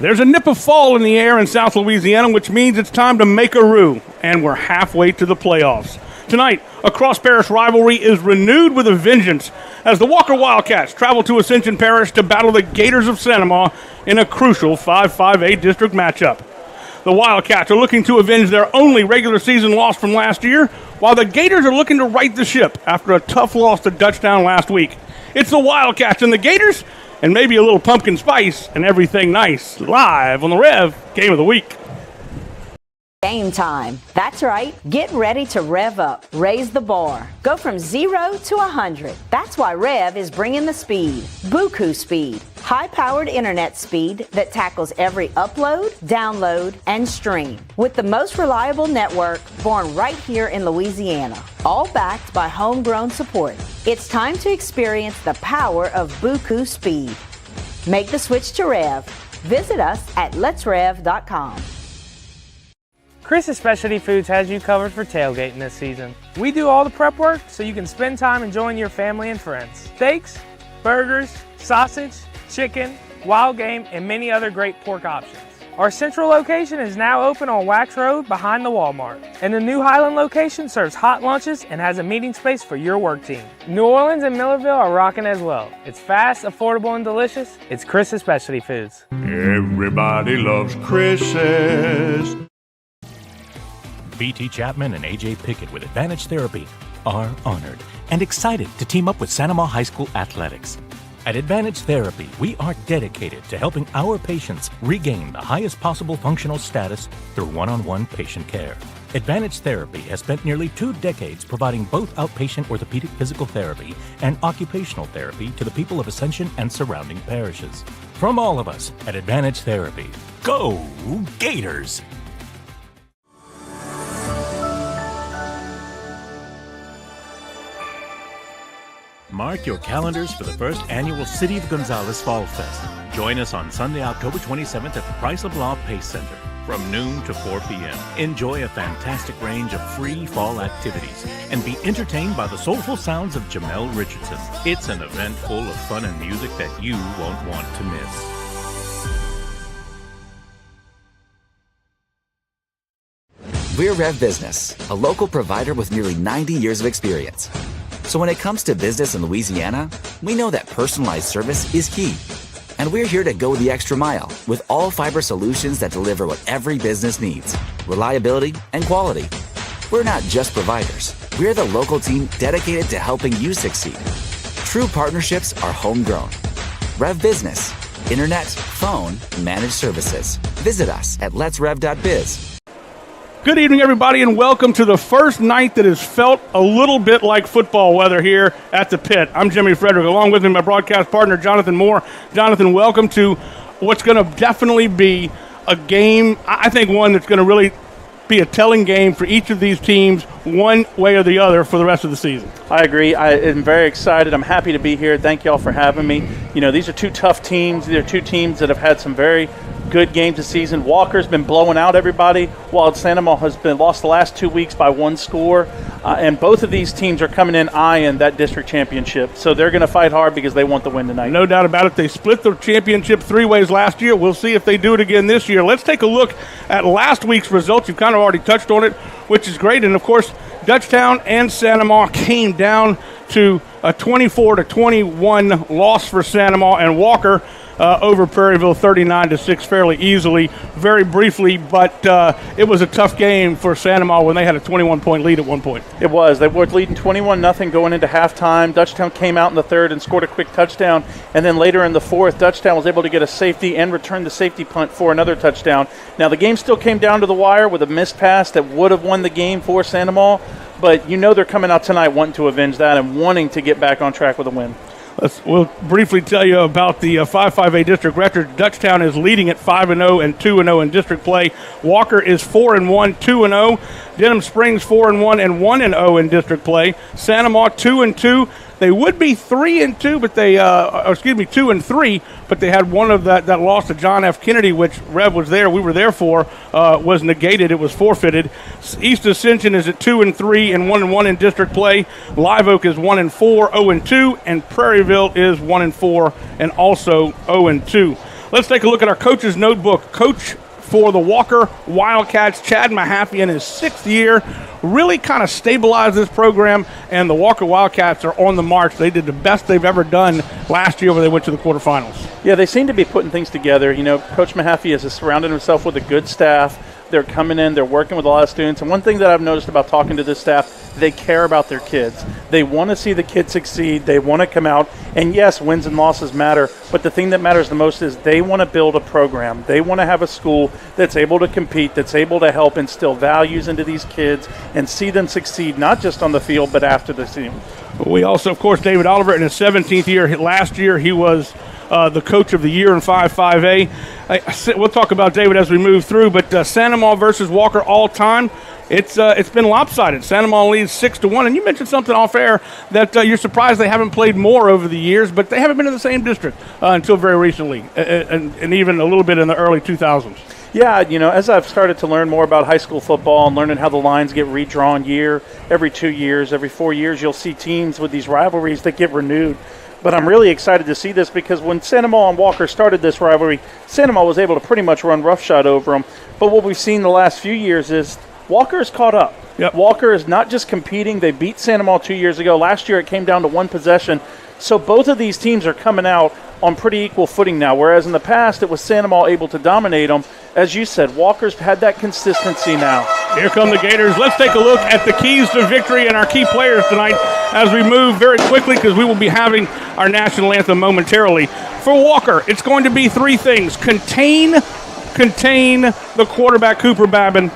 There's a nip of fall in the air in South Louisiana, which means it's time to make a roux, and we're halfway to the playoffs. Tonight, a cross-parish rivalry is renewed with a vengeance as the Walker Wildcats travel to Ascension Parish to battle the Gators of Sanamaw in a crucial 5-5A district matchup. The Wildcats are looking to avenge their only regular season loss from last year, while the Gators are looking to right the ship after a tough loss to Dutchtown last week. It's the Wildcats and the Gators, and maybe a little pumpkin spice and everything nice, live on the REV Game of the Week. Game time. That's right. Get ready to rev up. Raise the bar. Go from 0 to 100. That's why REV is bringing the speed. Buku speed. High-powered internet speed that tackles every upload, download, and stream. With the most reliable network born right here in Louisiana. All backed by homegrown support. It's time to experience the power of Buku speed. Make the switch to REV. Visit us at letsrev.com. Chris's Specialty Foods has you covered for tailgating this season. We do all the prep work so you can spend time enjoying your family and friends. Steaks, burgers, sausage, chicken, wild game, and many other great pork options. Our central location is now open on Wax Road behind the Walmart. And the new Highland location serves hot lunches and has a meeting space for your work team. New Orleans and Millerville are rocking as well. It's fast, affordable, and delicious. It's Chris's Specialty Foods. Everybody loves Chris's. BT Chapman and AJ Pickett with Advantage Therapy are honored and excited to team up with Sanamaw High School Athletics. At Advantage Therapy, we are dedicated to helping our patients regain the highest possible functional status through one-on-one patient care. Advantage Therapy has spent nearly 2 decades providing both outpatient orthopedic physical therapy and occupational therapy to the people of Ascension and surrounding parishes. From all of us at Advantage Therapy, go Gators! Mark your calendars for the first annual City of Gonzales Fall Fest. Join us on Sunday, October 27th at the Price of Law Pace Center from noon to 4 p.m. Enjoy a fantastic range of free fall activities and be entertained by the soulful sounds of Jamel Richardson. It's an event full of fun and music that you won't want to miss. We're Rev Business, a local provider with nearly 90 years of experience. So when it comes to business in Louisiana, we know that personalized service is key. And we're here to go the extra mile with all fiber solutions that deliver what every business needs, reliability and quality. We're not just providers. We're the local team dedicated to helping you succeed. True partnerships are homegrown. Rev Business, internet, phone, managed services. Visit us at letsrev.biz. Good evening, everybody, and welcome to the first night that has felt a little bit like football weather here at the pit. I'm Jimmy Frederick. Along with me, my broadcast partner, Jonathan Moore. Jonathan, welcome to what's going to definitely be a game, I think one that's going to really be a telling game for each of these teams, one way or the other, for the rest of the season. I agree. I am very excited. I'm happy to be here. Thank you all for having me. You know, these are 2 tough teams. These are 2 teams that have had some very good games this season. Walker's been blowing out everybody, while Sanamaw has been lost the last 2 weeks by 1 score. And both of these teams are coming in eyeing that district championship. So they're going to fight hard because they want the win tonight. No doubt about it. They split the championship 3 ways last year. We'll see if they do it again this year. Let's take a look at last week's results. You've kind of already touched on it, which is great. And, of course, Dutchtown and Sanamaw came down to a 24-21 loss for Sanamaw, and Walker over Prairieville 39-6 fairly easily, very briefly, but it was a tough game for Sanamaw when they had a 21-point lead at one point. It was. They were leading 21-0 going into halftime. Dutchtown came out in the third and scored a quick touchdown, and then later in the fourth, Dutchtown was able to get a safety and return the safety punt for another touchdown. Now, the game still came down to the wire with a missed pass that would have won the game for Sanamaw, but you know they're coming out tonight wanting to avenge that and wanting to get back on track with a win. We'll briefly tell you about the 5-5A district record. Dutchtown is leading at 5-0 and 2-0 in district play. Walker is 4-1, 2-0. Denham Springs 4-1 and 1-0 in district play. Sanamaw 2-2. They would be 3-2, but they 2-3, but they had one of that loss to John F. Kennedy, which Rev was there. We were there for, was negated. It was forfeited. East Ascension is at 2-3 and 1-1 in district play. Live Oak is 1-4, 0-2, and Prairieville is 1-4 and also 0-2. Let's take a look at our coach's notebook. Coach for the Walker Wildcats, Chad Mahaffey, in his 6th year, really kind of stabilized this program, and the Walker Wildcats are on the march. They did the best they've ever done last year when they went to the quarterfinals. Yeah, they seem to be putting things together. You know, Coach Mahaffey has surrounded himself with a good staff. They're coming in, they're working with a lot of students. And one thing that I've noticed about talking to this staff, they care about their kids. They want to see the kids succeed. They want to come out. And yes, wins and losses matter. But the thing that matters the most is they want to build a program. They want to have a school that's able to compete, that's able to help instill values into these kids and see them succeed, not just on the field, but after the season. We also, of course, David Oliver in his 17th year. Last year, he was the coach of the year in 5-5A. We'll talk about David as we move through, but Santa Maria versus Walker all time, it's been lopsided. Santa Maria leads 6-1, and you mentioned something off air that you're surprised they haven't played more over the years, but they haven't been in the same district until very recently, and even a little bit in the early 2000s. Yeah, you know, as I've started to learn more about high school football and learning how the lines get redrawn every 2 years, every 4 years, you'll see teams with these rivalries that get renewed. But I'm really excited to see this because when Santa Maria and Walker started this rivalry, Santa Maria was able to pretty much run roughshod over them. But what we've seen the last few years is Walker is caught up. Yep. Walker is not just competing. They beat Santa Maria 2 years ago. Last year it came down to one possession. So both of these teams are coming out on pretty equal footing now, whereas in the past it was Santa Maria able to dominate them. As you said, Walker's had that consistency now. Here come the Gators. Let's take a look at the keys to victory and our key players tonight as we move very quickly because we will be having our national anthem momentarily. For Walker, it's going to be 3 things. Contain the quarterback, Cooper Babin,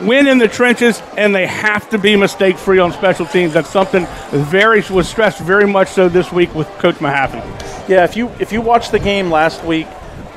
win in the trenches, and they have to be mistake-free on special teams. That's something was stressed very much so this week with Coach Mahaffey. Yeah, if you watched the game last week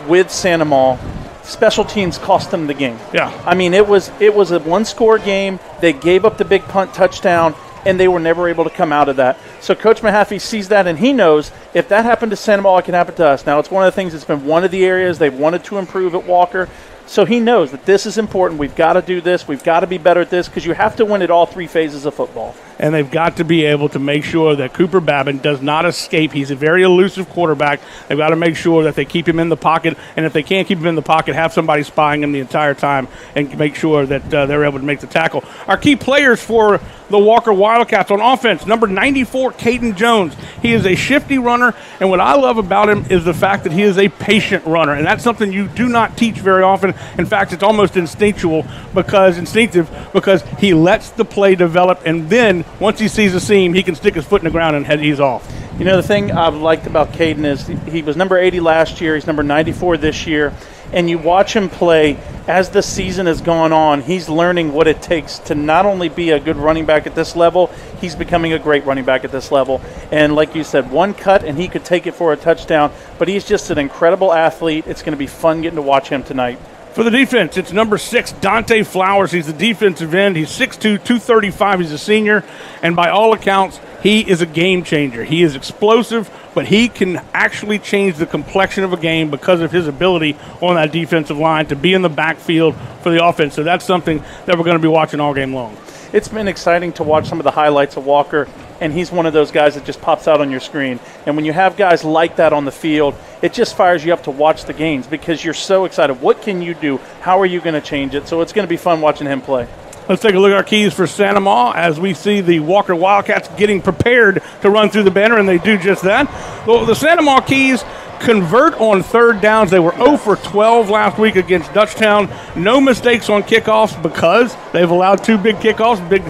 with Santa Maria, special teams cost them the game. Yeah. I mean, it was a one-score game. They gave up the big punt touchdown, and they were never able to come out of that. So Coach Mahaffey sees that, and he knows if that happened to Santa Maria, it can happen to us. Now, it's one of the things that's been one of the areas they've wanted to improve at Walker. So he knows that this is important. We've got to do this. We've got to be better at this because you have to win at all 3 phases of football. And they've got to be able to make sure that Cooper Babin does not escape. He's a very elusive quarterback. They've got to make sure that they keep him in the pocket, and if they can't keep him in the pocket, have somebody spying him the entire time and make sure that they're able to make the tackle. Our key players for the Walker Wildcats on offense, number 94, Caden Jones. He is a shifty runner, and what I love about him is the fact that he is a patient runner, and that's something you do not teach very often. In fact, it's almost instinctive because he lets the play develop, and then once he sees a seam, he can stick his foot in the ground and he's off. You know, the thing I've liked about Caden is he was number 80 last year. He's number 94 this year. And you watch him play as the season has gone on. He's learning what it takes to not only be a good running back at this level, he's becoming a great running back at this level. And like you said, one cut and he could take it for a touchdown. But he's just an incredible athlete. It's going to be fun getting to watch him tonight. For the defense, it's number 6, Dante Flowers. He's the defensive end. He's 6'2", 235. He's a senior. And by all accounts, he is a game changer. He is explosive, but he can actually change the complexion of a game because of his ability on that defensive line to be in the backfield for the offense. So that's something that we're going to be watching all game long. It's been exciting to watch some of the highlights of Walker, and he's one of those guys that just pops out on your screen. And when you have guys like that on the field, it just fires you up to watch the games because you're so excited. What can you do? How are you going to change it? So it's going to be fun watching him play. Let's take a look at our keys for Santa Maria as we see the Walker Wildcats getting prepared to run through the banner, and they do just that. Well, the Santa Maria keys convert on 3rd downs. They were 0 for 12 last week against Dutchtown. No mistakes on kickoffs because they've allowed 2 big kickoffs, big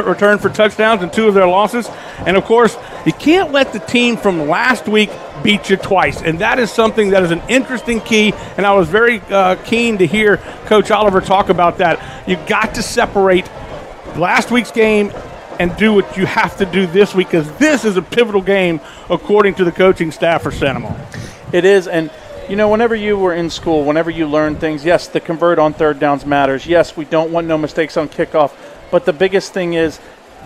return for touchdowns, and 2 of their losses. And, of course, you can't let the team from last week beat you twice. And that is something that is an interesting key, and I was very keen to hear Coach Oliver talk about that. You got to separate last week's game and do what you have to do this week because this is a pivotal game according to the coaching staff for Santa Maria. It is, and you know, whenever you were in school, whenever you learn things, yes, the convert on 3rd downs matters. Yes, we don't want no mistakes on kickoff, but the biggest thing is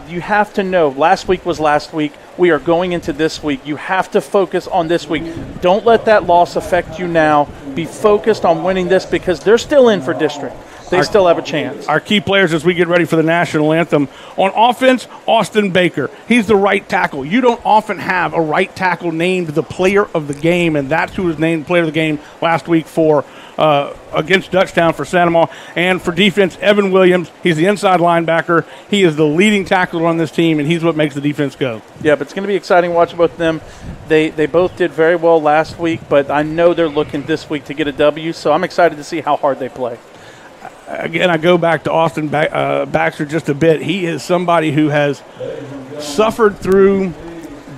you have to know last week was last week. We are going into this week. You have to focus on this week. Don't let that loss affect you now. Be focused on winning this because they're still in for district. they still have a chance. Our key players as we get ready for the national anthem. On offense, Austin Baker. He's the right tackle. You don't often have a right tackle named the player of the game, and that's who was named player of the game last week for against Dutchtown for Santa Ma. And for defense, Evan Williams. He's the inside linebacker. He is the leading tackler on this team, and he's what makes the defense go. Yeah, but it's going to be exciting watching both of them. They both did very well last week, but I know they're looking this week to get a W, so I'm excited to see how hard they play. Again, I go back to Austin Baxter just a bit. He is somebody who has suffered through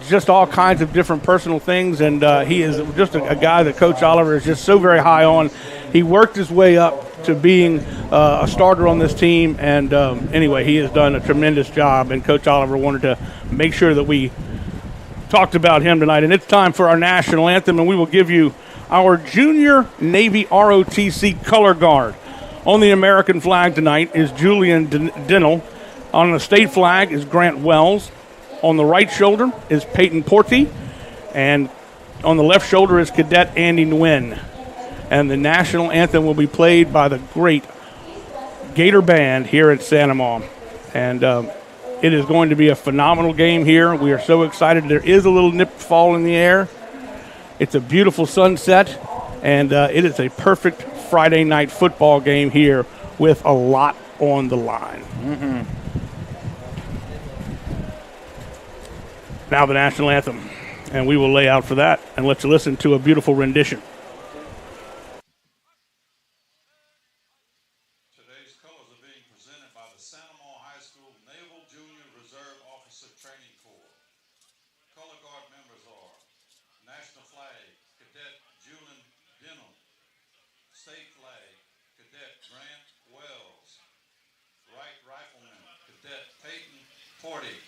just all kinds of different personal things, and he is just a guy that Coach Oliver is just so very high on. He worked his way up to being a starter on this team, and anyway, he has done a tremendous job, and Coach Oliver wanted to make sure that we talked about him tonight. And it's time for our national anthem, and we will give you our junior Navy ROTC color guard. On the American flag tonight is Julian Dinnell. On the state flag is Grant Wells. On the right shoulder is Peyton Porty. And on the left shoulder is Cadet Andy Nguyen. And the national anthem will be played by the great Gator Band here at Santa Ma. And it is going to be a phenomenal game here. We are so excited. There is a little nip fall in the air. It's a beautiful sunset. And it is a perfect Friday night football game here with a lot on the line. Mm-hmm. Now the national anthem, and we will lay out for that and let you listen to a beautiful rendition. Today's colors are being presented by the Santa Ma High School Naval Junior Reserve Officer Training Corps. Color guard members are National Flag, Cadet Julian Dinnell. State Flag, Cadet Grant Wells. Right Rifleman, Cadet Peyton Porty.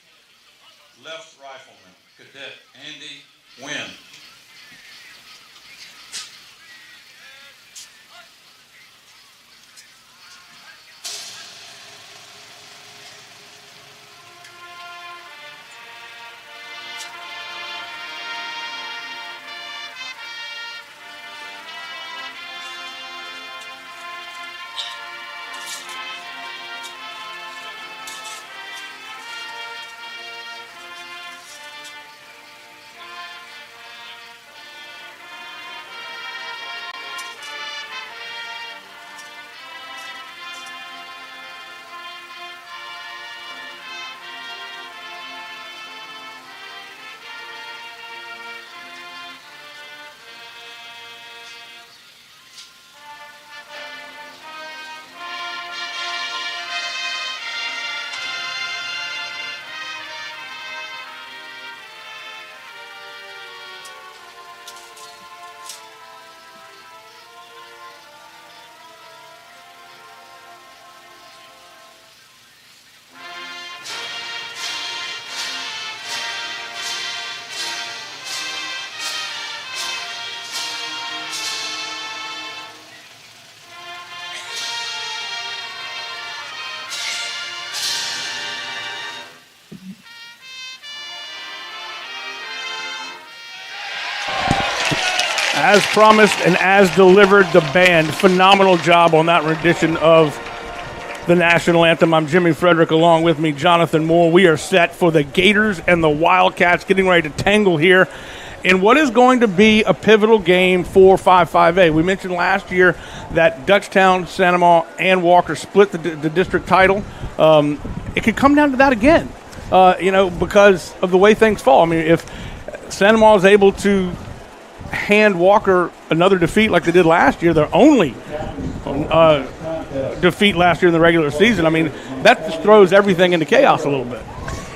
Left Rifleman, Cadet Andy Nguyen. As promised and as delivered, the band. Phenomenal job on that rendition of the national anthem. I'm Jimmy Frederick, along with me, Jonathan Moore. We are set for the Gators and the Wildcats getting ready to tangle here in what is going to be a pivotal game for 5-5A. We mentioned last year that Dutchtown, Santa Ma, and Walker split the district title. It could come down to that again, because of the way things fall. I mean, if Santa Ma is able to hand Walker another defeat like they did last year, their only defeat last year in the regular season, I mean, that just throws everything into chaos a little bit.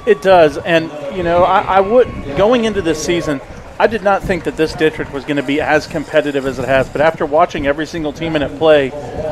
It does, and I would, going into this season, I did not think that this district was going to be as competitive as it has, but after watching every single team in it play,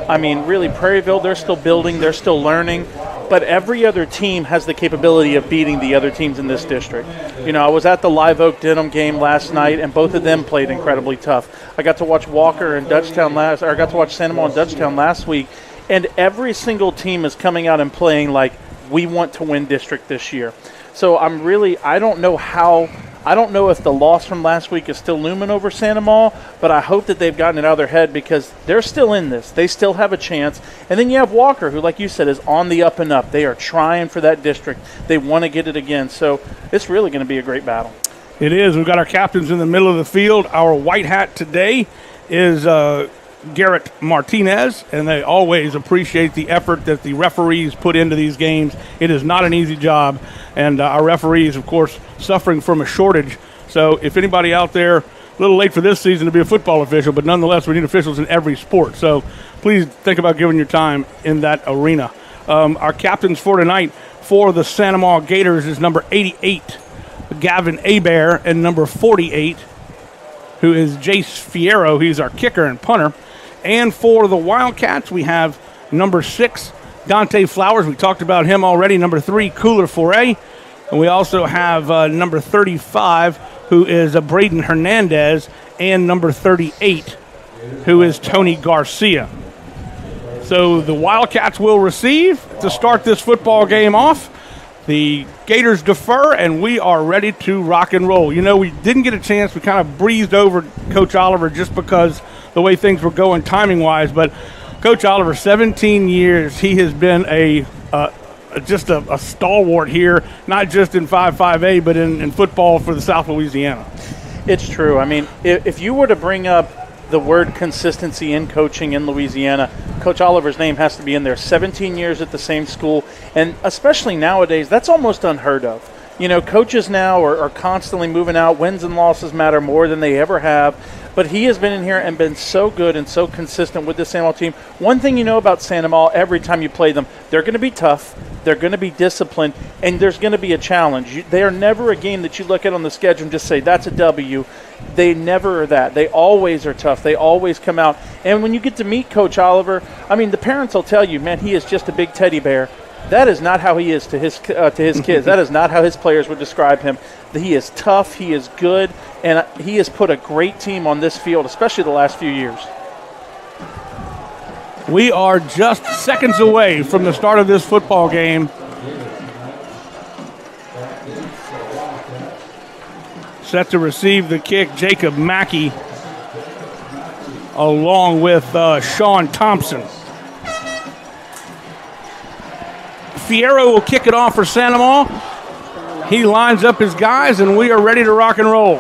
I mean, really, Prairieville, they're still building, they're still learning, but every other team has the capability of beating the other teams in this district. I was at the Live Oak Denham game last night, and both of them played incredibly tough. I got to watch Walker and Dutchtown I got to watch Santa Ma and Dutchtown last week, and every single team is coming out and playing like we want to win district this year. So I don't know how I don't know if the loss from last week is still looming over Santa Maria, but I hope that they've gotten it out of their head because they're still in this. They still have a chance. And then you have Walker, who, like you said, is on the up and up. They are trying for that district. They want to get it again. So it's really going to be a great battle. It is. We've got our captains in the middle of the field. Our white hat today is Garrett Martinez, and they always appreciate the effort that the referees put into these games. It is not an easy job, and our referees, of course, suffering from a shortage. So if anybody out there, a little late for this season to be a football official, but nonetheless we need officials in every sport. So please think about giving your time in that arena. Our captains for tonight for the Santa Maria Gators is number 88, Gavin Abear, and number 48, who is Jace Fierro. He's our kicker and punter. And for the Wildcats, we have number 6, Dante Flowers. We talked about him already. Number 3, Cooler Foray. And we also have number 35, who is Braden Hernandez, and number 38, who is Tony Garcia. So the Wildcats will receive to start this football game off. The Gators defer, and we are ready to rock and roll. You know, we didn't get a chance. We kind of breezed over Coach Oliver just because the way things were going timing-wise. But Coach Oliver, 17 years, he has been just a stalwart here, not just in 5-5A, but in football for the South Louisiana. It's true. I mean, if you were to bring up the word consistency in coaching in Louisiana, Coach Oliver's name has to be in there. 17 years at the same school, and especially nowadays, that's almost unheard of. You know, coaches now are constantly moving out. Wins and losses matter more than they ever have. But he has been in here and been so good and so consistent with this Santa Maria team. One thing you know about Santa Maria, every time you play them, they're going to be tough, they're going to be disciplined, and there's going to be a challenge. They are never a game that you look at on the schedule and just say, that's a W. They never are that. They always are tough. They always come out. And when you get to meet Coach Oliver, I mean, the parents will tell you, man, he is just a big teddy bear. That is not how he is to his kids. That is not how his players would describe him. He is tough, he is good, and he has put a great team on this field, especially the last few years. We are just seconds away from the start of this football game. Set to receive the kick, Jacob Mackey, along with Sean Thompson. Fierro will kick it off for Santa Maria. He lines up his guys, and we are ready to rock and roll.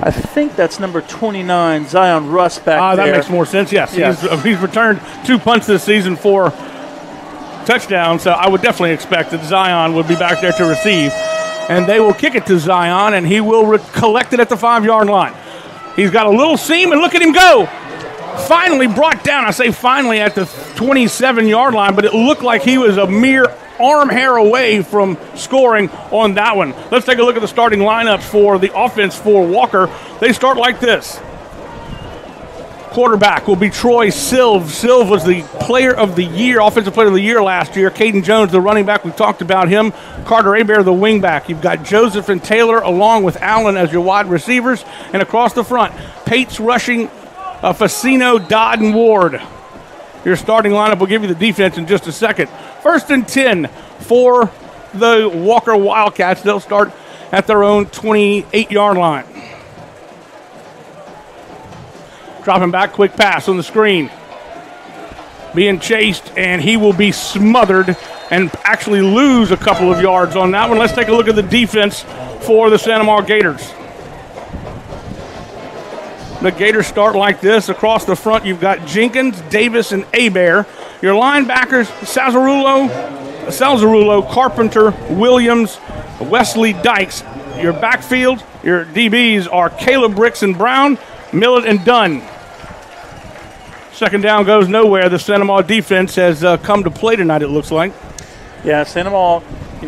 I think that's number 29, Zion Russ back there. That makes more sense, yes. He's returned 2 punts this season for touchdowns, so I would definitely expect that Zion would be back there to receive. And they will kick it to Zion, and he will collect it at the 5-yard line. He's got a little seam, and look at him go. Finally brought down, I say finally, at the 27-yard line, but it looked like he was a mere arm hair away from scoring on that one. Let's take a look at the starting lineups for the offense for Walker. They start like this. Quarterback will be Troy Silv. Silv was the player of the year, offensive player of the year last year. Caden Jones, the running back, we talked about him. Carter Abear, the wing back. You've got Joseph and Taylor along with Allen as your wide receivers. And across the front, Pates rushing, Facino, Dodd, and Ward. Your starting lineup will give you the defense in just a second. 1st and 10 for the Walker Wildcats. They'll start at their own 28-yard line. Dropping back, quick pass on the screen. Being chased, and he will be smothered and actually lose a couple of yards on that one. Let's take a look at the defense for the Santa Maria Gators. The Gators start like this. Across the front, you've got Jenkins, Davis, and Abear. Your linebackers, Salzarulo, Carpenter, Williams, Wesley Dykes. Your backfield, your DBs are Caleb Bricks and Brown, Millett and Dunn. Second down goes nowhere. The Santa Maria defense has come to play tonight, it looks like. Yeah, Santa Maria,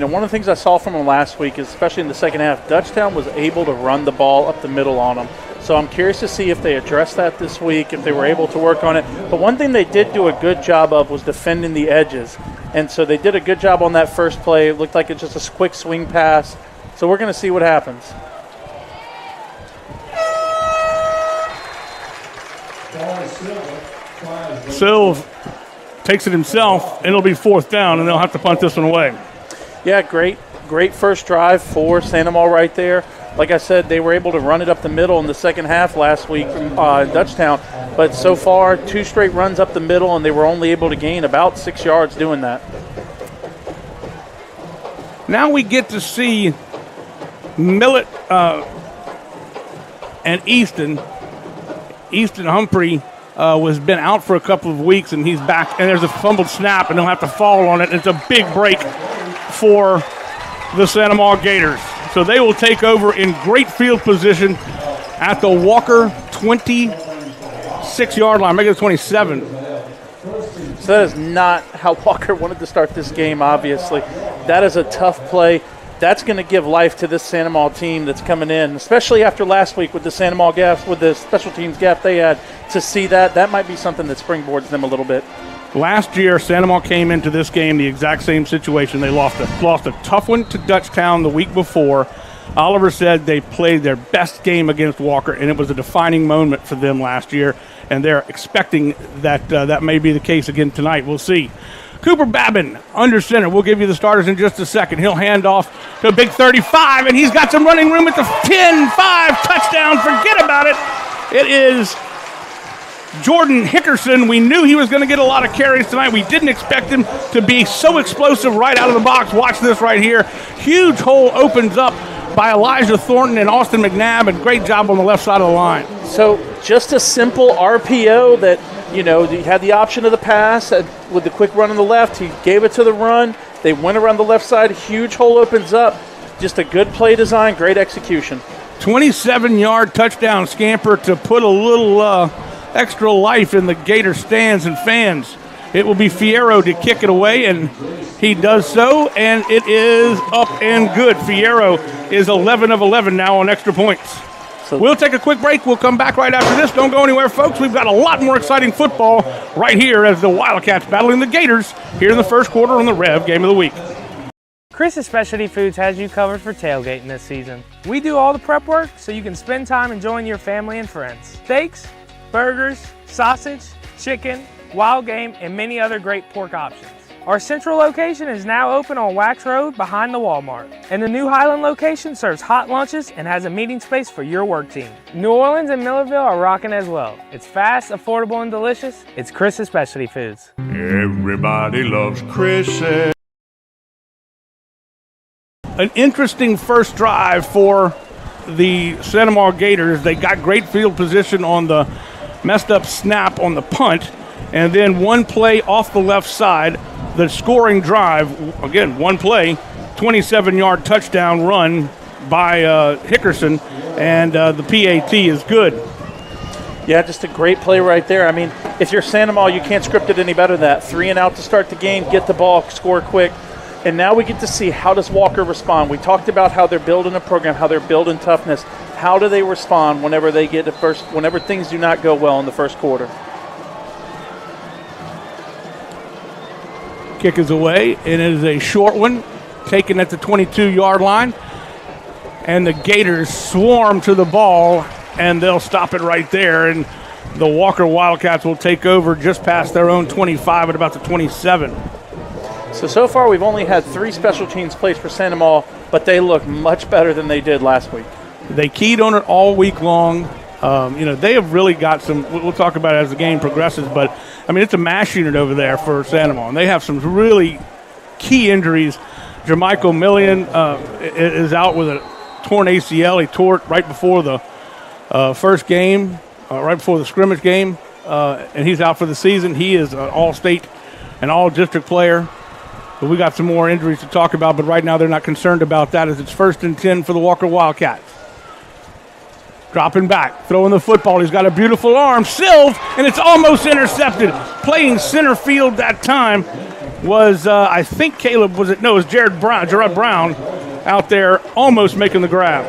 one of the things I saw from them last week is, especially in the second half, Dutchtown was able to run the ball up the middle on them. So I'm curious to see if they address that this week, if they were able to work on it. But one thing they did do a good job of was defending the edges. And so they did a good job on that first play. It looked like it's just a quick swing pass. So we're going to see what happens. Silv takes it himself, and it'll be 4th down, and they'll have to punt this one away. Yeah, great first drive for Sandoval right there. Like I said, they were able to run it up the middle in the second half last week in Dutchtown. But so far, 2 straight runs up the middle, and they were only able to gain about 6 yards doing that. Now we get to see Millet and Easton. Easton Humphrey was been out for a couple of weeks, and he's back. And there's a fumbled snap, and they'll have to fall on it. It's a big break for the Santa Maria Gators. So they will take over in great field position at the Walker 26-yard line, make it 27. So that is not how Walker wanted to start this game, obviously. That is a tough play. That's going to give life to this Santa Maria team that's coming in, especially after last week with the Santa Maria gaps, with the special teams gap they had. To see that might be something that springboards them a little bit. Last year, Santa Maria came into this game the exact same situation. They lost a tough one to Dutchtown the week before. Oliver said they played their best game against Walker, and it was a defining moment for them last year, and they're expecting that that may be the case again tonight. We'll see. Cooper Babin, under center. We'll give you the starters in just a second. He'll hand off to a big 35, and he's got some running room at the 10-5 touchdown. Forget about it. It is Jordan Hickerson. We knew he was going to get a lot of carries tonight. We didn't expect him to be so explosive right out of the box. Watch this right here. Huge hole opens up by Elijah Thornton and Austin McNabb, and great job on the left side of the line. So just a simple RPO that, you had the option of the pass with the quick run on the left. He gave it to the run. They went around the left side. Huge hole opens up. Just a good play design, great execution. 27-yard touchdown scamper to put a little extra life in the Gator stands and fans. It will be Fierro to kick it away, and he does so, and it is up and good. Fierro is 11 of 11 now on extra points. So we'll take a quick break. We'll come back right after this. Don't go anywhere, folks. We've got a lot more exciting football right here as the Wildcats battling the Gators here in the first quarter on the Rev Game of the Week. Chris's Specialty Foods has you covered for tailgating this season. We do all the prep work so you can spend time enjoying your family and friends. Steaks, burgers, sausage, chicken, wild game, and many other great pork options. Our central location is now open on Wax Road behind the Walmart. And the new Highland location serves hot lunches and has a meeting space for your work team. New Orleans and Millerville are rocking as well. It's fast, affordable, and delicious. It's Chris's Specialty Foods. Everybody loves Chris's. An interesting first drive for the Santa Maria Gators. They got great field position on the messed up snap on the punt, and then one play off the left side, the scoring drive, again, one play, 27-yard touchdown run by Hickerson, and the PAT is good. Yeah, just a great play right there. I mean, if you're Santa Maria, you can't script it any better than that. 3 and out to start the game, get the ball, score quick. And now we get to see, how does Walker respond? We talked about how they're building a program, how they're building toughness. How do they respond whenever they get whenever things do not go well in the first quarter? Kick is away, and it is a short one, taken at the 22-yard line. And the Gators swarm to the ball, and they'll stop it right there. And the Walker Wildcats will take over just past their own 25 at about the 27. So far we've only had 3 special teams plays for Santa Maria, but they look much better than they did last week. They keyed on it all week long. They have really got some, we'll talk about it as the game progresses, but, I mean, it's a mash unit over there for Santa Maria, and they have some really key injuries. Jermichael Millian is out with a torn ACL. He tore it right before the first game, right before the scrimmage game, and he's out for the season. He is an all-state and all-district player. But we got some more injuries to talk about, but right now they're not concerned about that as it's 1st and 10 for the Walker Wildcats. Dropping back, throwing the football. He's got a beautiful arm. Silv, and it's almost intercepted. Playing center field that time was, I think Caleb, was it? No, it was Jared Brown out there almost making the grab.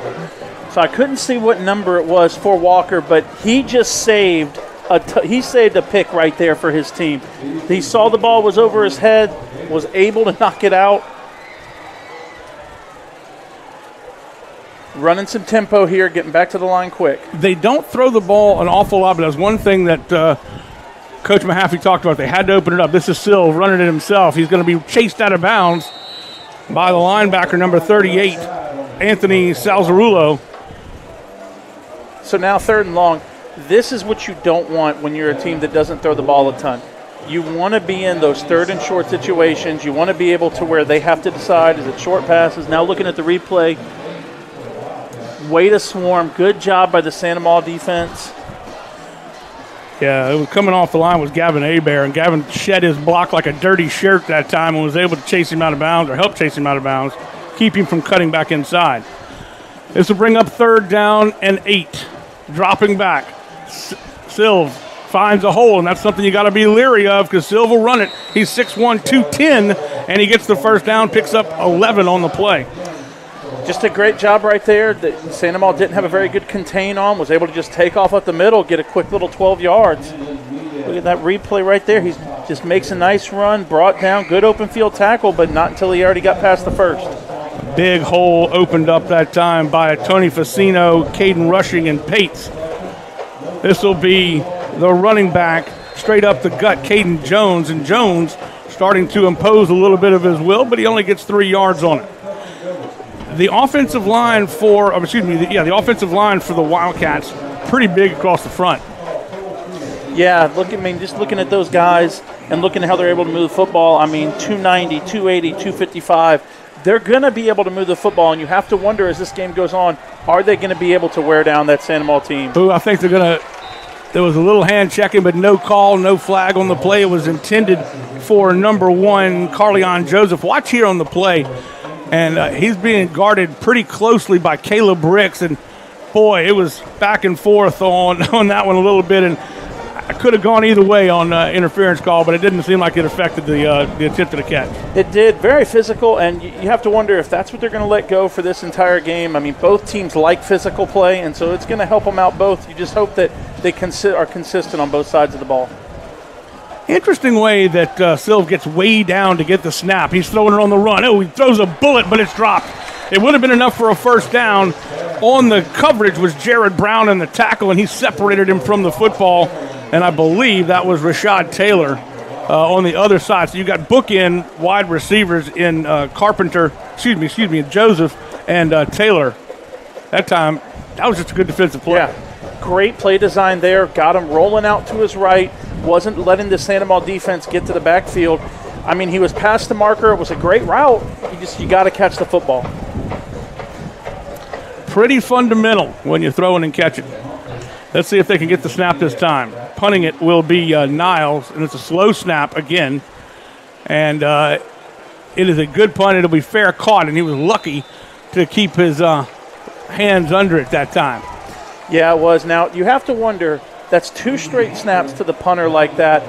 So I couldn't see what number it was for Walker, but he just saved a pick right there for his team. He saw the ball was over his head, was able to knock it out. Running some tempo here, getting back to the line quick. They don't throw the ball an awful lot, but that's one thing that Coach Mahaffey talked about they had to open it up. This is Sill running it himself. He's going to be chased out of bounds by the linebacker, number 38, Anthony Salzarulo. So now 3rd and long. This is what you don't want when you're a team that doesn't throw the ball a ton. You want to be in those 3rd and short situations. You want to be able to where they have to decide, is it short passes? Now looking at the replay, way to swarm. Good job by the Santa Maula defense. Yeah, it was coming off the line was Gavin Abear, and Gavin shed his block like a dirty shirt that time and was able to chase him out of bounds, or help chase him out of bounds, keep him from cutting back inside. This will bring up 3rd down and 8. Dropping back. Silv finds a hole, and that's something you got to be leery of because Silv will run it. He's 6'1", 210, and he gets the first down, picks up 11 on the play. Just a great job right there. Santa Maula didn't have a very good contain on, was able to just take off up the middle, get a quick little 12 yards. Look at that replay right there. He just makes a nice run, brought down, good open field tackle, but not until he already got past the first. Big hole opened up that time by Tony Facino, Caden Rushing, and Pates. This will be the running back straight up the gut, Caden Jones, and Jones starting to impose a little bit of his will, but he only gets 3 yards on it. The offensive line for, the offensive line for the Wildcats, pretty big across the front. Yeah, just looking at those guys and looking at how they're able to move the football, 290, 280, 255. They're going to be able to move the football, and you have to wonder as this game goes on, are they going to be able to wear down that Santa Maula team? Who I think they're going to – there was a little hand checking, but no call, no flag on the play. It was intended for number 1, Carleon Joseph. Watch here on the play. And he's being guarded pretty closely by Caleb Ricks. And, boy, it was back and forth on that one a little bit. And I could have gone either way on interference call, but it didn't seem like it affected the attempt at a catch. It did. Very physical, and you have to wonder if that's what they're going to let go for this entire game. Both teams like physical play, and so it's going to help them out both. You just hope that they are consistent on both sides of the ball. Interesting way that Silv gets way down to get the snap. He's throwing it on the run. Oh, he throws a bullet, but it's dropped. It would have been enough for a first down. On the coverage was Jared Brown in the tackle, and he separated him from the football. And I believe that was Rashad Taylor on the other side. So you got bookend wide receivers in Joseph and Taylor. That time, that was just a good defensive play. Yeah, great play design there. Got him rolling out to his right. Wasn't letting the Santa Maula defense get to the backfield. He was past the marker. It was a great route. You got to catch the football. Pretty fundamental when you're throwing and catching. Let's see if they can get the snap this time. Punting it will be Niles, and it's a slow snap again. And it is a good punt. It'll be fair caught, and he was lucky to keep his hands under it that time. Yeah, it was. Now, you have to wonder, that's 2 straight snaps to the punter like that.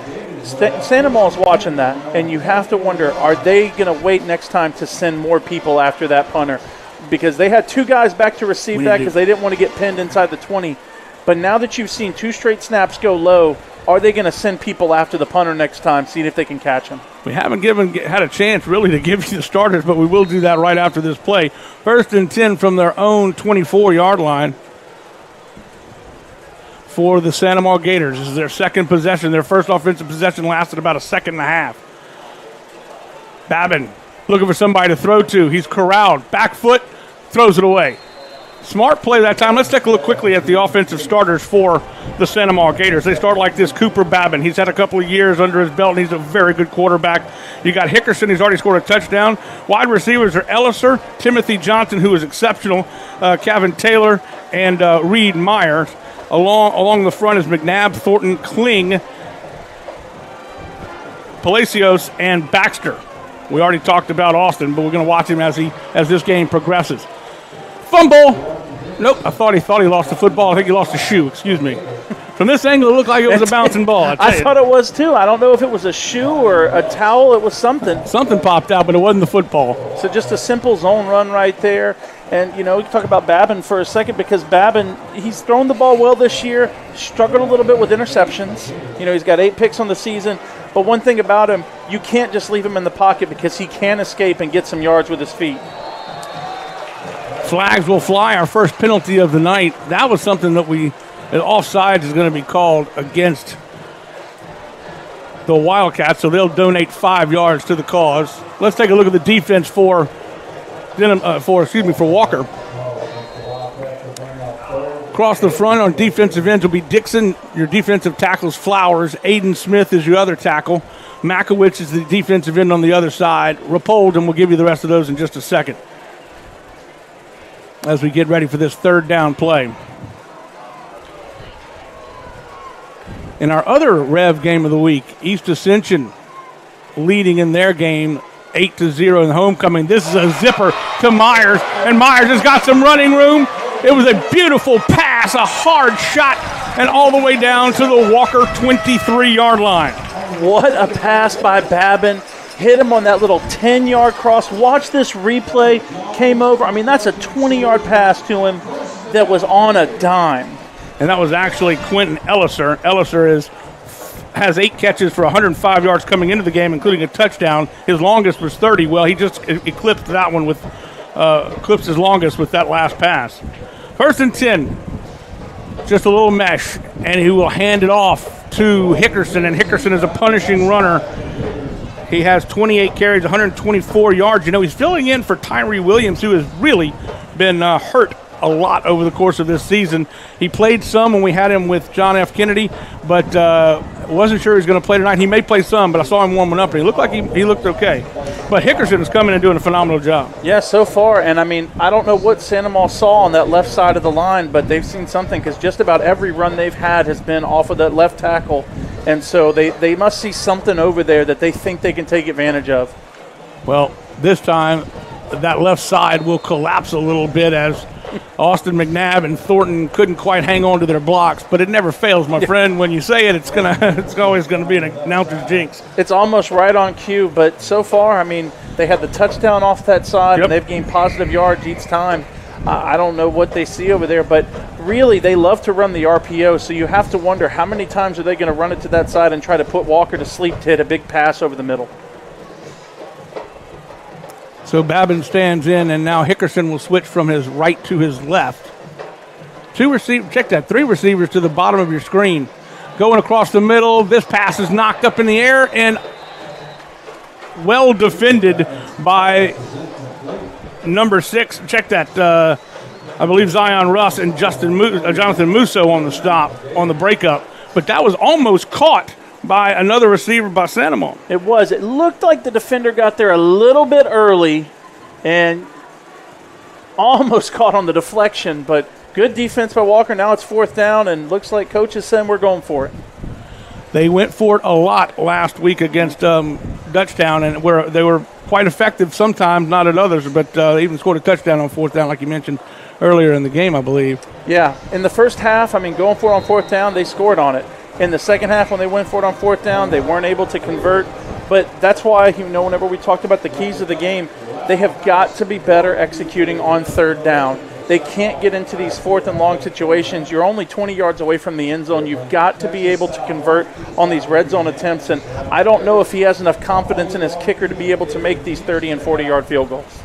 Santa Maula's watching that, and you have to wonder, are they going to wait next time to send more people after that punter? Because they had 2 guys back to receive that because they didn't want to get pinned inside the 20. But now that you've seen 2 straight snaps go low, are they going to send people after the punter next time, seeing if they can catch him? We haven't had a chance really to give you the starters, but we will do that right after this play. 1st and 10 from their own 24-yard line for the Santa Maula Gators. This is their second possession. Their first offensive possession lasted about a second and a half. Babin looking for somebody to throw to. He's corralled. Back foot, throws it away. Smart play that time. Let's take a look quickly at the offensive starters for the Santa Maula Gators. They start like this. Cooper Babin. He's had a couple of years under his belt, and he's a very good quarterback. You got Hickerson. He's already scored a touchdown. Wide receivers are Elliser, Timothy Johnson, who is exceptional, Kevin Taylor, and Reed Myers. Along the front is McNabb, Thornton, Kling, Palacios, and Baxter. We already talked about Austin, but we're going to watch him as this game progresses. Fumble. Nope, I thought he lost the football. I think he lost a shoe, excuse me. From this angle, it looked like it was a bouncing ball. I thought it was too. I don't know if it was a shoe or a towel. It was something. Something popped out, but it wasn't the football. So just a simple zone run right there. And, we can talk about Babin for a second because Babin, he's thrown the ball well this year, struggled a little bit with interceptions. He's got 8 picks on the season. But one thing about him, you can't just leave him in the pocket because he can escape and get some yards with his feet. Flags will fly. Our first penalty of the night. That was something that offsides is going to be called against the Wildcats, so they'll donate 5 yards to the cause. Let's take a look at the defense for Walker. Across the front on defensive ends will be Dixon. Your defensive tackle's Flowers. Aiden Smith is your other tackle. Makowicz is the defensive end on the other side. Rapold, and we'll give you the rest of those in just a second as we get ready for this third down play. In our other Rev game of the week, East Ascension leading in their game 8-0 in homecoming. This is a zipper to Myers, and Myers has got some running room. It was a beautiful pass, a hard shot, and all the way down to the Walker 23-yard line. What a pass by Babin. Hit him on that little 10-yard cross. Watch this replay. Came over. I mean, that's a 20-yard pass to him that was on a dime. And that was actually Quentin Elliser. Elliser has 8 catches for 105 yards coming into the game, including a touchdown. His longest was 30. Well, he just eclipsed that one with eclipsed his longest with that last pass. 1st and 10. Just a little mesh, and he will hand it off to Hickerson, and Hickerson is a punishing runner. He has 28 carries, 124 yards. You know, he's filling in for Tyree Williams, who has really been hurt a lot over the course of this season. He played some when we had him with John F. Kennedy, but wasn't sure he was going to play tonight. He may play some, but I saw him warming up, and he looked like he looked okay. But Hickerson is coming and doing a phenomenal job. Yeah, so far, and I mean, I don't know what Sandoval saw on that left side of the line, but they've seen something, because just about every run they've had has been off of that left tackle, and so they must see something over there that they think they can take advantage of. Well, this time that left side will collapse a little bit as Austin McNabb and Thornton couldn't quite hang on to their blocks, but it never fails, my friend. When you say it, it's always gonna be an announcer's jinx. It's almost right on cue, but so far, I mean, they had the touchdown off that side, and they've gained positive yards each time. I don't know what they see over there, but really, they love to run the RPO, so you have to wonder how many times are they going to run it to that side and try to put Walker to sleep to hit a big pass over the middle. So Babin stands in, and now Hickerson will switch from his right to his left. 3 receivers to the bottom of your screen. Going across the middle, this pass is knocked up in the air and well defended by number 6. Check that. I believe Zion Russ and Jonathan Musso on the stop, on the breakup. But that was almost caught by another receiver by Sandoval. It was. It looked like the defender got there a little bit early and almost caught on the deflection, but good defense by Walker. Now it's 4th down, and looks like coach is saying we're going for it. They went for it a lot last week against Dutchtown, and they were quite effective sometimes, not at others, but they even scored a touchdown on 4th down, like you mentioned earlier in the game, I believe. Yeah, in the first half, I mean, going for it on 4th down, they scored on it. In the second half, when they went for it on 4th down, they weren't able to convert. But that's why, whenever we talked about the keys of the game, they have got to be better executing on 3rd down. They can't get into these 4th and long situations. You're only 20 yards away from the end zone. You've got to be able to convert on these red zone attempts. And I don't know if he has enough confidence in his kicker to be able to make these 30 and 40-yard field goals.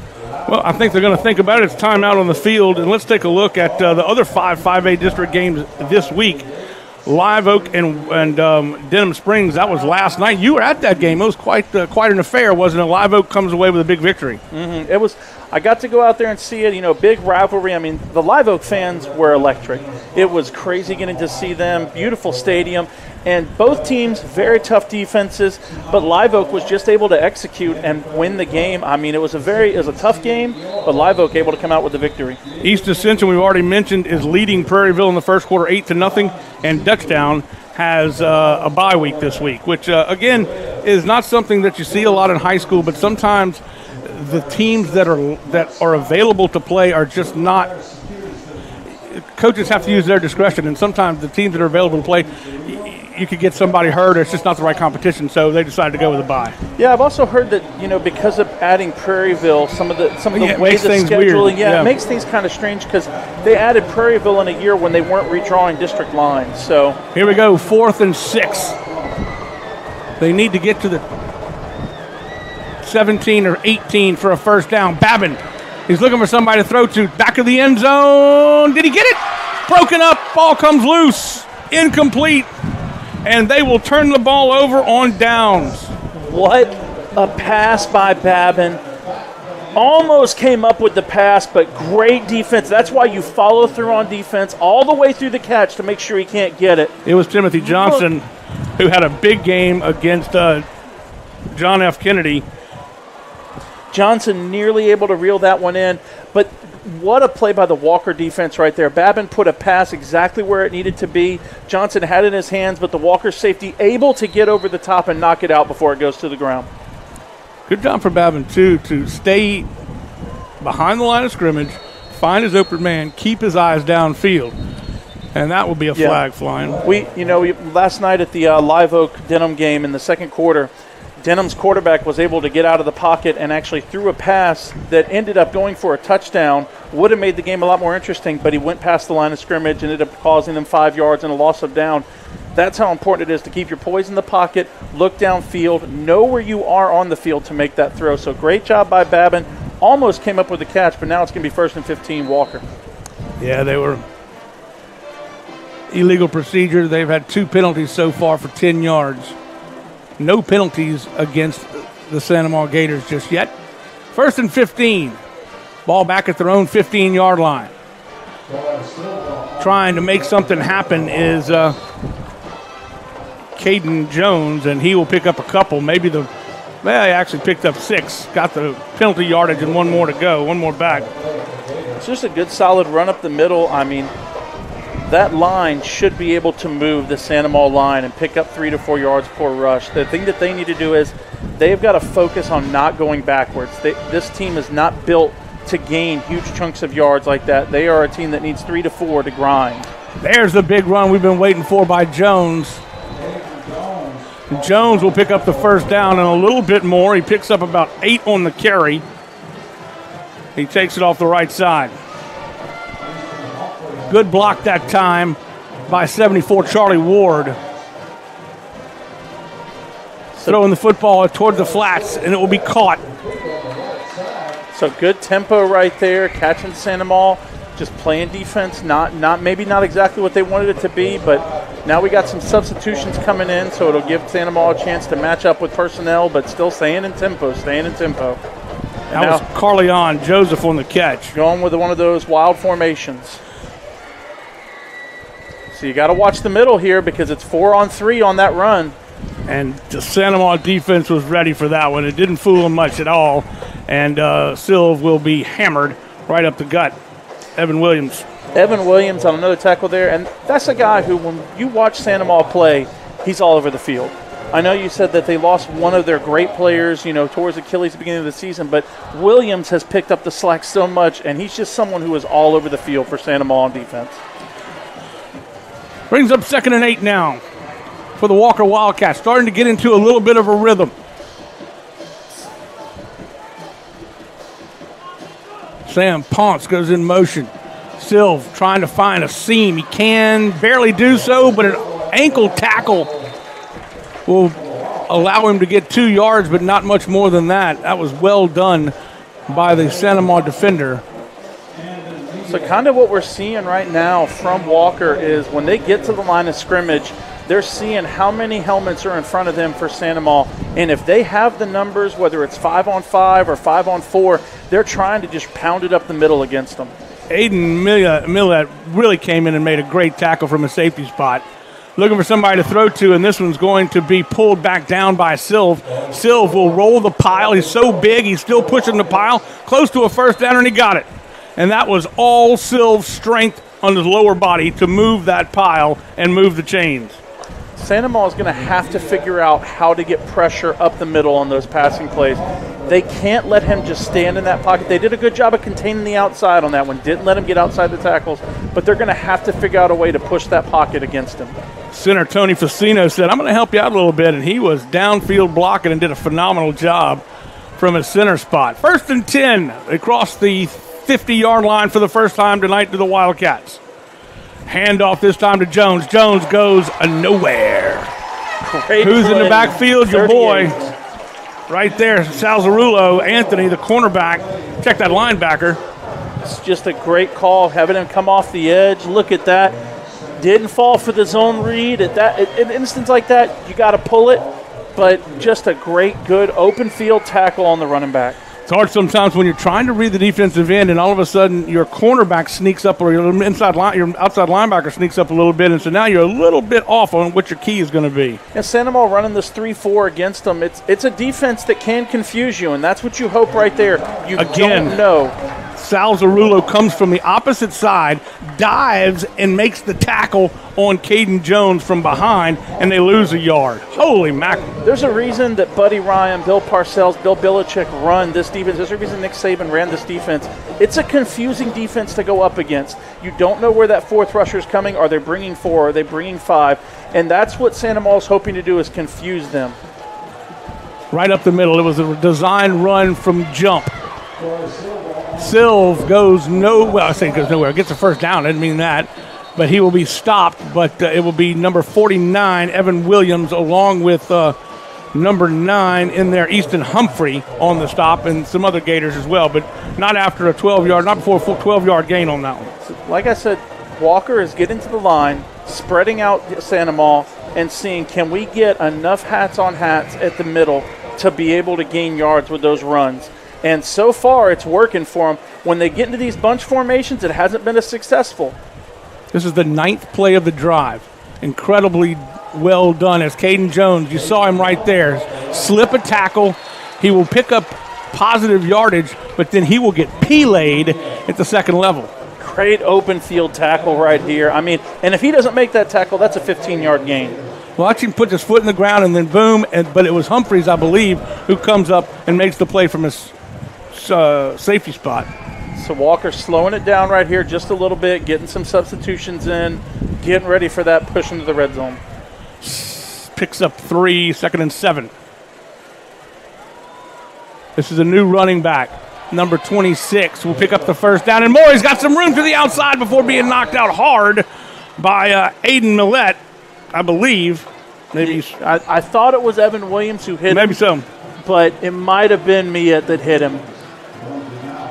Well, I think they're going to think about it. It's time out on the field. And let's take a look at the other 5A district games this week. Live Oak and Denham Springs, that was last night. You were at that game. It was quite an affair, wasn't it? Live Oak comes away with a big victory. Mm-hmm. It was. I got to go out there and see it, big rivalry. I mean, the Live Oak fans were electric. It was crazy getting to see them. Beautiful stadium. And both teams, very tough defenses, but Live Oak was just able to execute and win the game. I mean, it was a tough game, but Live Oak able to come out with the victory. East Ascension, we've already mentioned, is leading Prairieville in the first quarter 8-0, and Dutchtown has a bye week this week, which, again, is not something that you see a lot in high school, but sometimes the teams that are available to play are just not – coaches have to use their discretion, and sometimes the teams that are available to play – you could get somebody hurt, or it's just not the right competition, so they decided to go with a bye. Yeah, I've also heard that, because of adding Prairieville, some of the way the scheduling, it makes things kind of strange, because they added Prairieville in a year when they weren't redrawing district lines. So here we go, 4th and 6. They need to get to the 17 or 18 for a first down. Babin, he's looking for somebody to throw to. Back of the end zone. Did he get it? Broken up. Ball comes loose. Incomplete. and they will turn the ball over on downs. What a pass by Babin. Almost came up with the pass, but great defense. That's why you follow through on defense all the way through the catch to make sure he can't get it. It was Timothy Johnson who had a big game against John F. Kennedy. Johnson nearly able to reel that one in, but what a play by the Walker defense right there. Babin put a pass exactly where it needed to be. Johnson had it in his hands, but the Walker safety able to get over the top and knock it out before it goes to the ground. Good job for Babin, too, to stay behind the line of scrimmage, find his open man, keep his eyes downfield, and that will be a flag flying. Last night at the Live Oak Denham game in the second quarter, Denham's quarterback was able to get out of the pocket and actually threw a pass that ended up going for a touchdown. Would have made the game a lot more interesting, but he went past the line of scrimmage and ended up causing them 5 yards and a loss of down. That's how important it is to keep your poise in the pocket, look downfield, know where you are on the field to make that throw. So great job by Babin. Almost came up with the catch, but now it's going to be 1st and 15, Walker. Yeah, they were illegal procedure. They've had 2 penalties so far for 10 yards. No penalties against the Santa Maria Gators just yet. 1st and 15. Ball back at their own 15-yard line. Trying to make something happen is Caden Jones, and he will pick up a couple. He actually picked up 6. Got the penalty yardage and 1 more to go, 1 more back. It's just a good, solid run up the middle. I mean, that line should be able to move the Santa Maria line and pick up 3 to 4 yards per rush. The thing that they need to do is they've got to focus on not going backwards. This team is not built to gain huge chunks of yards like that. They are a team that needs 3 to 4 to grind. There's the big run we've been waiting for by Jones. Jones will pick up the 1st down and a little bit more. He picks up about 8 on the carry. He takes it off the right side. Good block that time by 74 Charlie Ward. Throwing the football toward the flats, and it will be caught. So good tempo right there, catching Santa Maria, just playing defense, maybe not exactly what they wanted it to be, but now we got some substitutions coming in, so it'll give Santa Maria a chance to match up with personnel, but still staying in tempo. That was Carleon Joseph on the catch. Going with one of those wild formations. So you got to watch the middle here because it's 4-on-3 on that run. And the Santa Maria defense was ready for that one. It didn't fool them much at all. And Silv will be hammered right up the gut. Evan Williams on another tackle there. And that's a guy who, when you watch Santa Maria play, he's all over the field. I know you said that they lost one of their great players, towards Achilles at the beginning of the season, but Williams has picked up the slack so much, and he's just someone who is all over the field for Santa Maria on defense. Brings up 2nd and 8 now for the Walker Wildcats, starting to get into a little bit of a rhythm. Sam Ponce goes in motion. Silv trying to find a seam. He can barely do so, but an ankle tackle will allow him to get 2 yards, but not much more than that. That was well done by the Santa Maria defender. So kind of what we're seeing right now from Walker is when they get to the line of scrimmage, they're seeing how many helmets are in front of them for Santa Maria. And if they have the numbers, whether it's 5-on-5 or 5-on-4, they're trying to just pound it up the middle against them. Aiden Millett really came in and made a great tackle from a safety spot. Looking for somebody to throw to, and this one's going to be pulled back down by Silv. Silv will roll the pile. He's so big, he's still pushing the pile. Close to a 1st down, and he got it. And that was all Silv's strength on his lower body to move that pile and move the chains. Santa Maria is going to have to figure out how to get pressure up the middle on those passing plays. They can't let him just stand in that pocket. They did a good job of containing the outside on that one. Didn't let him get outside the tackles. But they're going to have to figure out a way to push that pocket against him. Center Tony Facino said, I'm going to help you out a little bit. And he was downfield blocking and did a phenomenal job from his center spot. 1st and 10. They crossed the 50-yard line for the first time tonight to the Wildcats. Handoff this time to Jones. Jones goes nowhere. Great Who's play. In the backfield? Your boy. Right there, Salzarulo, Anthony, the cornerback. Check that linebacker. It's just a great call, having him come off the edge. Look at that. Didn't fall for the zone read. In an instance like that, you got to pull it, but just a great, good open field tackle on the running back. It's hard sometimes when you're trying to read the defensive end and all of a sudden your cornerback sneaks up or your outside linebacker sneaks up a little bit, and so now you're a little bit off on what your key is going to be. And Santa Maria running this 3-4 against them, it's a defense that can confuse you, and that's what you hope right there. You don't know. Sal Zarullo comes from the opposite side, dives, and makes the tackle on Caden Jones from behind, and they lose a yard. Holy mackerel. There's a reason that Buddy Ryan, Bill Parcells, Bill Belichick run this defense. There's a reason Nick Saban ran this defense. It's a confusing defense to go up against. You don't know where that fourth rusher is coming. Are they bringing 4? Are they bringing 5? And that's what Santa Maria is hoping to do, is confuse them. Right up the middle. It was a design run from jump. Silv goes nowhere. I say goes nowhere. Gets a first down. I didn't mean that. But he will be stopped. But it will be number 49, Evan Williams, along with number 9 in there, Easton Humphrey, on the stop, and some other Gators as well. But not after a 12-yard, not before a full 12-yard gain on that one. Like I said, Walker is getting to the line, spreading out Santa Maria, and seeing, can we get enough hats on hats at the middle to be able to gain yards with those runs. And so far, it's working for them. When they get into these bunch formations, it hasn't been as successful. This is the 9th play of the drive. Incredibly well done as Caden Jones, you saw him right there, slip a tackle. He will pick up positive yardage, but then he will get P-laid at the second level. Great open field tackle right here. I mean, and if he doesn't make that tackle, that's a 15-yard gain. Watch him put his foot in the ground and then boom, but it was Humphreys, I believe, who comes up and makes the play from his safety spot. So Walker slowing it down right here just a little bit, getting some substitutions in, getting ready for that push into the red zone. Picks up 3, 2nd and 7. This is a new running back. Number 26 will pick up the first down. And Morey's got some room to the outside before being knocked out hard by Aiden Millette, I believe. Maybe I thought it was Evan Williams who hit him. Maybe so. But it might have been Millette that hit him.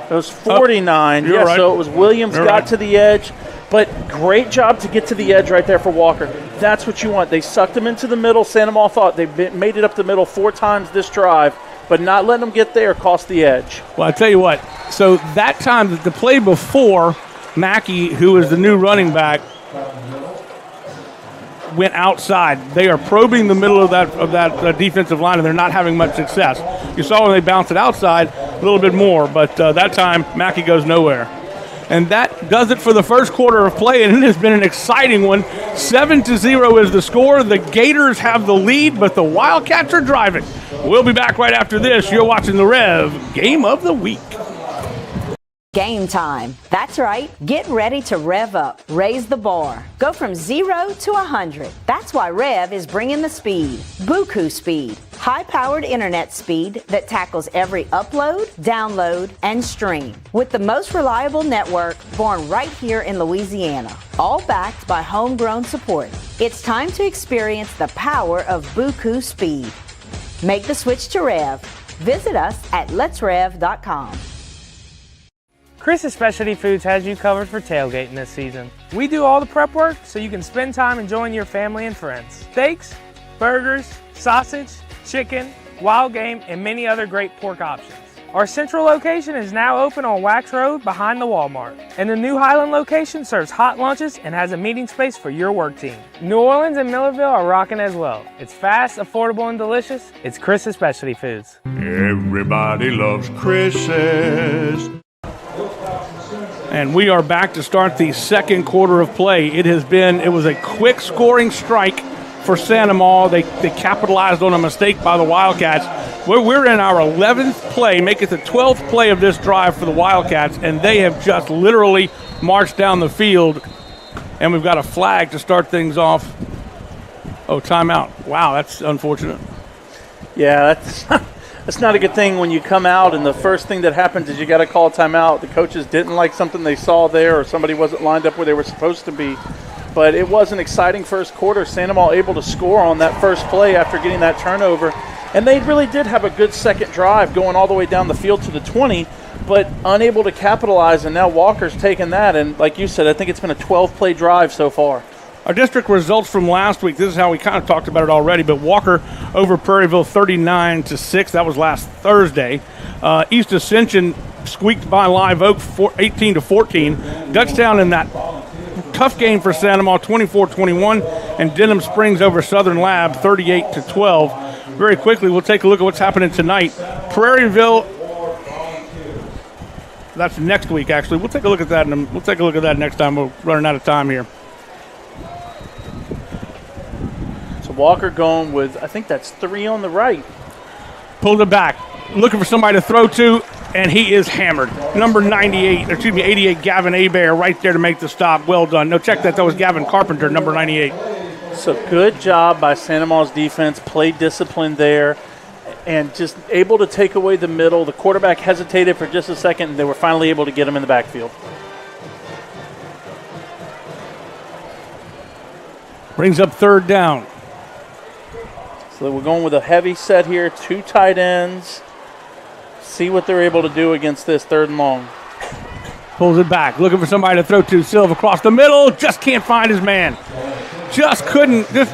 It was 49. You're right. So it was Williams got to the edge. But great job to get to the edge right there for Walker. That's what you want. They sucked him into the middle. Santa Maria thought they made it up the middle 4 times this drive, but not letting them get there cost the edge. Well, I tell you what. So that time, the play before, Mackey, who is the new running back, went outside. They are probing the middle of that defensive line, and they're not having much success. You saw when they bounced it outside a little bit more, but that time Mackey goes nowhere. And that does it for the first quarter of play, and it has been an exciting one. 7-0 is the score. The Gators have the lead, but the Wildcats are driving. We'll be back right after this. You're watching the Rev Game of the Week. Game time. That's right. Get ready to rev up. Raise the bar. Go from 0 to 100. That's why Rev is bringing the speed. Buku speed. High-powered internet speed that tackles every upload, download, and stream. With the most reliable network born right here in Louisiana. All backed by homegrown support. It's time to experience the power of Buku speed. Make the switch to Rev. Visit us at letsrev.com. Chris's Specialty Foods has you covered for tailgating this season. We do all the prep work so you can spend time enjoying your family and friends. Steaks, burgers, sausage, chicken, wild game, and many other great pork options. Our central location is now open on Wax Road behind the Walmart. And the new Highland location serves hot lunches and has a meeting space for your work team. New Orleans and Millerville are rocking as well. It's fast, affordable, and delicious. It's Chris's Specialty Foods. Everybody loves Chris's. And we are back to start the second quarter of play. It was a quick scoring strike for Santa Maria. They capitalized on a mistake by the Wildcats. We're in our 11th play, make it the 12th play of this drive for the Wildcats, and they have just literally marched down the field. And we've got a flag to start things off. Oh, timeout. Wow, that's unfortunate. Yeah, that's not a good thing when you come out and the first thing that happens is you got to call a timeout. The coaches didn't like something they saw there, or somebody wasn't lined up where they were supposed to be. But it was an exciting first quarter. Santa Maria able to score on that first play after getting that turnover. And they really did have a good second drive going all the way down the field to the 20, but unable to capitalize. And now Walker's taken that. And like you said, I think it's been a 12-play drive so far. Our district results from last week, this is how we kind of talked about it already, but Walker over Prairieville 39-6. That was last Thursday. East Ascension squeaked by Live Oak 18-14. Dutchtown in that tough game for Santa Maria 24-21, and Denham Springs over Southern Lab 38-12. Very quickly, we'll take a look at what's happening tonight. Prairieville, that's next week actually. We'll take a look at that next time. We're running out of time here. Walker going with, I think that's 3 on the right. Pulls it back, looking for somebody to throw to, and he is hammered. Number 88, Gavin Abear, right there to make the stop. Well done. No, check that. That was Gavin Carpenter, number 98. So good job by Santa Maria's defense. Played discipline there, and just able to take away the middle. The quarterback hesitated for just a second, and they were finally able to get him in the backfield. Brings up third down. So we're going with a heavy set here, 2 tight ends. See what they're able to do against this 3rd and long. Pulls it back, looking for somebody to throw to. Silva across the middle, just can't find his man. Just couldn't, just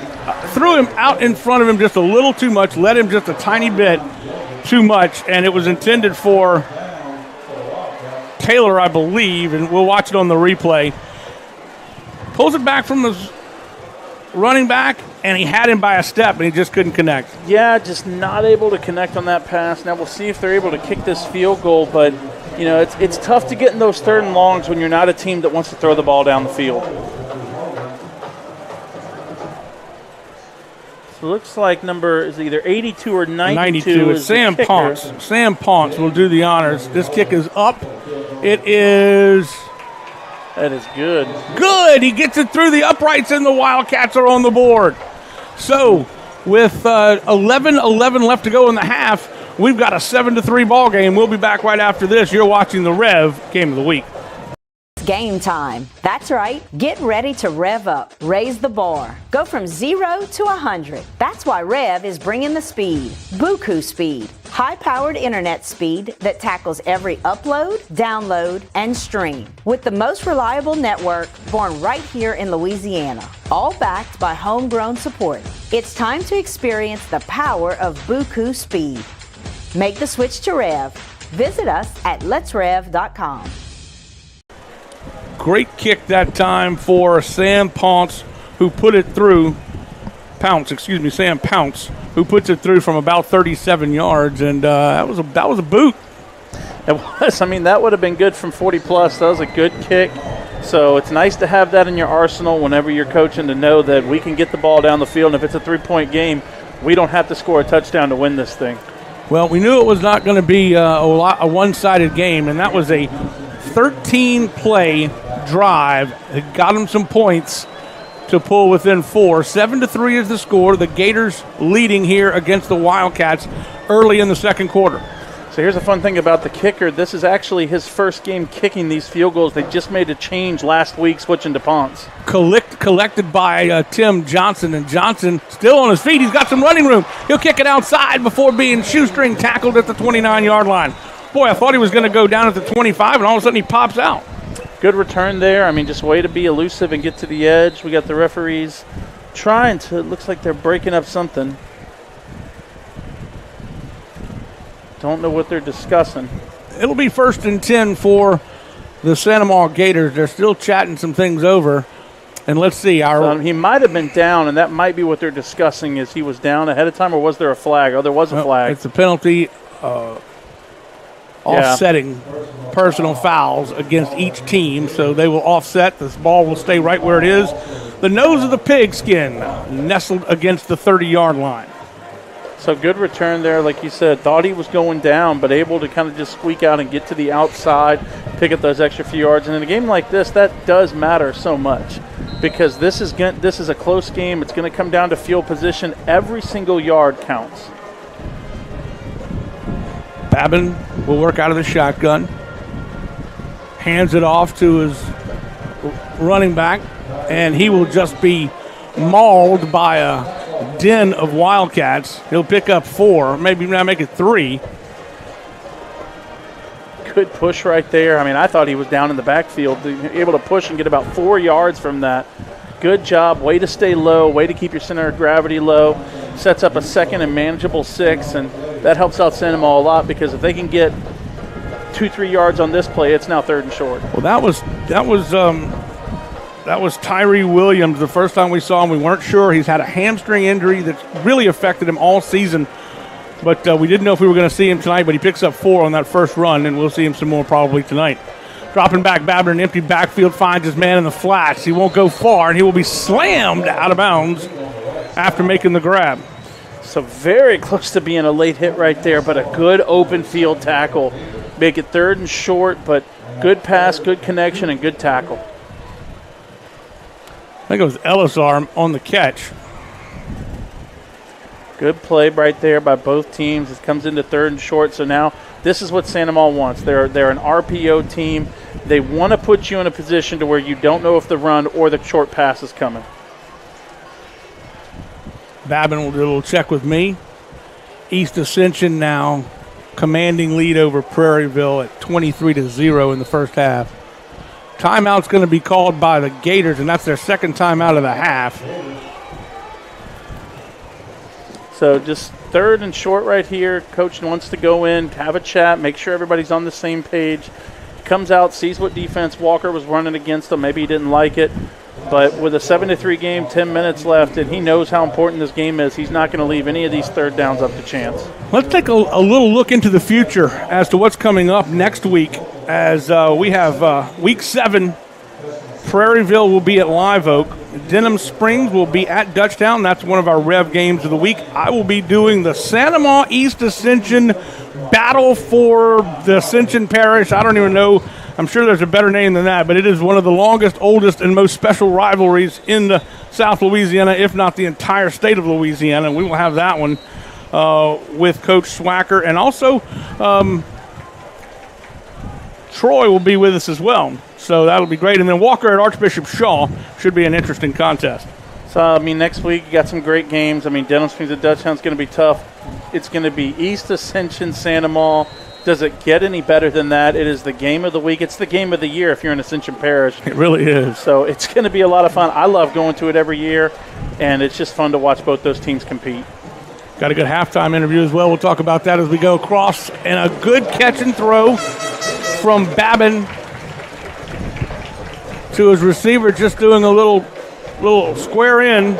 threw him out in front of him just a little too much, led him just a tiny bit too much, and it was intended for Taylor, I believe, and we'll watch it on the replay. Pulls it back from the running back, and he had him by a step, and he just couldn't connect. Yeah, just not able to connect on that pass. Now we'll see if they're able to kick this field goal, but you know it's tough to get in those 3rd and longs when you're not a team that wants to throw the ball down the field. So it looks like number is either 82 or 92. It's Sam Ponce. Sam Ponce will do the honors. This kick is up. It is... That is good. Good. He gets it through the uprights, and the Wildcats are on the board. So, with 11:11 left to go in the half, we've got a 7-3 ball game. We'll be back right after this. You're watching the Rev Game of the Week. Game time. That's right. Get ready to rev up. Raise the bar. Go from 0 to 100. That's why Rev is bringing the speed. Buku speed. High-powered internet speed that tackles every upload, download, and stream. With the most reliable network born right here in Louisiana. All backed by homegrown support. It's time to experience the power of Buku speed. Make the switch to Rev. Visit us at letsrev.com. Great kick that time for Sam Ponce, who put it through. Sam Pounce, who puts it through from about 37 yards, and that was a boot. It was. I mean, that would have been good from 40 plus. That was a good kick. So it's nice to have that in your arsenal whenever you're coaching, to know that we can get the ball down the field, and if it's a 3-point game, we don't have to score a touchdown to win this thing. Well, we knew it was not going to be a one-sided game, and that was a 13-play drive that got them some points to pull within 4. 7-3 is the score. The Gators leading here against the Wildcats early in the second quarter. So here's a fun thing about the kicker. This is actually his first game kicking these field goals. They just made a change last week, switching to Ponce. Collected by Tim Johnson, and Johnson still on his feet. He's got some running room. He'll kick it outside before being shoestring tackled at the 29-yard line. Boy, I thought he was going to go down at the 25, and all of a sudden he pops out. Good return there. I mean, just way to be elusive and get to the edge. We got the referees trying to, it looks like they're breaking up something. Don't know what they're discussing. It'll be 1st and 10 for the Santa Maria Gators. They're still chatting some things over. And let's see. He might have been down, and that might be what they're discussing, is he was down ahead of time, or was there a flag? Oh, there was a flag. It's a penalty. Offsetting personal fouls against each team, so they will offset. This ball will stay right where it is. The nose of the pigskin nestled against the 30-yard line. So good return there, like you said. Thought he was going down, but able to kind of just squeak out and get to the outside, pick up those extra few yards. And in a game like this, that does matter so much, because this is a close game. It's going to come down to field position. Every single yard counts. Babin will work out of the shotgun. Hands it off to his running back, and he will just be mauled by a den of Wildcats. He'll pick up 4, maybe now make it 3. Good push right there. I mean, I thought he was down in the backfield, able to push and get about 4 yards from that. Good job. Way to stay low. Way to keep your center of gravity low. Sets up a second and manageable 6, and that helps out Sandomo a lot because if they can get 2-3 yards on this play, it's now 3rd and short. Well, that was Tyree Williams. The first time we saw him, we weren't sure. He's had a hamstring injury that's really affected him all season. But we didn't know if we were going to see him tonight, but he picks up 4 on that first run, and we'll see him some more probably tonight. Dropping back, Babner, an empty backfield, finds his man in the flats. He won't go far, and he will be slammed out of bounds after making the grab. So very close to being a late hit right there, but a good open field tackle. Make it 3rd and short, but good pass, good connection, and good tackle. I think it was Ellisar on the catch. Good play right there by both teams. It comes into 3rd and short, so now this is what Sandomo wants. They're an RPO team. They want to put you in a position to where you don't know if the run or the short pass is coming. Babin will do a little check with me. East Ascension now commanding lead over Prairieville at 23-0 in the first half. Timeout's going to be called by the Gators, and that's their second timeout of the half. So just 3rd and short right here. Coach wants to go in, have a chat, make sure everybody's on the same page. Comes out, sees what defense Walker was running against him. Maybe he didn't like it. But with a 7-3 game, 10 minutes left, and he knows how important this game is, he's not going to leave any of these 3rd downs up to chance. Let's take a little look into the future as to what's coming up next week as we have Week 7. Prairieville will be at Live Oak. Denham Springs will be at Dutchtown. That's one of our Rev games of the week. I will be doing the Sandomo East Ascension Battle for the Ascension Parish. I don't even know. I'm sure there's a better name than that, but it is one of the longest, oldest, and most special rivalries in the South Louisiana, if not the entire state of Louisiana. We will have that one with Coach Swacker. And also, Troy will be with us as well. So that'll be great. And then Walker at Archbishop Shaw should be an interesting contest. So, next week you got some great games. Denham Springs at Dutchtown's going to be tough. It's going to be East Ascension, Sandomo. Does it get any better than that? It is the game of the week. It's the game of the year if you're in Ascension Parish. It really is. So it's going to be a lot of fun. I love going to it every year, and it's just fun to watch both those teams compete. Got a good halftime interview as well. We'll talk about that as we go across. And a good catch and throw from Babin to his receiver, just doing a little square in.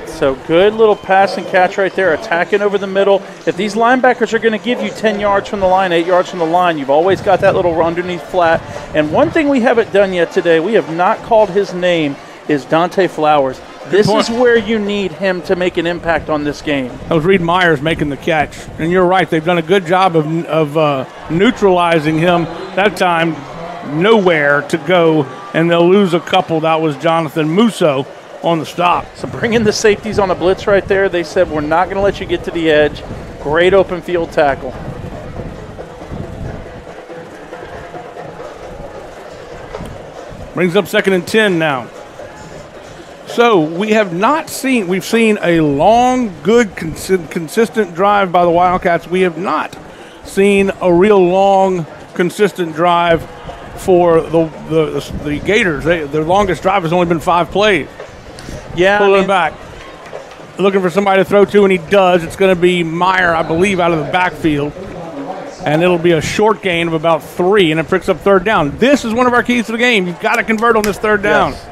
So good little pass and catch right there, attacking over the middle. If these linebackers are going to give you 10 yards from the line, 8 yards from the line, you've always got that little underneath flat. And one thing we haven't done yet today, we have not called his name, is Dante Flowers. This is where you need him to make an impact on this game. That was Reed Myers making the catch. And you're right, they've done a good job of neutralizing him. That time, nowhere to go, and they'll lose a couple. That was Jonathan Musso on the stop. So bringing the safeties on a blitz right there, they said, we're not going to let you get to the edge. Great open field tackle. Brings up 2nd and 10 now. So we've seen a long, good, consistent drive by the Wildcats. We have not seen a real long, consistent drive for the Gators. Their longest drive has only been 5 plays. Yeah, Pulling back. Looking for somebody to throw to, and he does. It's going to be Meyer, I believe, out of the backfield. And it'll be a short gain of about 3, and it picks up 3rd down. This is one of our keys to the game. You've got to convert on this 3rd down. Yes.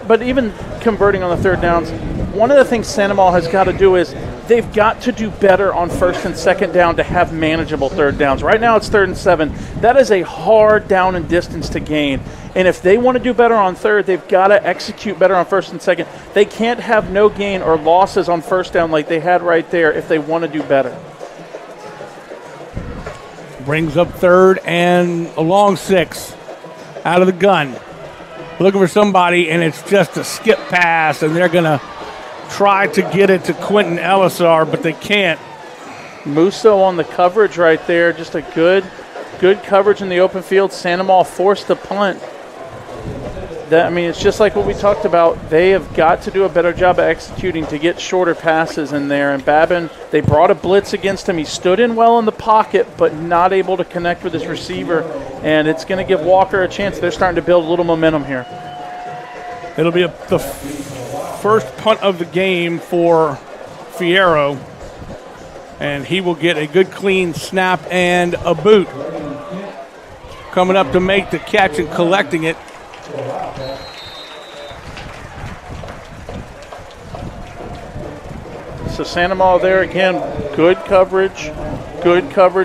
But even converting on the 3rd downs, one of the things Sandomo has got to do is they've got to do better on 1st and 2nd down to have manageable 3rd downs. Right now it's 3rd and 7. That is a hard down and distance to gain. And if they want to do better on 3rd, they've got to execute better on 1st and 2nd. They can't have no gain or losses on 1st down like they had right there if they want to do better. Brings up 3rd and a long 6 out of the gun. Looking for somebody, and it's just a skip pass, and they're going to try to get it to Quentin Ellisar, but they can't. Musso on the coverage right there. Just a good coverage in the open field. Sandomo forced to punt. It's just like what we talked about. They have got to do a better job of executing to get shorter passes in there. And Babin, they brought a blitz against him. He stood in well in the pocket, but not able to connect with his receiver. And it's going to give Walker a chance. They're starting to build a little momentum here. It'll be the first punt of the game for Fierro, and he will get a good clean snap and a boot. Coming up to make the catch and collecting it. So Sandoval there again, good coverage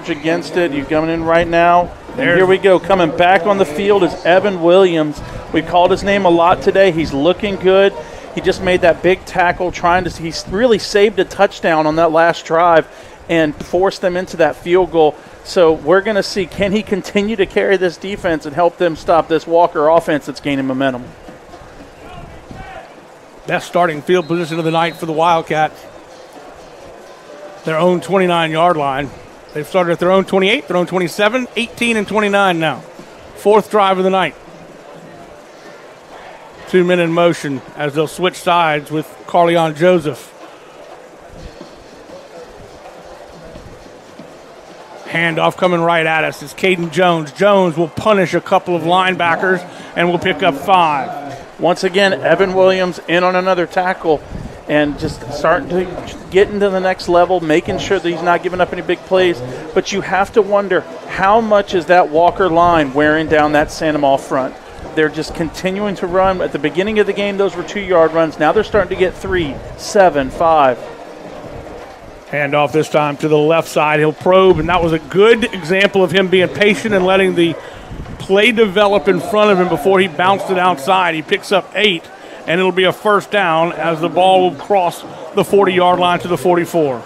against it. You're coming in right now. And here we go. Coming back on the field is Evan Williams. We called his name a lot today. He's looking good. He just made that big tackle he really saved a touchdown on that last drive and forced them into that field goal. So we're going to see, can he continue to carry this defense and help them stop this Walker offense that's gaining momentum? Best starting field position of the night for the Wildcats. Their own 29-yard line. They've started at their own 28, their own 27, 18, and 29 now. Fourth drive of the night. 2 men in motion as they'll switch sides with Carleon Joseph. Handoff coming right at us is Caden Jones. Jones will punish a couple of linebackers and will pick up 5. Once again, Evan Williams in on another tackle and just starting to get into the next level, making sure that he's not giving up any big plays. But you have to wonder, how much is that Walker line wearing down that Sandoval front? They're just continuing to run. At the beginning of the game, those were 2-yard runs. Now they're starting to get 3, 7, 5. Handoff this time to the left side. He'll probe, and that was a good example of him being patient and letting the play develop in front of him before he bounced it outside. He picks up 8, and it'll be a first down as the ball will cross the 40-yard line to the 44.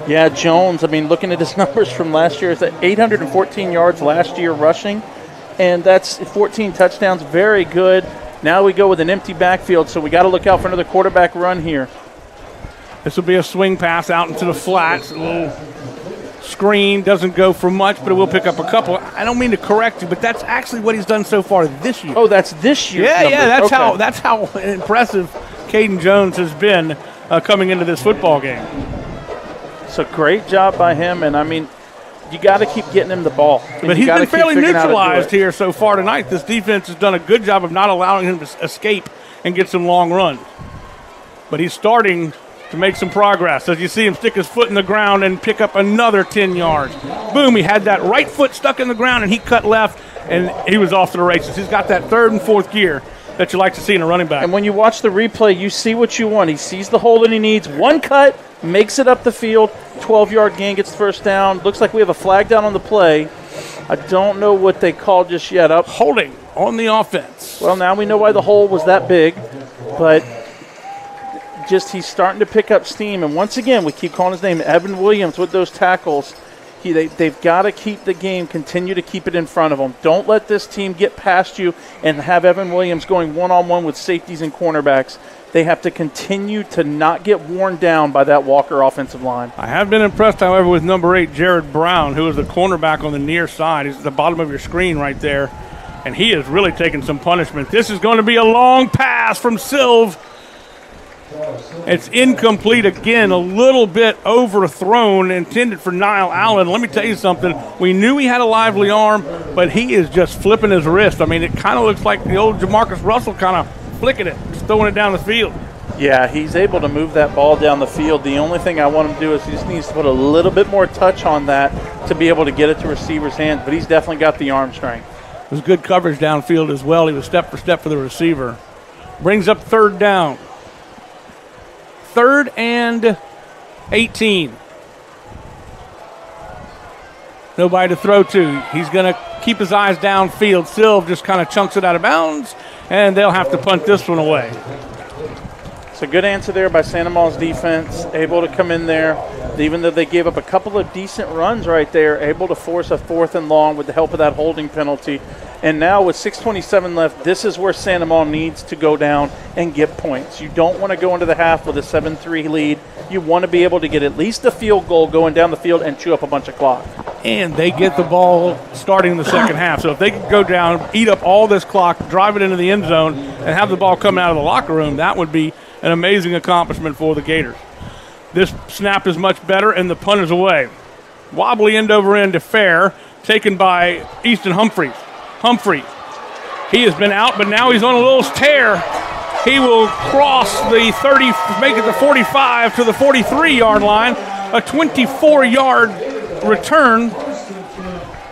Yeah, Jones, I mean, looking at his numbers from last year, it's at 814 yards last year rushing, and that's 14 touchdowns. Very good. Now we go with an empty backfield, so we got to look out for another quarterback run here. This will be a swing pass out into the flats. A little screen, doesn't go for much, but it will pick up a couple. I don't mean to correct you, but that's actually what he's done so far this year. Oh, that's this year. Yeah, that's how impressive Caden Jones has been coming into this football game. So great job by him, and I mean, you got to keep getting him the ball. But he's been fairly neutralized here so far tonight. This defense has done a good job of not allowing him to escape and get some long runs. But he's starting to make some progress as you see him stick his foot in the ground and pick up another 10 yards. Boom, he had that right foot stuck in the ground and he cut left and he was off to the races. He's got that third and fourth gear that you like to see in a running back. And when you watch the replay, you see what you want. He sees the hole that he needs. One cut, makes it up the field, 12-yard gain, gets the first down. Looks like we have a flag down on the play. I don't know what they called just yet. Up holding on the offense. Well, now we know why the hole was that big, but just he's starting to pick up steam. And once again, we keep calling his name, Evan Williams, with those tackles. They've got to keep the game, continue to keep it in front of them. Don't let this team get past you and have Evan Williams going one-on-one with safeties and cornerbacks. They have to continue to not get worn down by that Walker offensive line. I have been impressed, however, with number 8, Jared Brown, who is the cornerback on the near side. He's at the bottom of your screen right there, and he is really taking some punishment. This is going to be a long pass from Silv. It's incomplete again, a little bit overthrown, intended for Niall Allen. Let me tell you something. We knew he had a lively arm, but he is just flipping his wrist. I mean, it kind of looks like the old Jamarcus Russell kind of flicking it, just throwing it down the field. Yeah, he's able to move that ball down the field. The only thing I want him to do is he just needs to put a little bit more touch on that to be able to get it to receiver's hands, but he's definitely got the arm strength. It was good coverage downfield as well. He was step for step for the receiver. Brings up third down. 3rd and 18. Nobody to throw to. He's going to keep his eyes downfield. Silv just kind of chunks it out of bounds, and they'll have to punt this one away. It's a good answer there by Sandoval's defense, able to come in there. Even though they gave up a couple of decent runs right there, able to force a 4th and long with the help of that holding penalty. And now with 6:27 left, this is where Sandoval needs to go down and get points. You don't want to go into the half with a 7-3 lead. You want to be able to get at least a field goal going down the field and chew up a bunch of clock. And they get the ball starting in the second half. So if they could go down, eat up all this clock, drive it into the end zone, and have the ball coming out of the locker room, that would be an amazing accomplishment for the Gators. This snap is much better, and the punt is away. Wobbly end over end to Fair, taken by Easton Humphrey. Humphrey He has been out, but now he's on a little tear. He will cross the 30, make it the 45 to the 43-yard line, a 24-yard return.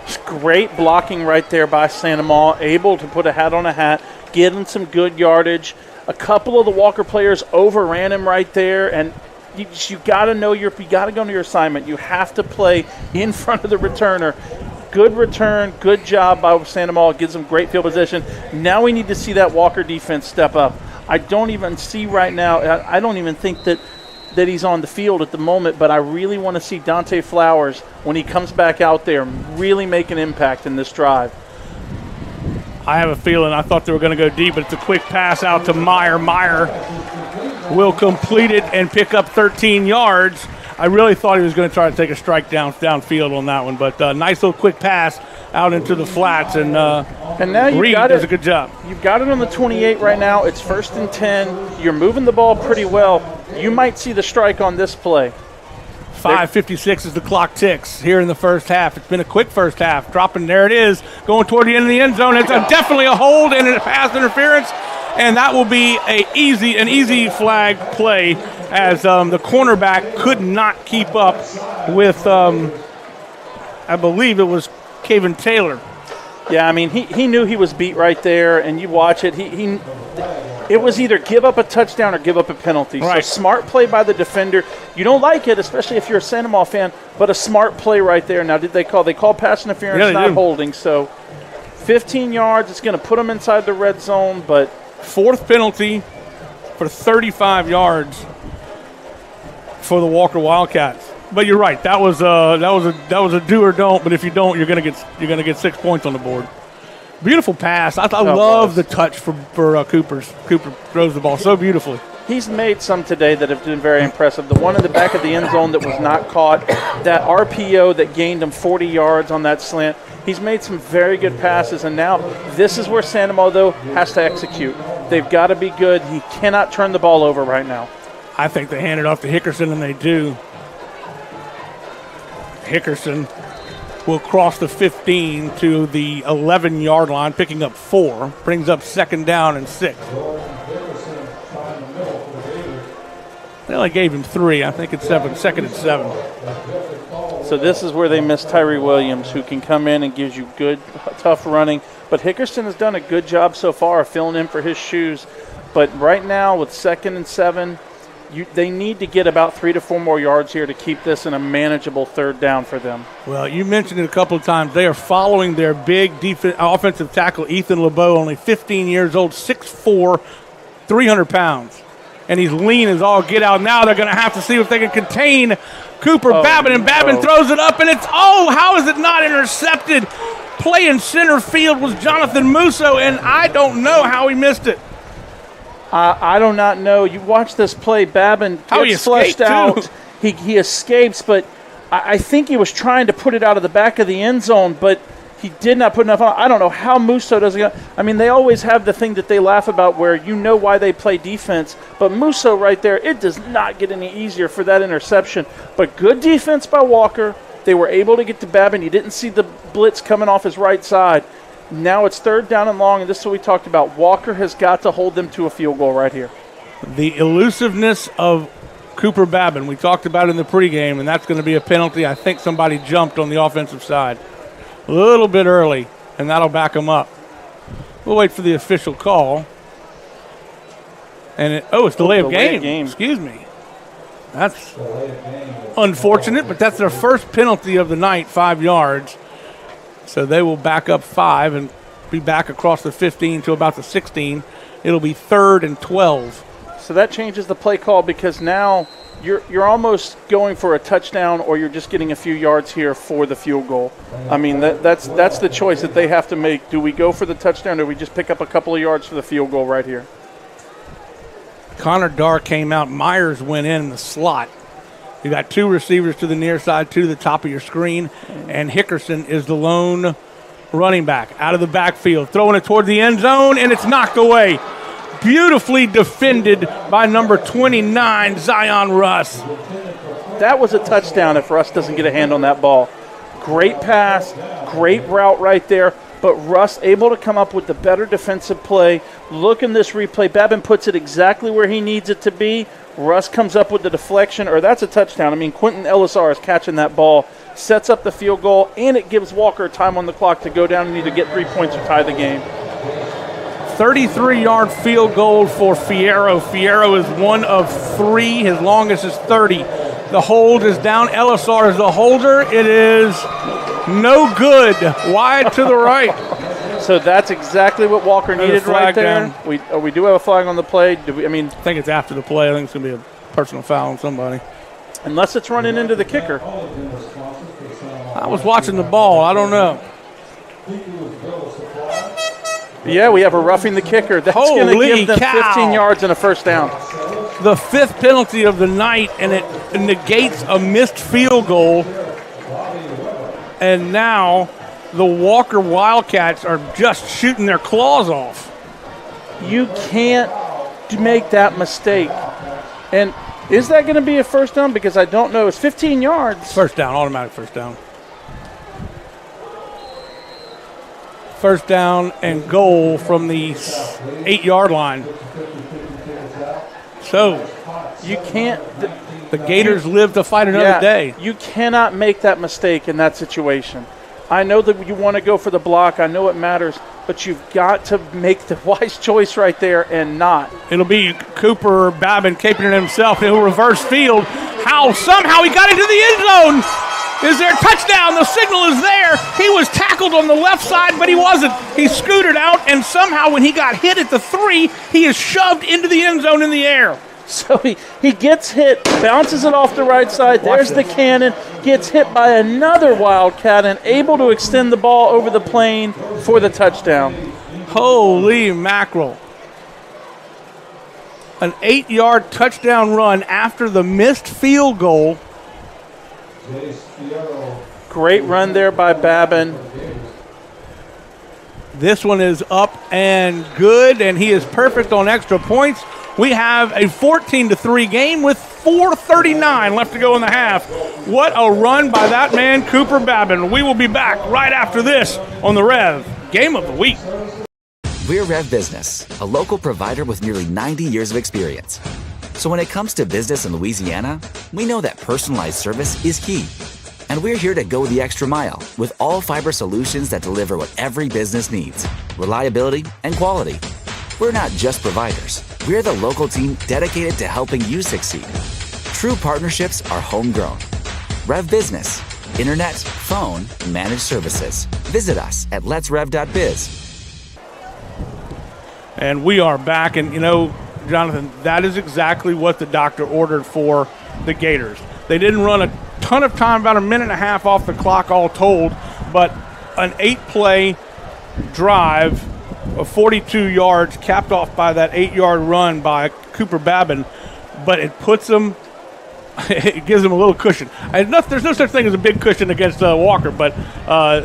It's great blocking right there by Sandoval, able to put a hat on a hat, getting some good yardage. A couple of the Walker players overran him right there, and you got to know you got to go to your assignment. You have to play in front of the returner. Good return, good job by Sandoval. Gives them great field position. Now we need to see that Walker defense step up. I don't even see right now. I don't even think that he's on the field at the moment, but I really want to see Dante Flowers, when he comes back out there, really make an impact in this drive. I have a feeling, I thought they were going to go deep, but it's a quick pass out to Meyer. Meyer will complete it and pick up 13 yards. I really thought he was going to try to take a strike downfield on that one, but nice little quick pass out into the flats, and now Reed does a good job. You've got it on the 28 right now. It's 1st and 10. You're moving the ball pretty well. You might see the strike on this play. 5:56 as the clock ticks here in the first half. It's been a quick first half. Dropping, there it is, going toward the end of the end zone. It's definitely a hold and a pass interference, and that will be an easy flag play as the cornerback could not keep up with, I believe it was Caven Taylor. Yeah, I mean, he knew he was beat right there, and you watch it. It was either give up a touchdown or give up a penalty. Right. So smart play by the defender. You don't like it, especially if you're a Sandoval fan, but a smart play right there. Now, did they call pass interference, yeah, not holding? So 15 yards, it's going to put them inside the red zone, but fourth penalty for 35 yards for the Walker Wildcats. But you're right. That was a do or don't. But if you don't, you're gonna get 6 points on the board. Beautiful pass. I love the touch for Cooper. Cooper throws the ball so beautifully. He's made some today that have been very impressive. The one in the back of the end zone that was not caught, that RPO that gained him 40 yards on that slant. He's made some very good passes, and now this is where Sandoval, though, has to execute. They've got to be good. He cannot turn the ball over right now. I think they hand it off to Hickerson, and they do. Hickerson will cross the 15 to the 11-yard line, picking up 4, brings up 2nd down and 6. They only gave him 3. I think it's 2nd and 7. So this is where they miss Tyree Williams, who can come in and gives you good, tough running. But Hickerson has done a good job so far of filling in for his shoes. But right now with 2nd and 7, they need to get about 3 to 4 more yards here to keep this in a manageable 3rd down for them. Well, you mentioned it a couple of times. They are following their big offensive tackle, Ethan LeBeau, only 15 years old, 6'4", 300 pounds. And he's lean as all get out. Now they're going to have to see if they can contain Cooper Babin. And Babin throws it up, and it's, how is it not intercepted? Play in center field was Jonathan Musso, and I don't know how he missed it. I do not know. You watch this play, Babin gets flushed out. He escapes, but I think he was trying to put it out of the back of the end zone, but he did not put enough on. I don't know how Musso does it. I mean, they always have the thing that they laugh about where you know why they play defense, but Musso right there, it does not get any easier for that interception. But good defense by Walker. They were able to get to Babin. You didn't see the blitz coming off his right side. Now it's 3rd down and long, and this is what we talked about. Walker has got to hold them to a field goal right here. The elusiveness of Cooper Babin, we talked about in the pregame, and that's going to be a penalty. I think somebody jumped on the offensive side a little bit early, and that'll back them up. We'll wait for the official call. And it's delay of game. Excuse me. That's unfortunate, but that's their first penalty of the night, 5 yards. So they will back up 5 and be back across the 15 to about the 16. It'll be 3rd and 12. So that changes the play call because now you're almost going for a touchdown or you're just getting a few yards here for the field goal. I mean, that's the choice that they have to make. Do we go for the touchdown or do we just pick up a couple of yards for the field goal right here? Connor Darr came out. Myers went in the slot. You got 2 receivers to the near side, 2 to the top of your screen, and Hickerson is the lone running back out of the backfield, throwing it toward the end zone, and it's knocked away. Beautifully defended by number 29, Zion Russ. That was a touchdown if Russ doesn't get a hand on that ball. Great pass, great route right there. but Russ able to come up with the better defensive play. Look in this replay. Babin puts it exactly where he needs it to be. Russ comes up with the deflection, or that's a touchdown. I mean, Quentin Ellisar is catching that ball, sets up the field goal, and it gives Walker time on the clock to go down and either get 3 points or tie the game. 33-yard field goal for Fierro. Fierro is 1 of 3. His longest is 30. The hold is down. Ellisar is the holder. It is no good. Wide to the right. So that's exactly what Walker needed right there. We do have a flag on the play. I think it's after the play. I think it's going to be a personal foul on somebody. Unless it's running into the kicker. I was watching the ball. I don't know. Yeah, we have a roughing the kicker. That's going to give them 15 yards and a first down. The 5th penalty of the night, and it negates a missed field goal. And now the Walker Wildcats are just shooting their claws off. You can't make that mistake. And is that going to be a first down? Because I don't know. It's 15 yards. First down, automatic first down. First down and goal from the 8-yard line. So you can't. The Gators live to fight another day. You cannot make that mistake in that situation. I know that you want to go for the block. I know it matters, but you've got to make the wise choice right there and not. It'll be Cooper Babin keeping it himself. He'll reverse field. Somehow he got into the end zone. Is there a touchdown? The signal is there. He was tackled on the left side, but he wasn't. He scooted out, and somehow when he got hit at the 3, he is shoved into the end zone in the air. So he gets hit, bounces it off the right side. There's the cannon. Gets hit by another Wildcat and able to extend the ball over the plane for the touchdown. Holy mackerel. An 8-yard touchdown run after the missed field goal. Great run there by Babin. This one is up and good, and he is perfect on extra points. We have a 14-3 game with 4:39 left to go in the half. What a run by that man, Cooper Babin. We will be back right after this on the Rev Game of the Week. We're Rev Business, a local provider with nearly 90 years of experience. So when it comes to business in Louisiana, we know that personalized service is key. And we're here to go the extra mile with all fiber solutions that deliver what every business needs: reliability and quality. We're not just providers. We're the local team dedicated to helping you succeed. True partnerships are homegrown. Rev Business, internet, phone, and managed services. Visit us at letsrev.biz. And we are back, and Jonathan, that is exactly what the doctor ordered for the Gators. They didn't run a ton of time, about a minute and a half off the clock all told, but an 8-play drive of 42 yards capped off by that 8-yard run by Cooper Babin, but it puts them, it gives them a little cushion. There's no such thing as a big cushion against Walker, but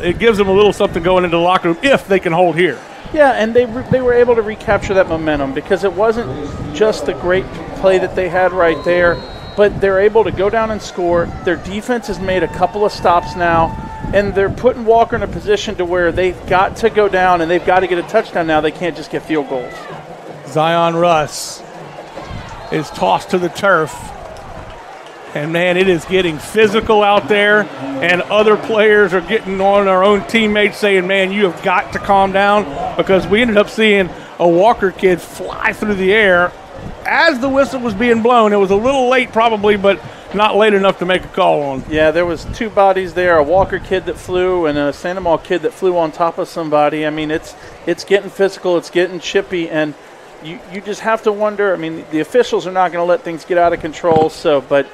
it gives them a little something going into the locker room if they can hold here. Yeah, and they were able to recapture that momentum because it wasn't just the great play that they had right there, but they're able to go down and score. Their defense has made a couple of stops now, and they're putting Walker in a position to where they've got to go down and they've got to get a touchdown now. They can't just get field goals. Zion Russ is tossed to the turf. And, man, it is getting physical out there, and other players are getting on our own teammates saying, man, you have got to calm down, because we ended up seeing a Walker kid fly through the air as the whistle was being blown. It was a little late probably, but not late enough to make a call on. Yeah, there was 2 bodies there, a Walker kid that flew and a Sandoval kid that flew on top of somebody. I mean, it's getting physical, it's getting chippy, and you just have to wonder. I mean, the officials are not going to let things get out of control, but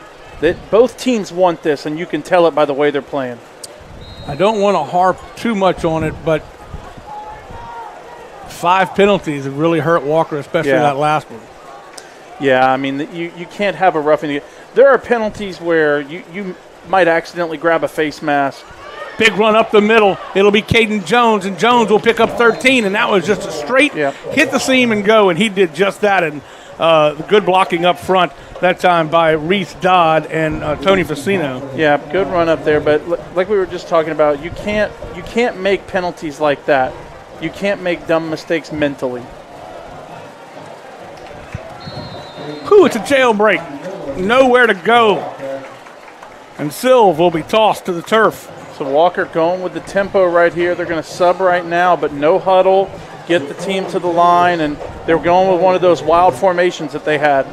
both teams want this, and you can tell it by the way they're playing. I don't want to harp too much on it, but 5 penalties have really hurt Walker, especially that last one. Yeah, I mean, you can't have a roughing. There are penalties where you might accidentally grab a face mask. Big run up the middle. It'll be Caden Jones, and Jones will pick up 13, and that was just a straight hit the seam and go, and he did just that. And good blocking up front that time by Reese Dodd and Tony Facino. Yeah, good run up there, but like we were just talking about, you can't make penalties like that. You can't make dumb mistakes mentally. Whew, it's a jailbreak. Nowhere to go. And Silv will be tossed to the turf. So Walker going with the tempo right here. They're going to sub right now, but no huddle. Get the team to the line, and they're going with one of those wild formations that they had.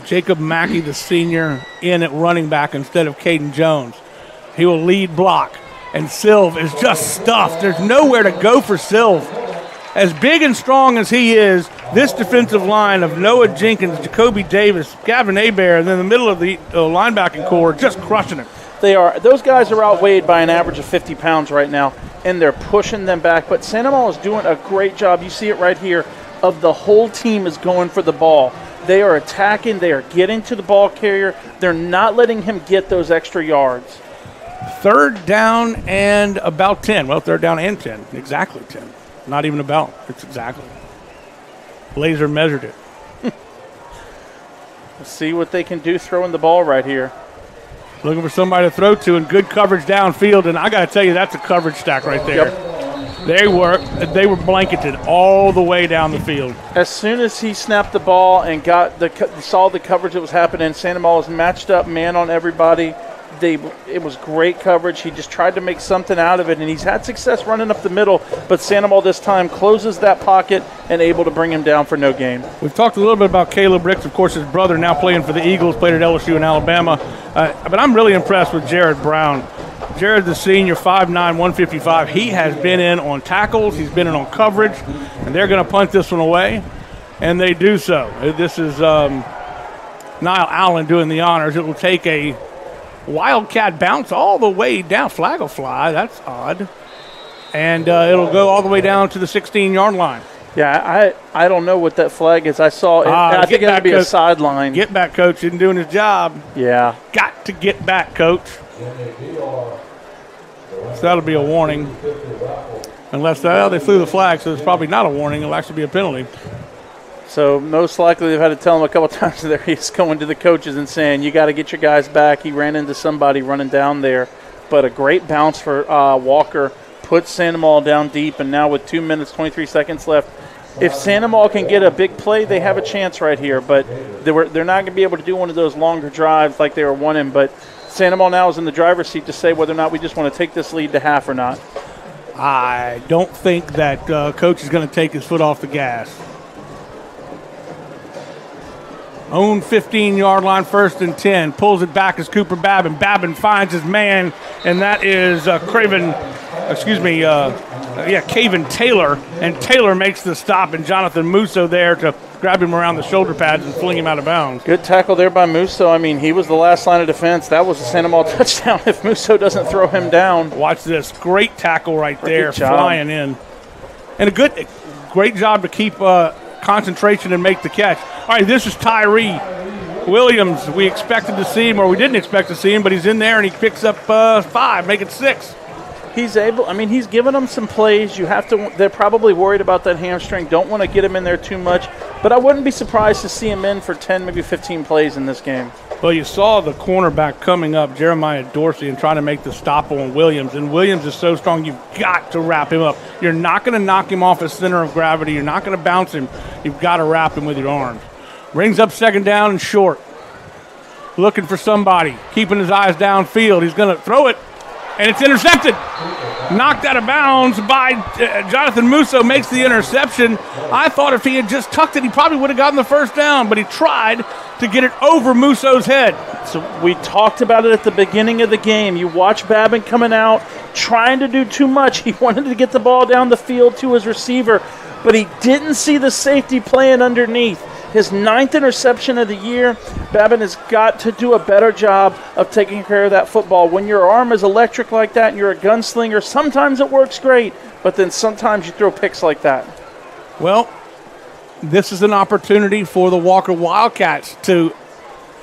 Jacob Mackey, the senior, in at running back instead of Caden Jones. He will lead block, and Silv is just stuffed. There's nowhere to go for Silv. As big and strong as he is, this defensive line of Noah Jenkins, Jacoby Davis, Gavin Hebert, and then the middle of the linebacking core just crushing it. They are. Those guys are outweighed by an average of 50 pounds right now, and they're pushing them back. But Sandoval is doing a great job. You see it right here of the whole team is going for the ball. They are attacking. They are getting to the ball carrier. They're not letting him get those extra yards. Third down and about 10. Well, third down and 10. Exactly 10. Not even about. It's exactly. Laser measured it. Let's see what they can do throwing the ball right here. Looking for somebody to throw to, and good coverage downfield. And I got to tell you, that's a coverage stack right there. Yep. They were blanketed all the way down the field. As soon as he snapped the ball and saw the coverage that was happening, Sandoval was matched up man on everybody. It was great coverage. He just tried to make something out of it, and he's had success running up the middle, but Sandoval this time closes that pocket and able to bring him down for no gain. We've talked a little bit about Caleb Ricks, of course, his brother now playing for the Eagles, played at LSU in Alabama. But I'm really impressed with Jared Brown. Jared, the senior, 5'9", 155. He has been in on tackles. He's been in on coverage, and they're going to punt this one away, and they do so. This is Niall Allen doing the honors. It will take a Wildcat bounce all the way down. Flag will fly. That's odd. And it'll go all the way down to the 16-yard line. Yeah, I don't know what that flag is. I saw it. I think it'll be a sideline. Get back, coach. Isn't doing his job. Yeah. Got to get back, coach. So that'll be a warning. Unless they flew the flag, so it's probably not a warning. It'll actually be a penalty. So most likely they've had to tell him a couple times there. He's going to the coaches and saying, you got to get your guys back. He ran into somebody running down there. But a great bounce for Walker. Puts Sandoval down deep, and now with 2 minutes, 23 seconds left, if Sandoval can get a big play, they have a chance right here. But they're not going to be able to do one of those longer drives like they were wanting. But Sandoval now is in the driver's seat to say whether or not we just want to take this lead to half or not. I don't think that coach is going to take his foot off the gas. Own 15-yard line, 1st and 10. Pulls it back as Cooper Babin. Babin finds his man, and that is Caven Taylor. And Taylor makes the stop, and Jonathan Musso there to grab him around the shoulder pads and fling him out of bounds. Good tackle there by Musso. I mean, he was the last line of defense. That was a Sandoval touchdown if Musso doesn't throw him down. Watch this. Great tackle right there, flying in. And a great job to keep concentration and make the catch. All right, this is Tyree Williams. We expected to see him, or we didn't expect to see him, but he's in there and he picks up 5, make it 6. He's giving them some plays. They're probably worried about that hamstring. Don't want to get him in there too much, but I wouldn't be surprised to see him in for 10, maybe 15 plays in this game. Well, you saw the cornerback coming up, Jeremiah Dorsey, and trying to make the stop on Williams. And Williams is so strong, you've got to wrap him up. You're not going to knock him off his center of gravity. You're not going to bounce him. You've got to wrap him with your arms. Brings up 2nd down and short. Looking for somebody. Keeping his eyes downfield. He's going to throw it, and it's intercepted. Knocked out of bounds by Jonathan Musso, makes the interception. I thought if he had just tucked it, he probably would have gotten the 1st down, but he tried to get it over Musso's head. So we talked about it at the beginning of the game. You watch Babin coming out, trying to do too much. He wanted to get the ball down the field to his receiver, but he didn't see the safety playing underneath. His 9th interception of the year. Babin has got to do a better job of taking care of that football. When your arm is electric like that and you're a gunslinger, sometimes it works great, but then sometimes you throw picks like that. Well, this is an opportunity for the Walker Wildcats to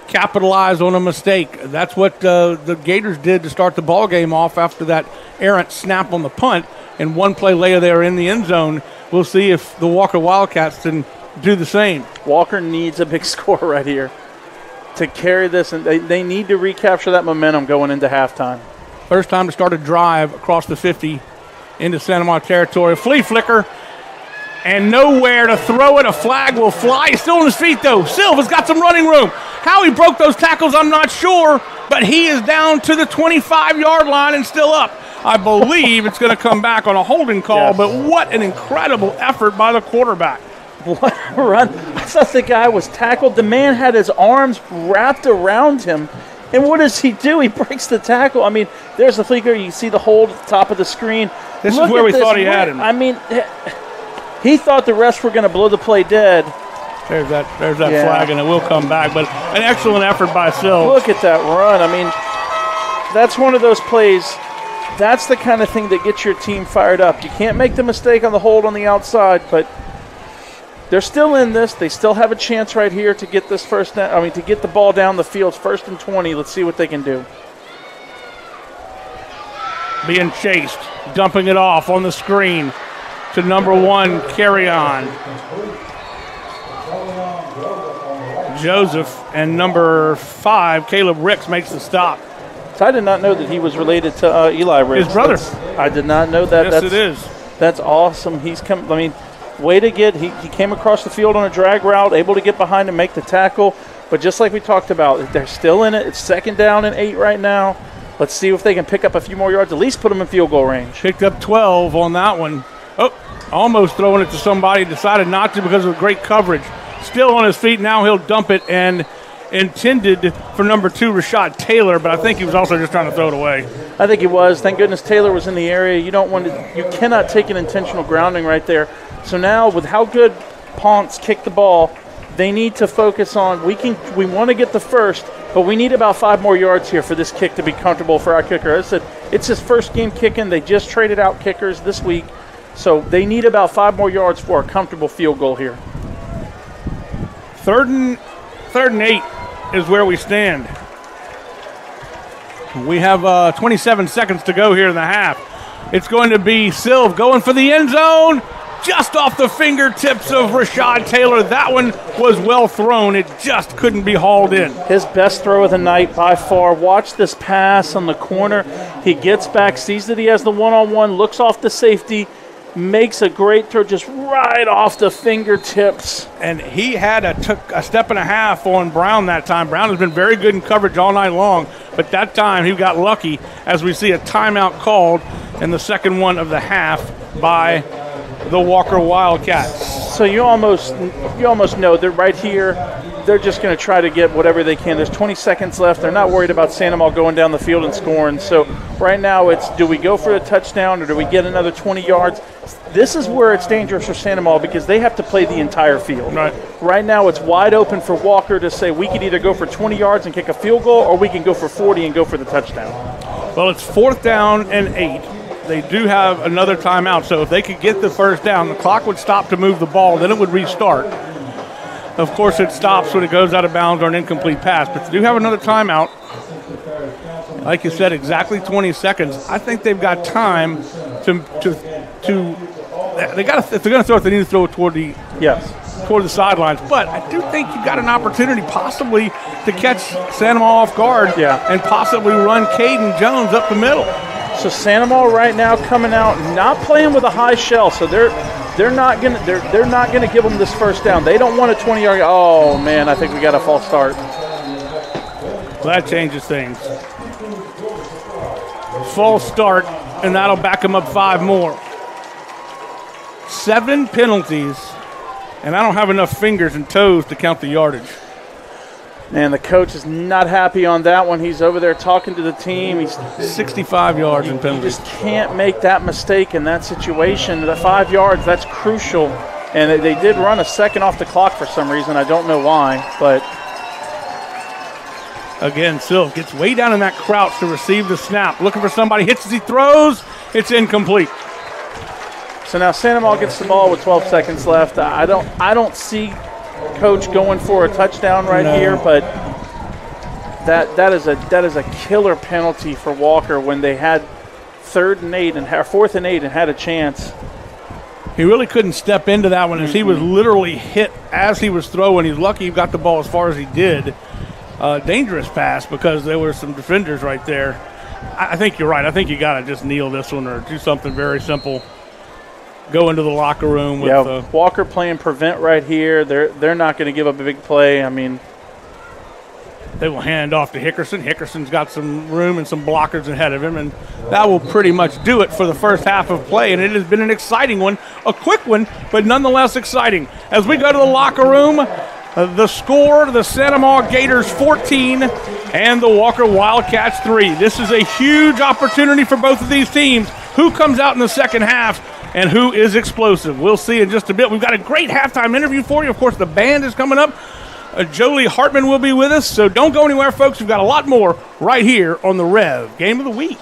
capitalize on a mistake. That's what the Gators did to start the ball game off after that errant snap on the punt. And one play later, they were in the end zone we'll see if the Walker Wildcats can do the same. Walker needs a big score right here to carry this, and they need to recapture that momentum going into halftime. First time to start a drive across the 50 into Santa Monica territory. Flea flicker, and nowhere to throw it. A flag will fly. He's still on his feet, though. Silva's got some running room. How he broke those tackles, I'm not sure, but he is down to the 25-yard line and still up. I believe it's going to come back on a holding call, Yes. but what an incredible effort by the quarterback. What a run. I thought the guy was tackled. The man had his arms wrapped around him. And what does he do? He breaks the tackle. I mean, there's the flicker. You see the hold at the top of the screen. This Look is where at we this thought he had rip. him. I mean, he thought the refs were going to blow the play dead. There's that Yeah. flag, and it will come back. But an excellent effort by Silva. Look at that run. I mean, that's one of those plays. That's the kind of thing that gets your team fired up. You can't make the mistake on the hold on the outside, but they're still in this. They still have a chance right here to get this first down. I mean, to get the ball down the field. It's 1st and 20. Let's see what they can do. Being chased, dumping it off on the screen to number 1, Carry On. Joseph, and number 5, Caleb Ricks, makes the stop. So I did not know that he was related to Eli Ricks. His brother. I did not know that. Yes, it is. That's awesome. He's come. I mean, way to get. He came across the field on a drag route, able to get behind and make the tackle. But just like we talked about, they're still in it. It's 2nd down and 8 right now. Let's see if they can pick up a few more yards. At least put them in field goal range. Picked up 12 on that one. Oh, almost throwing it to somebody. Decided not to because of great coverage. Still on his feet. Now he'll dump it, and intended for number 2, Rashad Taylor, but I think he was also just trying to throw it away. I think he was. Thank goodness Taylor was in the area. You don't want to. You cannot take an intentional grounding right there. So now, with how good Ponce kicked the ball, they need to focus on. We want to get the first, but we need about 5 more yards here for this kick to be comfortable for our kicker. As I said, it's his first game kicking. They just traded out kickers this week, so they need about 5 more yards for a comfortable field goal here. Third and 8 is where we stand. We have 27 seconds to go here in the half. It's going to be Silv going for the end zone, just off the fingertips of Rashad Taylor. That one was well thrown. It just couldn't be hauled in. His best throw of the night by far. Watch this pass on the corner. He gets back, sees that he has the one-on-one, looks off the safety, makes a great throw just right off the fingertips. And he took a step and a half on Brown that time. Brown has been very good in coverage all night long, but that time he got lucky as we see a timeout called in the second one of the half by the Walker Wildcats. So you almost know they're right here. They're just going to try to get whatever they can. There's 20 seconds left. They're not worried about Santa Monica going down the field and scoring. So right now it's, do we go for a touchdown or do we get another 20 yards? This is where it's dangerous for Santa Monica because they have to play the entire field. Right now it's wide open for Walker to say we could either go for 20 yards and kick a field goal or we can go for 40 and go for the touchdown. Well, it's 4th down and 8. They do have another timeout, so if they could get the first down, the clock would stop to move the ball, then it would restart. Of course, it stops when it goes out of bounds or an incomplete pass, but they do have another timeout. Like you said, exactly 20 seconds. I think they've got time to they got if they're going to throw it, they need to throw it toward the sidelines. But I do think you've got an opportunity possibly to catch Santa Monica off guard and possibly run Caden Jones up the middle. So Santa Monica right now coming out, not playing with a high shell, so they're not gonna give them this first down. They don't want a 20-yard. Oh man, I think we got a false start. Well, that changes things. False start, and that'll back them up 5 more. 7 penalties, and I don't have enough fingers and toes to count the yardage. And the coach is not happy on that one. He's over there talking to the team. He's 65 yards in penalties. You just can't make that mistake in that situation. The 5 yards, that's crucial. And they did run a second off the clock for some reason. I don't know why, but again, Silv gets way down in that crouch to receive the snap. Looking for somebody, hits as he throws. It's incomplete. So now Santa Monica gets the ball with 12 seconds left. I don't see Coach going for a touchdown here, but that is a killer penalty for Walker when they had 4th and 8 and had a chance. He really couldn't step into that one as he was literally hit as he was throwing. He's lucky he got the ball as far as he did. Dangerous pass because there were some defenders right there. I think you're right. I think you got to just kneel this one or do something very simple. Go into the locker room with Walker playing prevent right here. They're not going to give up a big play. I mean, they will hand off to Hickerson. Hickerson's got some room and some blockers ahead of him, and that will pretty much do it for the first half of play. And it has been an exciting one, a quick one, but nonetheless exciting. As we go to the locker room, the score, the Santa Maria Gators 14 and the Walker Wildcats 3. This is a huge opportunity for both of these teams. Who comes out in the second half and who is explosive? We'll see in just a bit. We've got a great halftime interview for you. Of course, the band is coming up. Jolie Hartman will be with us, so don't go anywhere, folks. We've got a lot more right here on the Rev Game of the Week.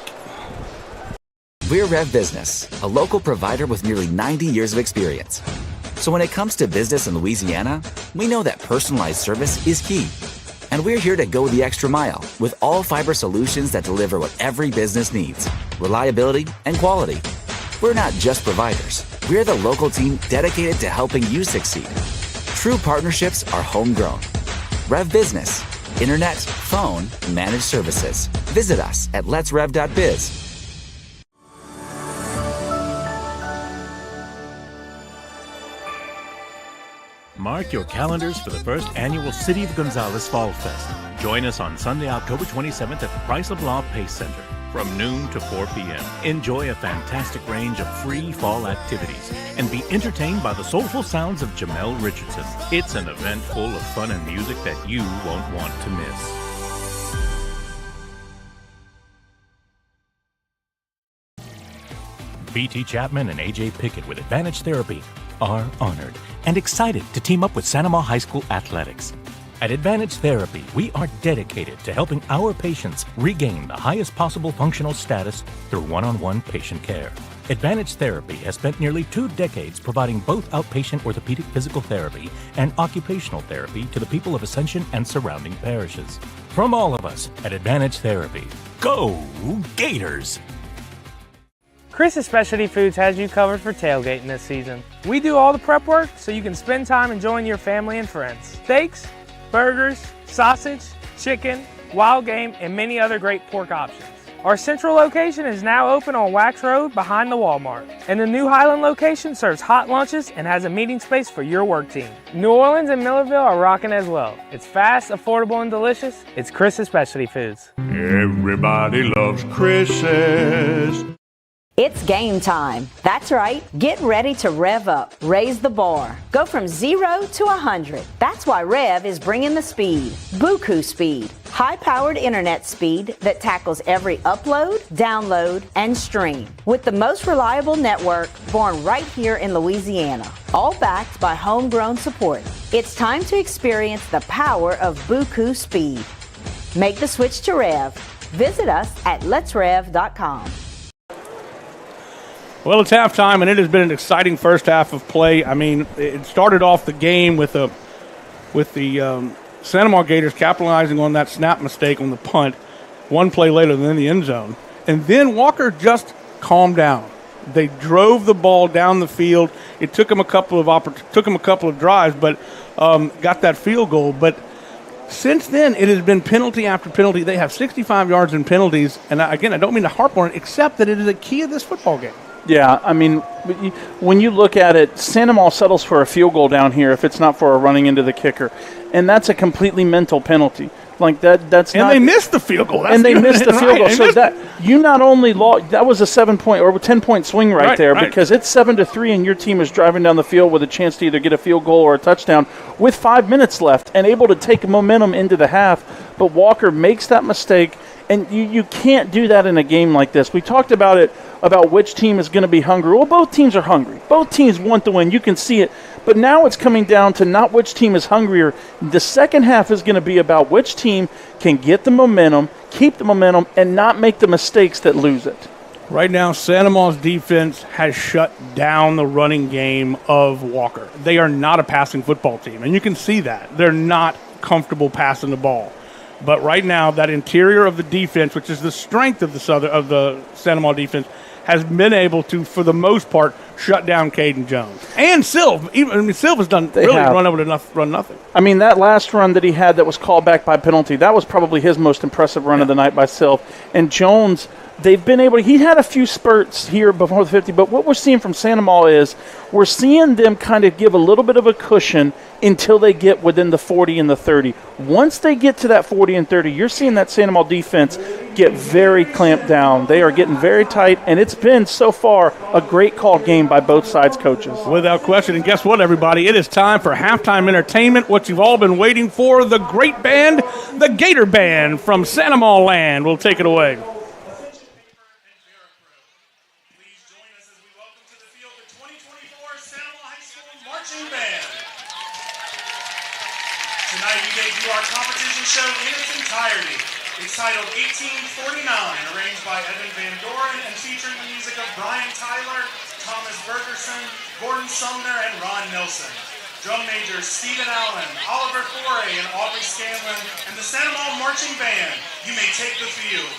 We're Rev Business, a local provider with nearly 90 years of experience. So when it comes to business in Louisiana, we know that personalized service is key. And we're here to go the extra mile with all fiber solutions that deliver what every business needs: reliability and quality. We're not just providers. We're the local team dedicated to helping you succeed. True partnerships are homegrown. Rev Business, internet, phone, managed services. Visit us at letsrev.biz. Mark your calendars for the first annual City of Gonzales Fall Fest. Join us on Sunday, October 27th at the Price of Law Pace Center from noon to 4 p.m. Enjoy a fantastic range of free fall activities and be entertained by the soulful sounds of Jamel Richardson. It's an event full of fun and music that you won't want to miss. BT Chapman and AJ Pickett with Advantage Therapy are honored and excited to team up with Santa Maria High School Athletics. At Advantage Therapy, we are dedicated to helping our patients regain the highest possible functional status through one-on-one patient care. Advantage Therapy has spent nearly 2 decades providing both outpatient orthopedic physical therapy and occupational therapy to the people of Ascension and surrounding parishes. From all of us at Advantage Therapy, go Gators! Chris's Specialty Foods has you covered for tailgating this season. We do all the prep work so you can spend time enjoying your family and friends. Steaks, burgers, sausage, chicken, wild game, and many other great pork options. Our central location is now open on Wax Road behind the Walmart. And the new Highland location serves hot lunches and has a meeting space for your work team. New Orleans and Millerville are rocking as well. It's fast, affordable, and delicious. It's Chris's Specialty Foods. Everybody loves Chris's. It's game time. That's right. Get ready to rev up. Raise the bar. Go from 0 to 100. That's why Rev is bringing the speed. Buku speed. High-powered internet speed that tackles every upload, download, and stream. With the most reliable network born right here in Louisiana. All backed by homegrown support. It's time to experience the power of Buku speed. Make the switch to Rev. Visit us at letsrev.com. Well, it's halftime, and it has been an exciting first half of play. I mean, it started off the game with the Santa Maria Gators capitalizing on that snap mistake on the punt, one play later than in the end zone. And then Walker just calmed down. They drove the ball down the field. It took them a couple of drives, but got that field goal. But since then, it has been penalty after penalty. They have 65 yards in penalties. And again, I don't mean to harp on it, except that it is a key of this football game. Yeah, I mean, when you look at it, Santa Maria settles for a field goal down here if it's not for a running into the kicker. And that's a completely mental penalty. Like that's and not. And they missed the field goal. And they missed the field goal. So that you not only lost, that was a 7-point or 10-point swing right there because it's 7-3 and your team is driving down the field with a chance to either get a field goal or a touchdown with 5 minutes left and able to take momentum into the half. But Walker makes that mistake, and you can't do that in a game like this. We talked about it, about which team is going to be hungry. Well, both teams are hungry. Both teams want to win. You can see it. But now it's coming down to not which team is hungrier. The second half is going to be about which team can get the momentum, keep the momentum, and not make the mistakes that lose it. Right now, Santa Maria's defense has shut down the running game of Walker. They are not a passing football team, and you can see that. They're not comfortable passing the ball. But right now, that interior of the defense, which is the strength of the Santa Maria defense, has been able to, for the most part, shut down Caden Jones. And Silv. Silv has done run over to run nothing. I mean, that last run that he had that was called back by penalty, that was probably his most impressive run of the night by Silv. And Jones, they've been able to, he had a few spurts here before the 50, but what we're seeing from Santa Maria is we're seeing them kind of give a little bit of a cushion until they get within the 40 and the 30. Once they get to that 40 and 30, you're seeing that Santa Maria defense get very clamped down. They are getting very tight, and it's been so far a great called game by both sides' coaches. Without question. And guess what, everybody? It is time for halftime entertainment, what you've all been waiting for. The great band, the Gator Band from Santa Maria Land, will take it away. Tonight we debut our competition show in its entirety. It's titled 1849, arranged by Evan Van Doren and featuring the music of Brian Tyler, Thomas Bergerson, Gordon Sumner, and Ron Nelson. Drum majors Stephen Allen, Oliver Foray, and Aubrey Scanlon, and the Santa Maria Marching Band. You may take the field.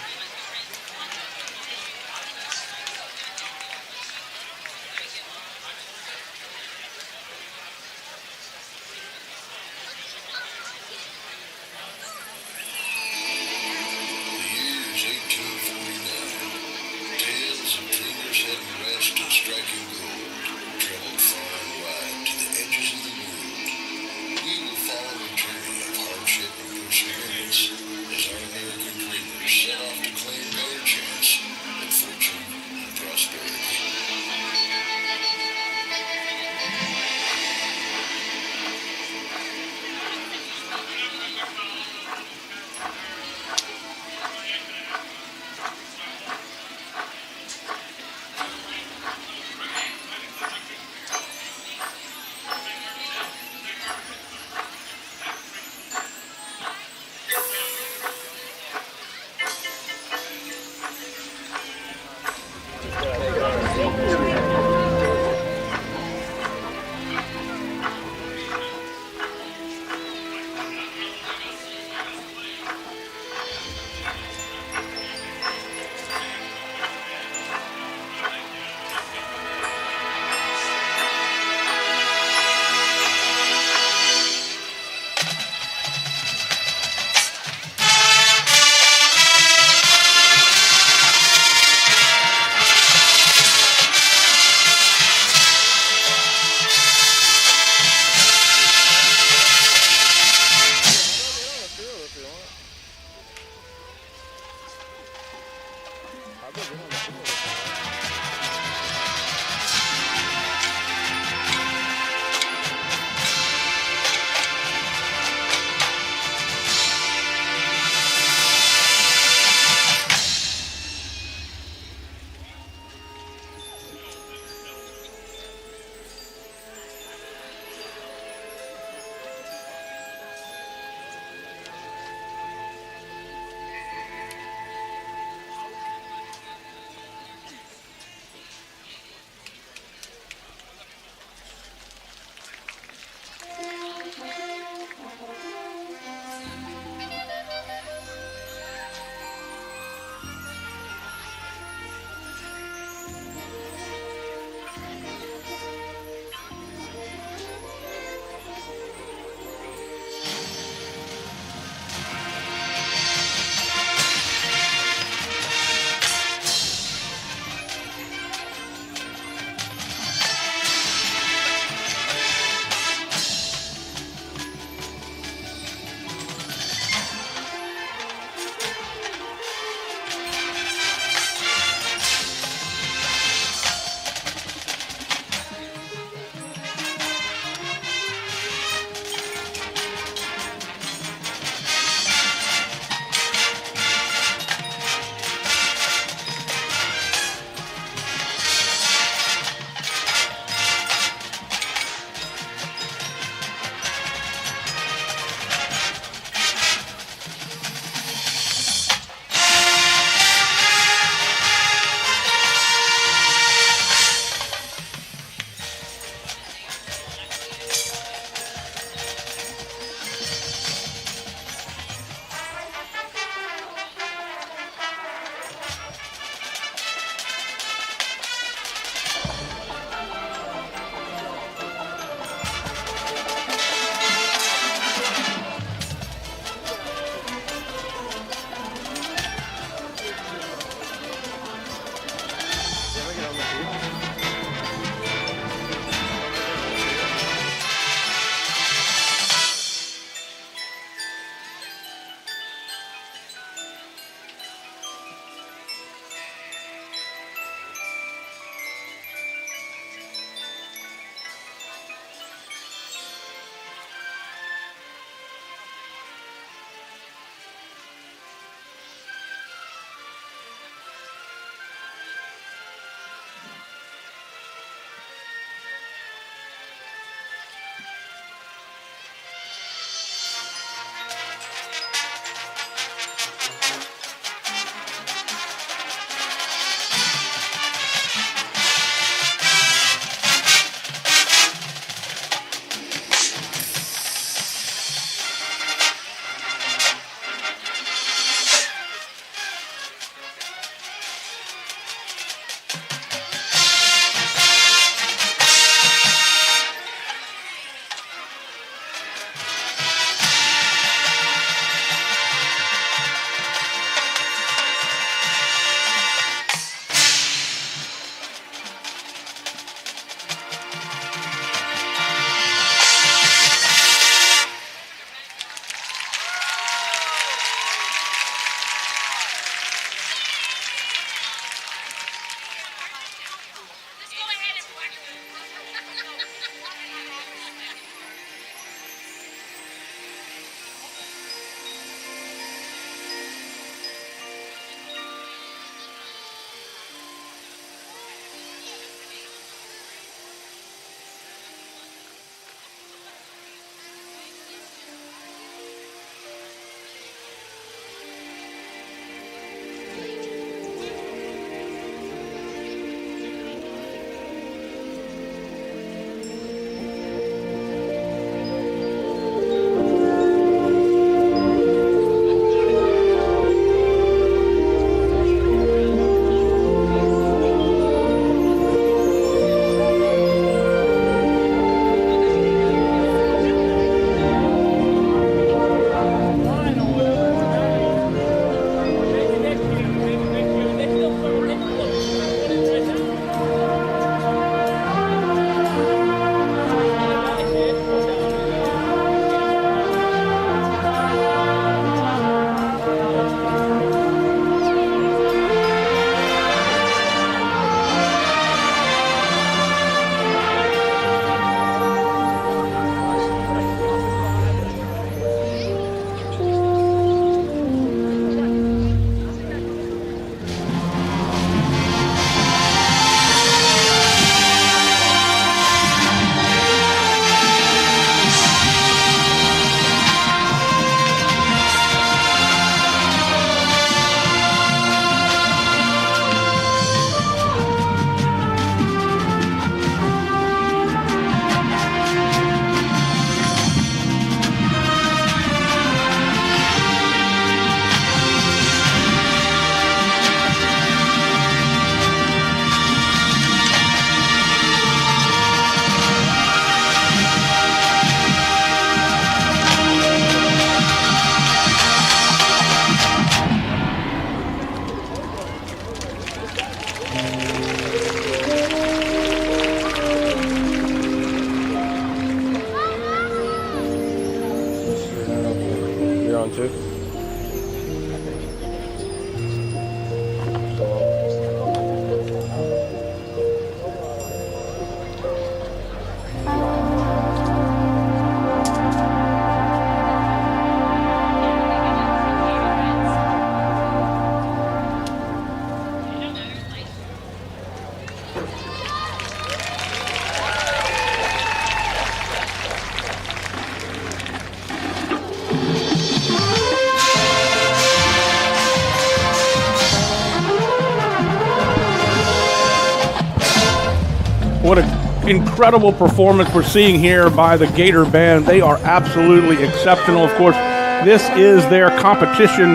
What an incredible performance we're seeing here by the Gator Band. They are absolutely exceptional. Of course, this is their competition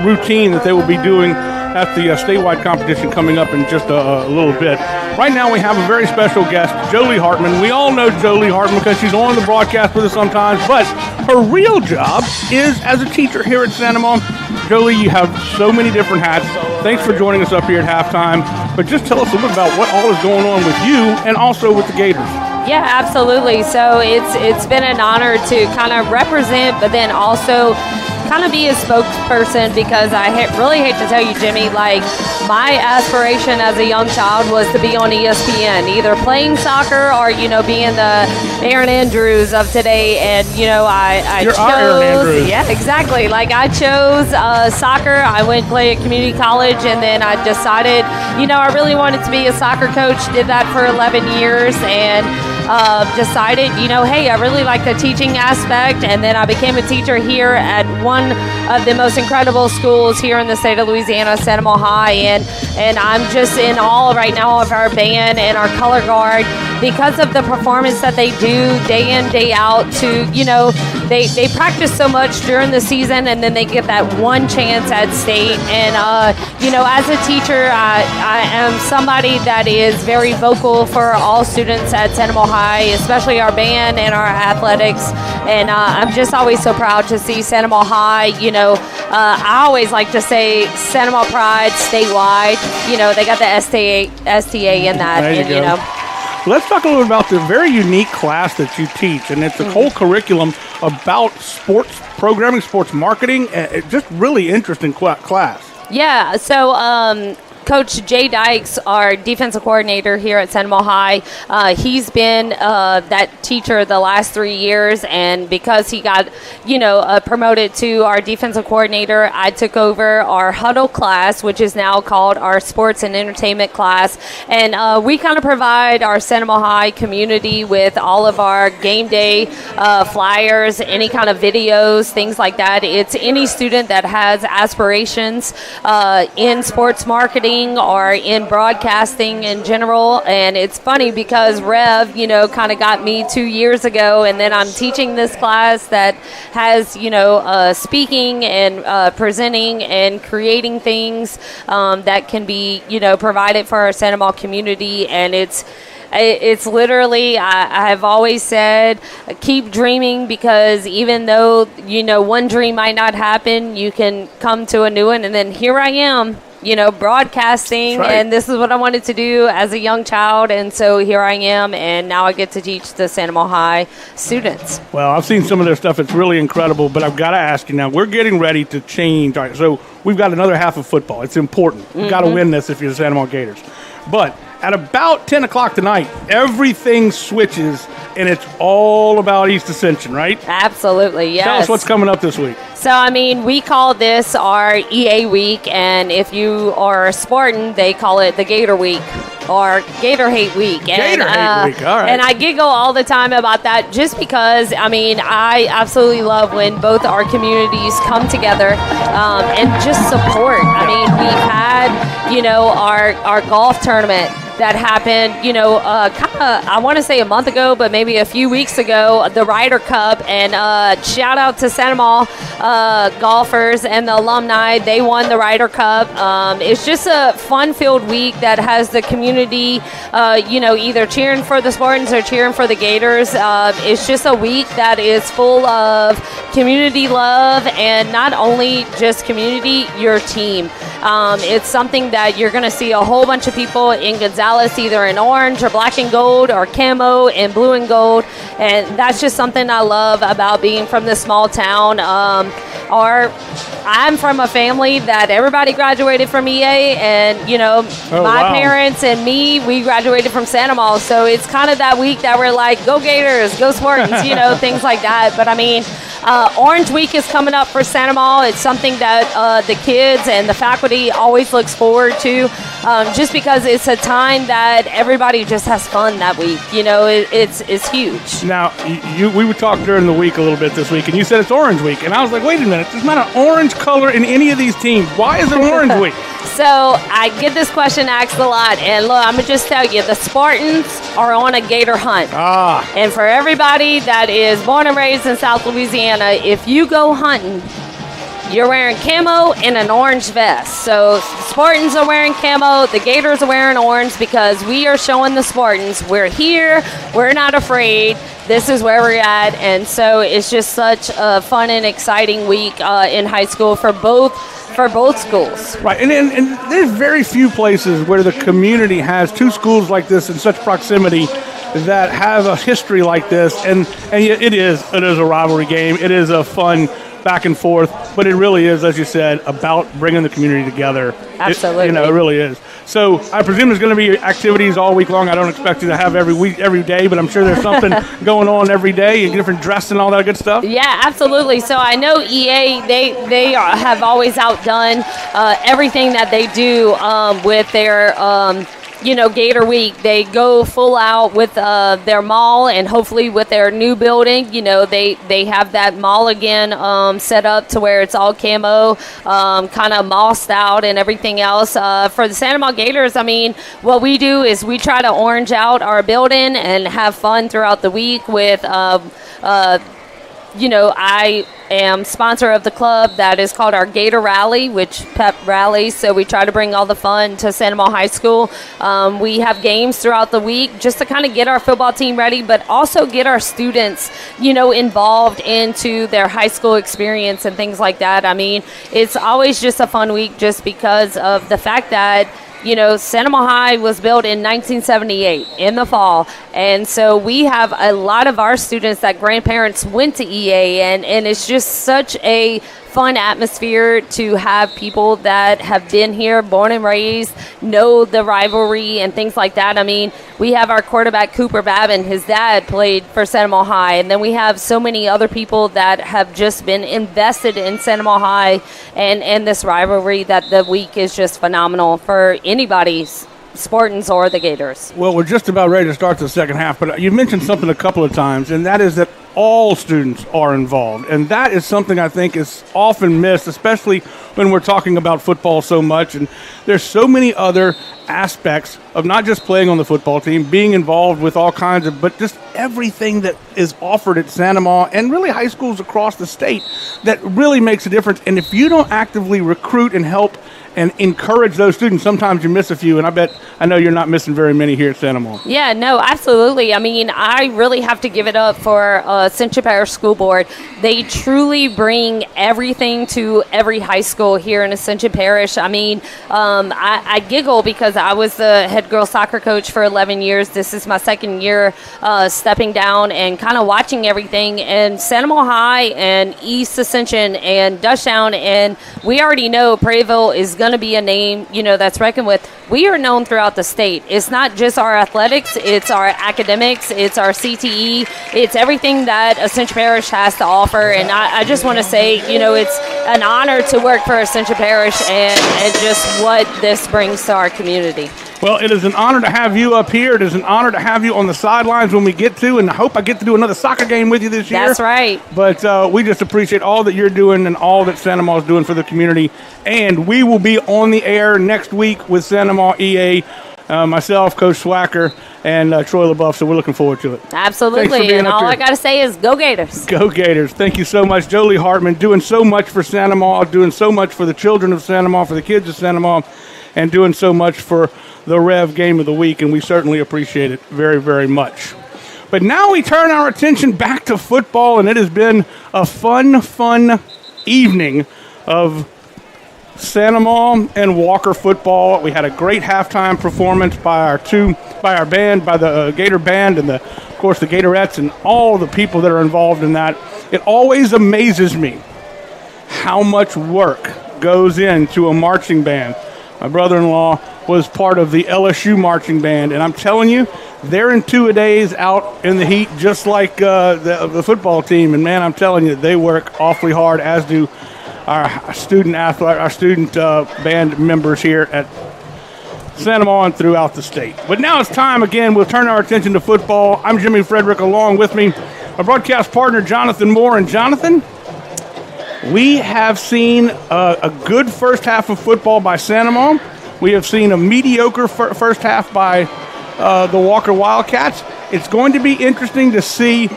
routine that they will be doing at the statewide competition coming up in just a little bit. Right now we have a very special guest, Jolie Hartman. We all know Jolie Hartman because she's on the broadcast with us sometimes, but her real job is as a teacher here at Santa Monica. Jolie, you have so many different hats. Thanks for joining us up here at halftime. But just tell us a little bit about what all is going on with you and also with the Gators. Yeah, absolutely. So it's been an honor to kind of represent, but then also kind of be a spokesperson, because I really hate to tell you, Jimmy, like my aspiration as a young child was to be on ESPN, either playing soccer or, being the Aaron Andrews of today. And, I You're chose, our Aaron Andrews. Yeah, exactly. Like I chose soccer. I went and played at community college, and then I decided, I really wanted to be a soccer coach, did that for 11 years, and decided, hey, I really like the teaching aspect, and then I became a teacher here at one of the most incredible schools here in the state of Louisiana, Santa Monica High, and I'm just in awe right now of our band and our color guard because of the performance that they do day in, day out. They practice so much during the season, and then they get that one chance at state. And as a teacher, I am somebody that is very vocal for all students at Santa Monica High, especially our band and our athletics. And I'm just always so proud to see Santa Monica High. I always like to say Santa Monica Pride statewide. They got the STA in that. There you go. Let's talk a little bit about the very unique class that you teach, and it's a whole curriculum about sports programming, sports marketing. Just really interesting class. Yeah, so Coach Jay Dykes, our defensive coordinator here at Santa Monica High, he's been that teacher the last 3 years, and because he got, promoted to our defensive coordinator, I took over our huddle class, which is now called our sports and entertainment class, and we kind of provide our Santa Monica High community with all of our game day flyers, any kind of videos, things like that. It's any student that has aspirations in sports marketing or in broadcasting in general. And it's funny because REV, kind of got me 2 years ago, and then I'm teaching this class that has, speaking and presenting and creating things that can be, provided for our Santa Monica community. And it's literally, I have always said, keep dreaming, because even though, one dream might not happen, you can come to a new one. And then here I am, broadcasting, right. And this is what I wanted to do as a young child, and so here I am, and now I get to teach the Santa Monica High students. Well, I've seen some of their stuff. It's really incredible, but I've got to ask you now, we're getting ready to change. All right, so we've got another half of football. It's important. You've got to win this if you're the Santa Monica Gators. But at about 10 o'clock tonight, everything switches, and it's all about East Ascension, right? Absolutely, yes. Tell us what's coming up this week. So, we call this our EA week, and if you are a Spartan, they call it the Gator Week or Gator Hate Week. Gator Hate Week, all right. And I giggle all the time about that just because, I absolutely love when both our communities come together and just support. We've had, our golf tournament that happened, I want to say a month ago, but maybe a few weeks ago, the Ryder Cup, and shout out to Santa Monica golfers and the alumni. They won the Ryder Cup. It's just a fun-filled week that has the community, either cheering for the Spartans or cheering for the Gators. It's just a week that is full of community love, and not only just community, your team. It's something that you're going to see a whole bunch of people in Gonzales, either in orange or black and gold, or camo and blue and gold, and that's just something I love about being from this small town. I'm from a family that everybody graduated from EA, and my parents and me, we graduated from Santa Monica, so it's kind of that week that we're like, go Gators, go Spartans, things like that. But Orange Week is coming up for Santa Monica. It's something that the kids and the faculty always looks forward to, just because it's a time that everybody just has fun that week. It's huge. Now, we would talk during the week a little bit this week, and you said it's Orange Week, and I was like, wait a minute, there's not an orange color in any of these teams. Why is it Orange Week? So I get this question asked a lot, and look, I'm going to just tell you, the Spartans are on a gator hunt. And for everybody that is born and raised in South Louisiana, if you go hunting, you're wearing camo and an orange vest. So Spartans are wearing camo, the Gators are wearing orange, because we are showing the Spartans we're here, we're not afraid, this is where we're at. And so it's just such a fun and exciting week in high school for both schools. Right, and there's very few places where the community has two schools like this in such proximity that have a history like this, and yet it is a rivalry game. It is a fun back and forth, but it really is, as you said, about bringing the community together. Absolutely. It really is. So I presume there's going to be activities all week long. I don't expect you to have every day, but I'm sure there's something going on every day, different dress and all that good stuff. Yeah, absolutely. So I know EA, they have always outdone everything that they do with their Gator Week. They go full out with their mall, and hopefully with their new building, they have that mall again set up to where it's all camo, kind of mossed out and everything else. For the Santa Maria Gators, I mean, what we do is we try to orange out our building and have fun throughout the week with I am sponsor of the club that is called our Gator Rally, which pep rally. So we try to bring all the fun to Santa Maria High School. We have games throughout the week just to kind of get our football team ready, but also get our students, involved into their high school experience and things like that. I mean, it's always just a fun week just because of the fact that Santa Maria High was built in 1978 in the fall. And so we have a lot of our students that grandparents went to EA, and it's just such a fun atmosphere to have people that have been here, born and raised, know the rivalry and things like that. I mean, we have our quarterback, Cooper Babin. His dad played for Santa Maria High. And then we have so many other people that have just been invested in Santa Maria High and this rivalry that the week is just phenomenal for anybody's Spartans or the Gators. Well, we're just about ready to start the second half, but you mentioned something a couple of times, and that is that all students are involved. And that is something I think is often missed, especially when we're talking about football so much. And there's so many other aspects of not just playing on the football team, being involved with all kinds of, but just everything that is offered at Santa Maria and really high schools across the state that really makes a difference. And if you don't actively recruit and help and encourage those students, sometimes you miss a few, and I know you're not missing very many here at Santa Maria. Yeah, no, absolutely. I mean, I really have to give it up for Central Parish School Board. They truly bring everything to every high school here in Ascension Parish. I mean, I giggle because I was the head girls soccer coach for 11 years. This is my second year stepping down and kind of watching everything. And Santa Maria High and East Ascension and Dutchtown, and we already know Prairieville is going to be a name, that's reckoned with. We are known throughout the state. It's not just our athletics, it's our academics, it's our CTE, it's everything that Ascension Parish has to offer. And I just want to say, it's an honor to work for Ascension Parish and just what this brings to our community. Well, it is an honor to have you up here. It is an honor to have you on the sidelines when we get to, and I hope I get to do another soccer game with you this year. That's right. But we just appreciate all that you're doing and all that Santa Maria is doing for the community. And we will be on the air next week with Santa Maria EA, myself, Coach Swacker, and Troy LaBeouf, so we're looking forward to it. Absolutely, and all I got to say is go Gators. Go Gators. Thank you so much. Jolie Hartman doing so much for Santa Maria, doing so much for the children of Santa Maria, for the kids of Santa Maria, and doing so much for the REV Game of the Week, and we certainly appreciate it very, very much. But now we turn our attention back to football, and it has been a fun evening of Santa Maria and Walker football. We had a great halftime performance by our band, by the Gator Band, and of course the Gatorettes and all the people that are involved in that. It always amazes me how much work goes into a marching band. My brother-in-law was part of the LSU marching band, and I'm telling you, they're in two-a-days out in the heat just like the football team. And, man, I'm telling you, they work awfully hard, as do our student band members here at Santa Maria and throughout the state. But now it's time again. We'll turn our attention to football. I'm Jimmy Frederick. Along with me, our broadcast partner, Jonathan Moore. And, Jonathan, We have seen a good first half of football by Santamon. We have seen a mediocre first half by the Walker Wildcats. It's going to be interesting to see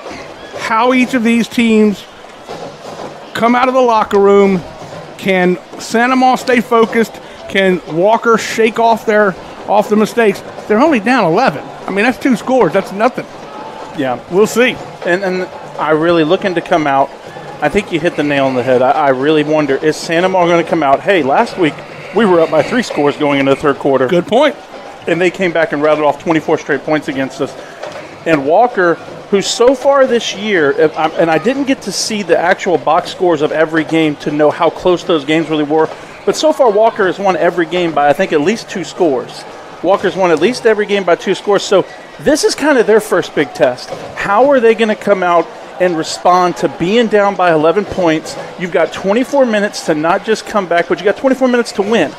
how each of these teams come out of the locker room. Can Santamon stay focused? Can Walker shake off the mistakes? They're only down 11. I mean, that's 2 scores. That's nothing. Yeah. We'll see. And I really looking to come out. I think you hit the nail on the head. I really wonder, is Santamon going to come out? Hey, last week we were up by 3 scores going into the third quarter. Good point. And they came back and rattled off 24 straight points against us. And Walker, who so far this year, and I didn't get to see the actual box scores of every game to know how close those games really were, but so far Walker has won every game by, I think, at least 2 scores. Walker's won at least every game by 2 scores. So this is kind of their first big test. How are they going to come out and respond to being down by 11 points? You've got 24 minutes to not just come back, but you got 24 minutes to win.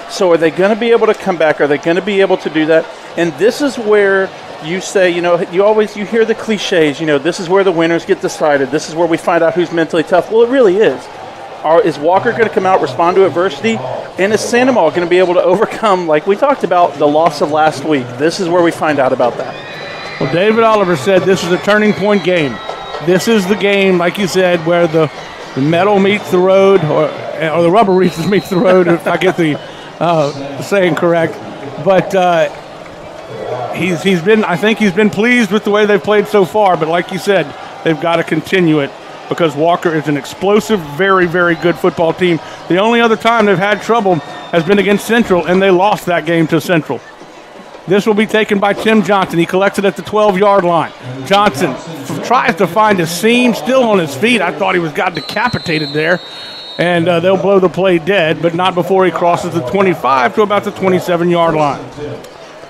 So are they going to be able to come back? Are they going to be able to do that? And this is where you say, you hear the cliches, this is where the winners get decided. This is where we find out who's mentally tough. Well, it really is. Is Walker going to come out, respond to adversity? And is Santamon going to be able to overcome, like we talked about, the loss of last week? This is where we find out about that. Well, David Oliver said this is a turning point game. This is the game, like you said, where the metal meets the road, or the rubber meets the road, if I get the saying correct. But I think he's been pleased with the way they've played so far. But like you said, they've got to continue it because Walker is an explosive, very, very good football team. The only other time they've had trouble has been against Central, and they lost that game to Central. This will be taken by Tim Johnson. He collects it at the 12-yard line. Johnson tries to find a seam, still on his feet. I thought he got decapitated there. And they'll blow the play dead, but not before he crosses the 25 to about the 27-yard line.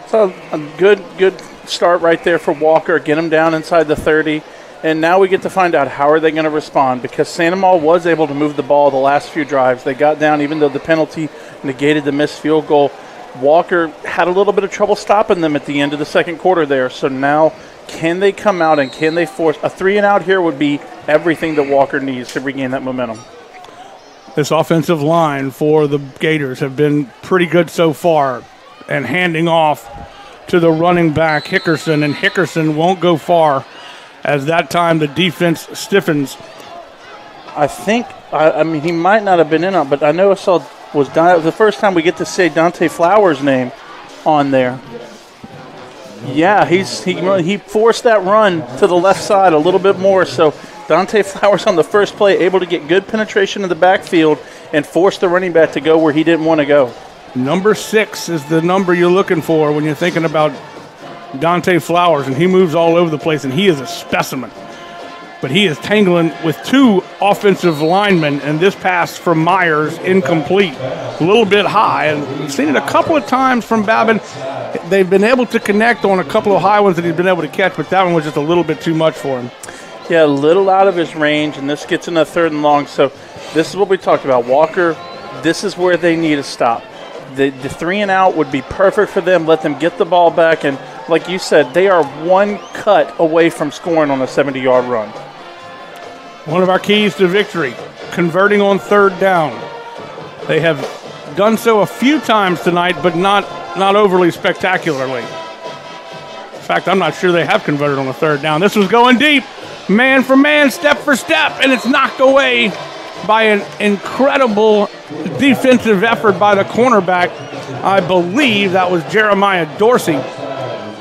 So a good start right there for Walker. Get him down inside the 30. And now we get to find out how are they going to respond, because Santamon was able to move the ball the last few drives. They got down even though the penalty negated the missed field goal. Walker had a little bit of trouble stopping them at the end of the second quarter there. So now can they come out and can they force a 3-and-out here would be everything that Walker needs to regain that momentum. This offensive line for the Gators have been pretty good so far, and handing off to the running back Hickerson, and Hickerson won't go far as that time the defense stiffens. I think, he might not have been in on, but I know was the first time we get to say Dante Flowers' name on there. Yeah, he forced that run to the left side a little bit more, so Dante Flowers on the first play able to get good penetration in the backfield and force the running back to go where he didn't want to go. Number 6 is the number you're looking for when you're thinking about Dante Flowers, and he moves all over the place, and he is a specimen. But he is tangling with 2 offensive linemen, and this pass from Myers incomplete. A little bit high, and we've seen it a couple of times from Babin. They've been able to connect on a couple of high ones that he's been able to catch, but that one was just a little bit too much for him. Yeah, a little out of his range, and this gets in a 3rd and long. So this is what we talked about. Walker, this is where they need to stop. The 3-and-out would be perfect for them. Let them get the ball back, and like you said, they are 1 cut away from scoring on a 70-yard run. One of our keys to victory, converting on 3rd down. They have done so a few times tonight, but not overly spectacularly. In fact, I'm not sure they have converted on the 3rd down. This was going deep, man for man, step for step, and it's knocked away by an incredible defensive effort by the cornerback. I believe that was Jeremiah Dorsey.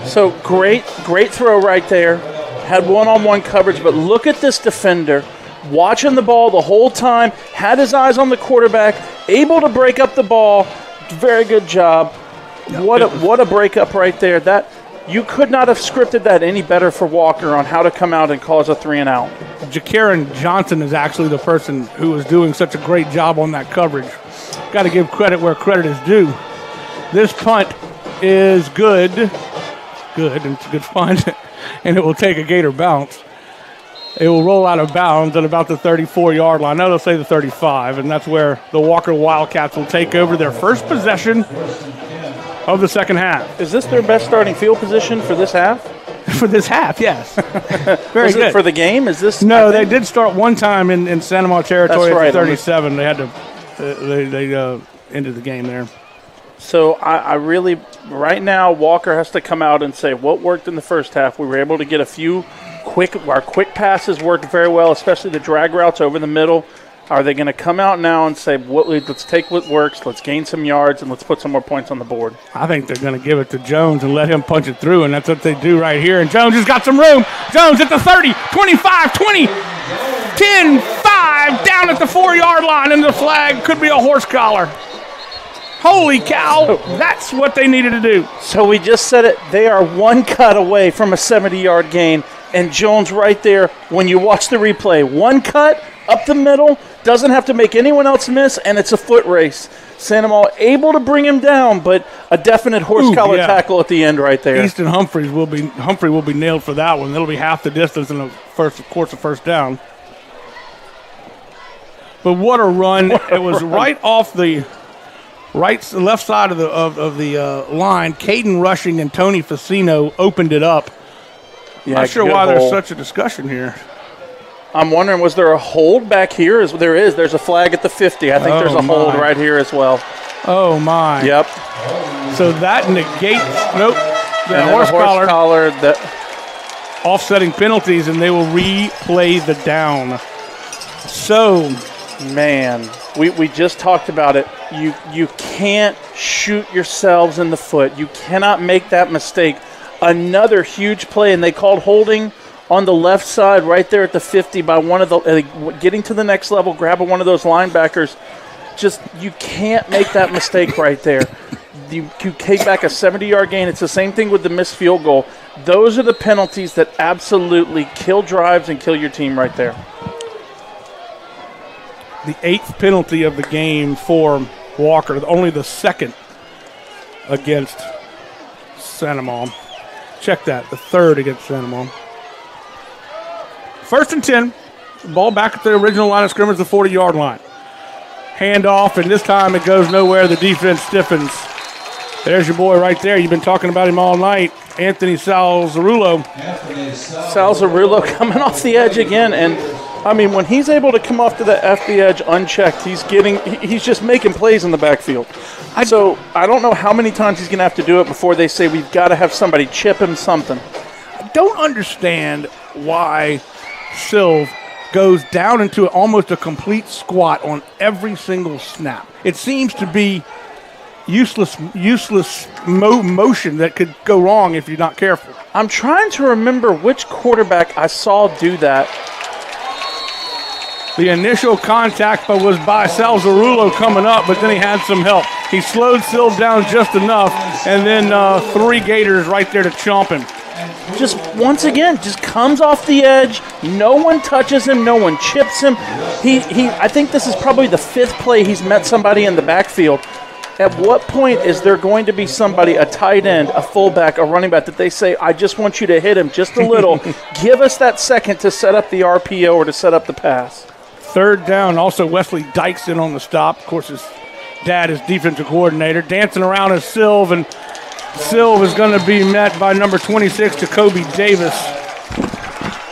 So great throw right there. Had one-on-one coverage, but look at this defender watching the ball the whole time, had his eyes on the quarterback, able to break up the ball. Very good job. What a breakup right there. That you could not have scripted that any better for Walker on how to come out and cause a 3-and-out. Ja'Karen Johnson is actually the person who is doing such a great job on that coverage. Got to give credit where credit is due. This punt is good, and it's a good punt, and it will take a Gator bounce. It will roll out of bounds at about the 34-yard line. Now they'll say the 35, and that's where the Walker Wildcats will take over their first possession of the second half. Is this their best starting field position for this half? For this half, yes. Very Was good. it for the game? Is this? No, they did start one time in Santa Maria territory That's right. at 37. They had to they ended the game there. So I really, right now, Walker has to come out and say what worked in the first half. We were able to get a few our quick passes worked very well, especially the drag routes over the middle. Are they going to come out now and say, let's take what works, let's gain some yards, and let's put some more points on the board? I think they're going to give it to Jones and let him punch it through, and that's what they do right here. And Jones has got some room. Jones at the 30, 25, 20, 10, 5, down at the 4-yard line, and the flag could be a horse collar. Holy cow, that's what they needed to do. So we just said it. They are one cut away from a 70-yard gain, and Jones right there, when you watch the replay, one cut up the middle, doesn't have to make anyone else miss, and it's a foot race. Santa Maria able to bring him down, but a definite horse collar tackle at the end right there. Easton Humphrey will be nailed for that one. It'll be half the distance in the first down. But what a run. It was right off the left side of the line. Caden Rushing and Tony Facino opened it up. Yeah, Not sure why there's such a discussion here. I'm wondering, was there a hold back here? There's a flag at the 50. I think there's a hold right here as well. Oh, my. Yep. So that negates, the horse collar. Offsetting penalties, and they will replay the down. So, man, we just talked about it. You can't shoot yourselves in the foot. You cannot make that mistake. Another huge play, and they called holding on the left side right there at the 50 by one of the getting to the next level, grabbing one of those linebackers. Just, you can't make that mistake right there. You take back a 70-yard gain. It's the same thing with the missed field goal. Those are the penalties that absolutely kill drives and kill your team right there. The 8th penalty of the game for Walker, only the 2nd against Santa Maria. Check that, the 3rd against Santa Maria. 1st and 10, ball back at the original line of scrimmage, the 40-yard line. Handoff, and this time it goes nowhere. The defense stiffens. There's your boy right there. You've been talking about him all night, Anthony Salzarulo. Salzarulo coming off the edge again, and I mean, when he's able to come off to the edge unchecked, he's just making plays in the backfield. So I don't know how many times he's going to have to do it before they say we've got to have somebody chip him something. I don't understand why Silv goes down into almost a complete squat on every single snap. It seems to be useless motion that could go wrong if you're not careful. I'm trying to remember which quarterback I saw do that. The initial contact was by Salzarulo coming up, but then he had some help. He slowed Silv down just enough, and then 3 Gators right there to chomp him. Just once again, just comes off the edge. No one touches him. No one chips him. I think this is probably the 5th play he's met somebody in the backfield. At what point is there going to be somebody, a tight end, a fullback, a running back, that they say, I just want you to hit him just a little. Give us that second to set up the RPO or to set up the pass. 3rd down. Also, Wesley Dykes in on the stop. Of course, his dad is defensive coordinator. Dancing around is Silv, and Silv is going to be met by number 26, Jacoby Davis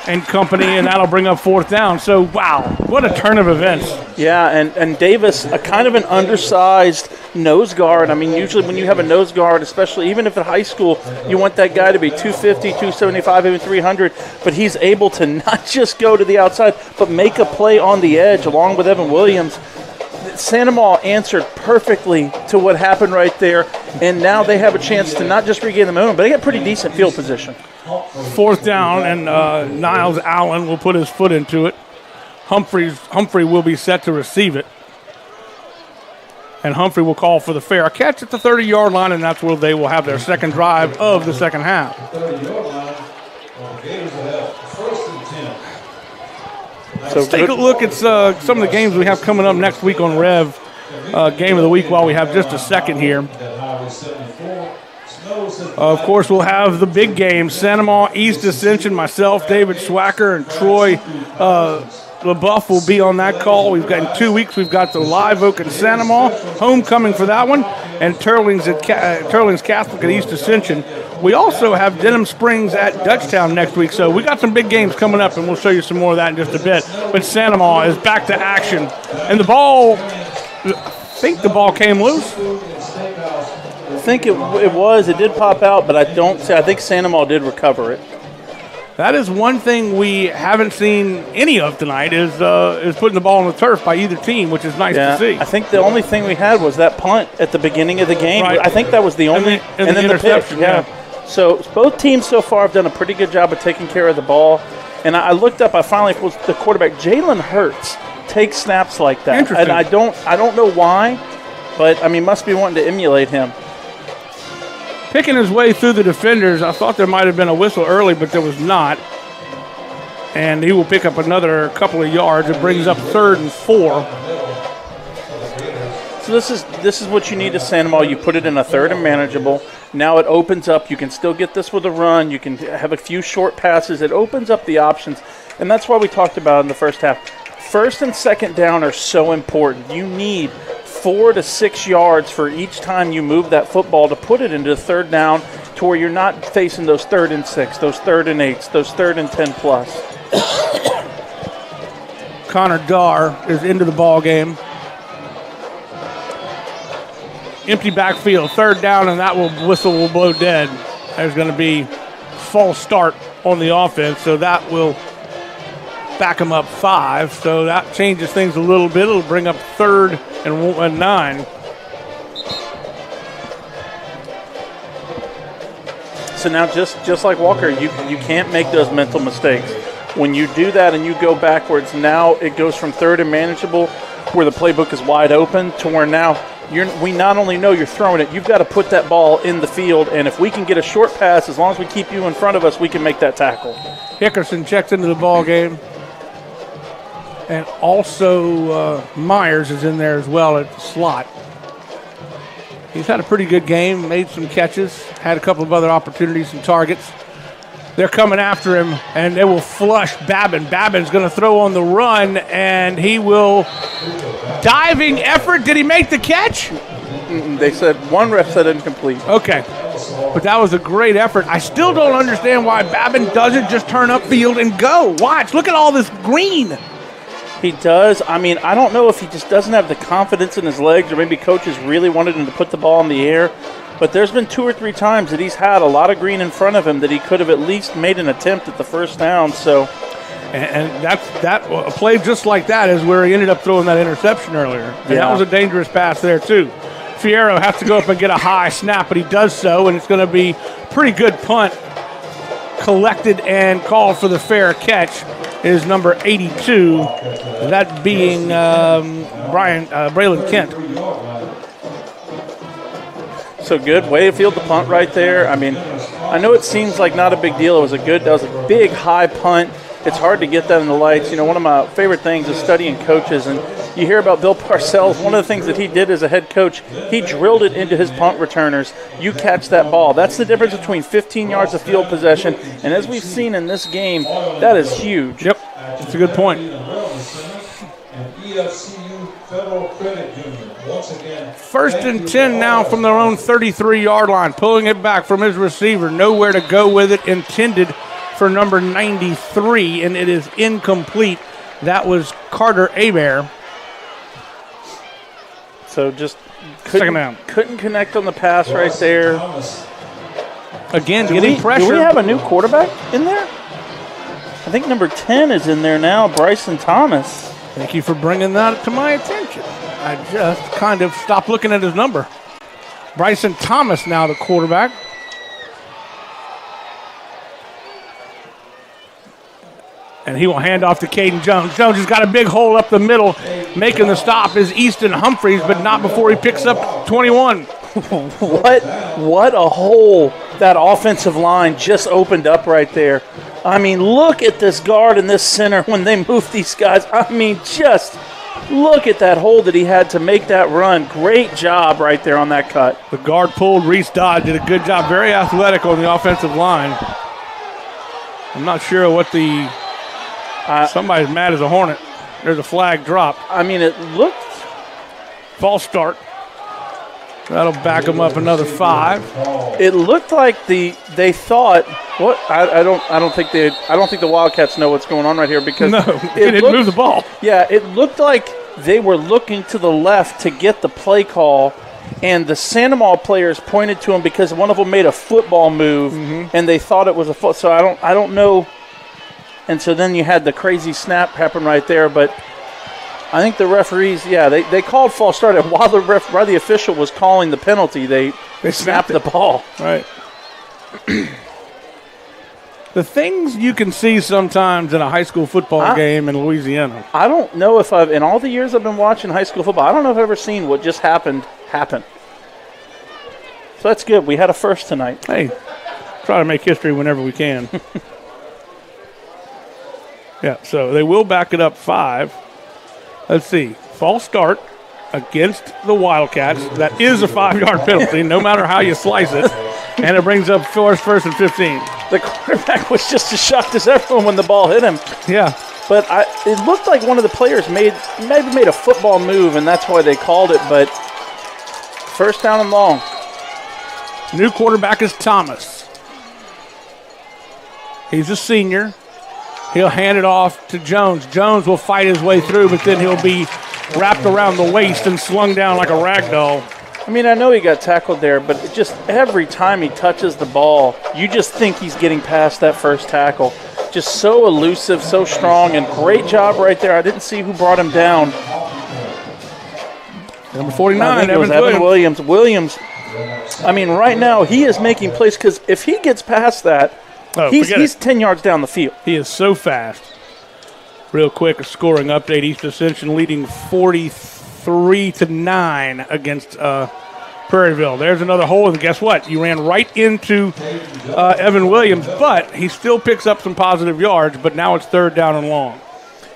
and company, and that'll bring up 4th down. So, wow, what a turn of events. Yeah, and Davis, a kind of an undersized nose guard. I mean, usually when you have a nose guard, especially even if at high school, you want that guy to be 250, 275, even 300, but he's able to not just go to the outside, but make a play on the edge along with Evan Williams. Santa Maria answered perfectly to what happened right there, and now they have a chance to not just regain the momentum, but they get pretty decent field position. 4th down, and Niles Allen will put his foot into it. Humphrey will be set to receive it. And Humphrey will call for the fair catch at the 30-yard line, and that's where they will have their second drive of the second half. So let's take a look at some of the games we have coming up next week on Rev. Game of the week while we have just a second here. Of course, we'll have the big game, Santa Maria East Ascension. Myself, David Schwacker, and Troy LaBeouf will be on that call. We've got in 2 weeks, we've got the Live Oak and Santa Maria homecoming for that one. and Turlings Catholic at East Ascension. We also have Denham Springs at Dutchtown next week, so we got some big games coming up, and we'll show you some more of that in just a bit. But Santa Maria is back to action, and the ball, I think the ball came loose. I think it was. It did pop out, but I think Santa Maria did recover it. That is one thing we haven't seen any of tonight is putting the ball on the turf by either team, which is nice to see. I think the only thing we had was that punt at the beginning of the game. Right. I think that was the only, and then the interception. The pick, So both teams so far have done a pretty good job of taking care of the ball. And I looked up. I finally was the quarterback. Jalen Hurts takes snaps like that, Interesting. and I don't know why, but I mean, must be wanting to emulate him. Picking his way through the defenders, I thought there might have been a whistle early, but there was not. And he will pick up another couple of yards. It brings up 3rd and 4. So this is what you need to Santa Maria. You put it in a 3rd and manageable. Now it opens up. You can still get this with a run. You can have a few short passes. It opens up the options. And that's why we talked about in the first half. 1st and 2nd down are so important. You need 4 to 6 yards for each time you move that football to put it into 3rd down to where you're not facing those 3rd and 6, those 3rd and 8s, those 3rd and 10 plus. Connor Dar is into the ball game. Empty backfield, 3rd down, and that whistle will blow dead. There's going to be false start on the offense, so that will back them up 5. So that changes things a little bit. It'll bring up 3rd and 9. So now just like Walker, you can't make those mental mistakes. When you do that and you go backwards, now it goes from 3rd and manageable where the playbook is wide open to where now we not only know you're throwing it, you've got to put that ball in the field, and if we can get a short pass, as long as we keep you in front of us, we can make that tackle. Hickerson checks into the ball game. And also Myers is in there as well at the slot. He's had a pretty good game, made some catches, had a couple of other opportunities, some targets. They're coming after him, and they will flush Babin. Babin's going to throw on the run, and he will diving effort. Did he make the catch? They said one ref said incomplete. Okay, but that was a great effort. I still don't understand why Babin doesn't just turn upfield and go. Watch, look at all this green. He does. I mean, I don't know if he just doesn't have the confidence in his legs, or maybe coaches really wanted him to put the ball in the air. But there's been 2 or 3 times that he's had a lot of green in front of him that he could have at least made an attempt at the 1st down. So, and a play just like that is where he ended up throwing that interception earlier. And that was a dangerous pass there too. Fierro has to go up and get a high snap, but he does so, and it's going to be pretty good punt. Collected and called for the fair catch is number 82, that being Braylon Kent. So good way to field the punt right there. I mean, I know it seems like not a big deal. That was a big high punt. It's hard to get that in the lights. You know, one of my favorite things is studying coaches, and you hear about Bill Parcells. One of the things that he did as a head coach, he drilled it into his punt returners. You catch that ball. That's the difference between 15 yards of field possession, and as we've seen in this game, that is huge. Yep, that's a good point. First and 10 now from their own 33-yard line, pulling it back from his receiver. Nowhere to go with it, intended for number 93, and it is incomplete. That was Carter Abear. So just couldn't connect on the pass right there. Again, getting pressure. Do we have a new quarterback in there? I think number 10 is in there now, Bryson Thomas. Thank you for bringing that to my attention. I just kind of stopped looking at his number. Bryson Thomas now the quarterback. And he will hand off to Caden Jones. Jones has got a big hole up the middle. Making the stop is Easton Humphreys, but not before he picks up 21. What a hole that offensive line just opened up right there. I mean, look at this guard and this center when they move these guys. I mean, just look at that hole that he had to make that run. Great job right there on that cut. The guard pulled. Reese Dodd did a good job. Very athletic on the offensive line. I'm not sure what the... somebody's mad as a hornet. There's a flag drop. I mean, it looked... False start. That'll back them up another 5. It looked like they thought what I don't think the Wildcats know what's going on right here because they didn't move the ball. Yeah, it looked like they were looking to the left to get the play call, and the Sandomal players pointed to him because one of them made a football move, and they thought it was a foot. So I don't know. And so then you had the crazy snap happen right there, but I think the referees, they called false start. And while the official was calling the penalty, they snapped the ball. Right. The things you can see sometimes in a high school football game in Louisiana. I don't know if in all the years I've been watching high school football, I don't know if I've ever seen what just happened happen. So that's good. We had a first tonight. Hey, try to make history whenever we can. Yeah, so they will back it up 5. Let's see. False start against the Wildcats. That is a 5-yard penalty, no matter how you slice it. And it brings up first and 15. The quarterback was just as shocked as everyone when the ball hit him. Yeah. But it looked like one of the players maybe made a football move, and that's why they called it. But first down and long. New quarterback is Thomas. He's a senior. He'll hand it off to Jones. Jones will fight his way through, but then he'll be wrapped around the waist and slung down like a rag doll. I mean, I know he got tackled there, but just every time he touches the ball, you just think he's getting past that first tackle. Just so elusive, so strong, and great job right there. I didn't see who brought him down. Number 49, Evan Williams. Williams, I mean, right now he is making plays because if he gets past that, he's 10 yards down the field. He is so fast. Real quick, a scoring update. East Ascension leading 43-9 against Prairieville. There's another hole, and guess what? You ran right into Evan Williams, but he still picks up some positive yards, but now it's 3rd down and long.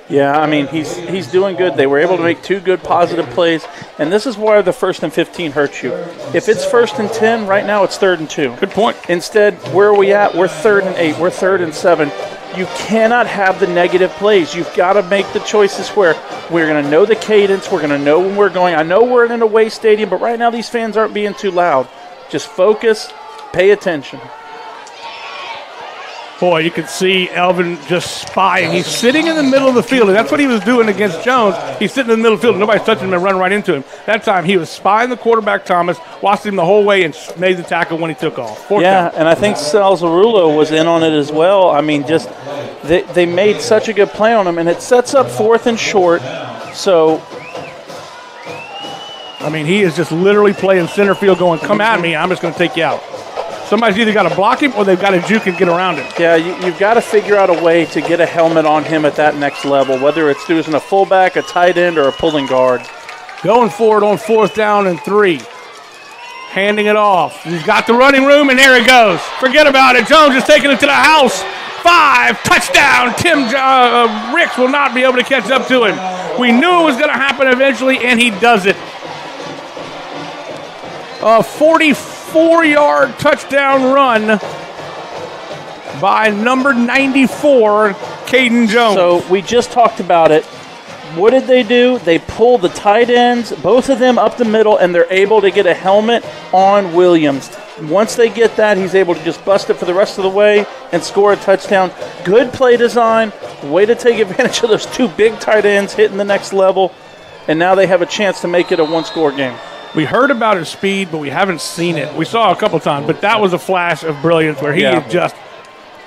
Yeah, I mean, he's doing good. They were able to make 2 good positive plays, and this is why the 1st and 15 hurts you. If it's 1st and 10, right now it's 3rd and 2. Good point. Instead, where are we at? We're 3rd and 8. We're 3rd and 7. You cannot have the negative plays. You've got to make the choices where we're going to know the cadence. We're going to know when we're going. I know we're in an away stadium, but right now these fans aren't being too loud. Just focus, pay attention. Boy, you can see Elvin just spying. He's sitting in the middle of the field, and that's what he was doing against Jones. He's sitting in the middle of the field. Nobody's touching him and running right into him. That time he was spying the quarterback, Thomas, watched him the whole way, and made the tackle when he took off. And I think Salzarulo was in on it as well. I mean, just they made such a good play on him, and it sets up 4th and short. So, I mean, he is just literally playing center field going, come at me, I'm just going to take you out. Somebody's either got to block him or they've got to juke and get around him. Yeah, you've got to figure out a way to get a helmet on him at that next level, whether it's using a fullback, a tight end, or a pulling guard. Going forward on 4th down and 3. Handing it off. He's got the running room, and there he goes. Forget about it. Jones is taking it to the house. 5, touchdown. Tim Ricks will not be able to catch up to him. We knew it was going to happen eventually, and he does it. A 44-yard touchdown run by number 94, Caden Jones. So we just talked about it. What did they do? They pulled the tight ends, both of them up the middle, and they're able to get a helmet on Williams. Once they get that, he's able to just bust it for the rest of the way and score a touchdown. Good play design, way to take advantage of those 2 big tight ends hitting the next level, and now they have a chance to make it a 1-score game. We heard about his speed, but we haven't seen it. We saw it a couple times, but that was a flash of brilliance where he had just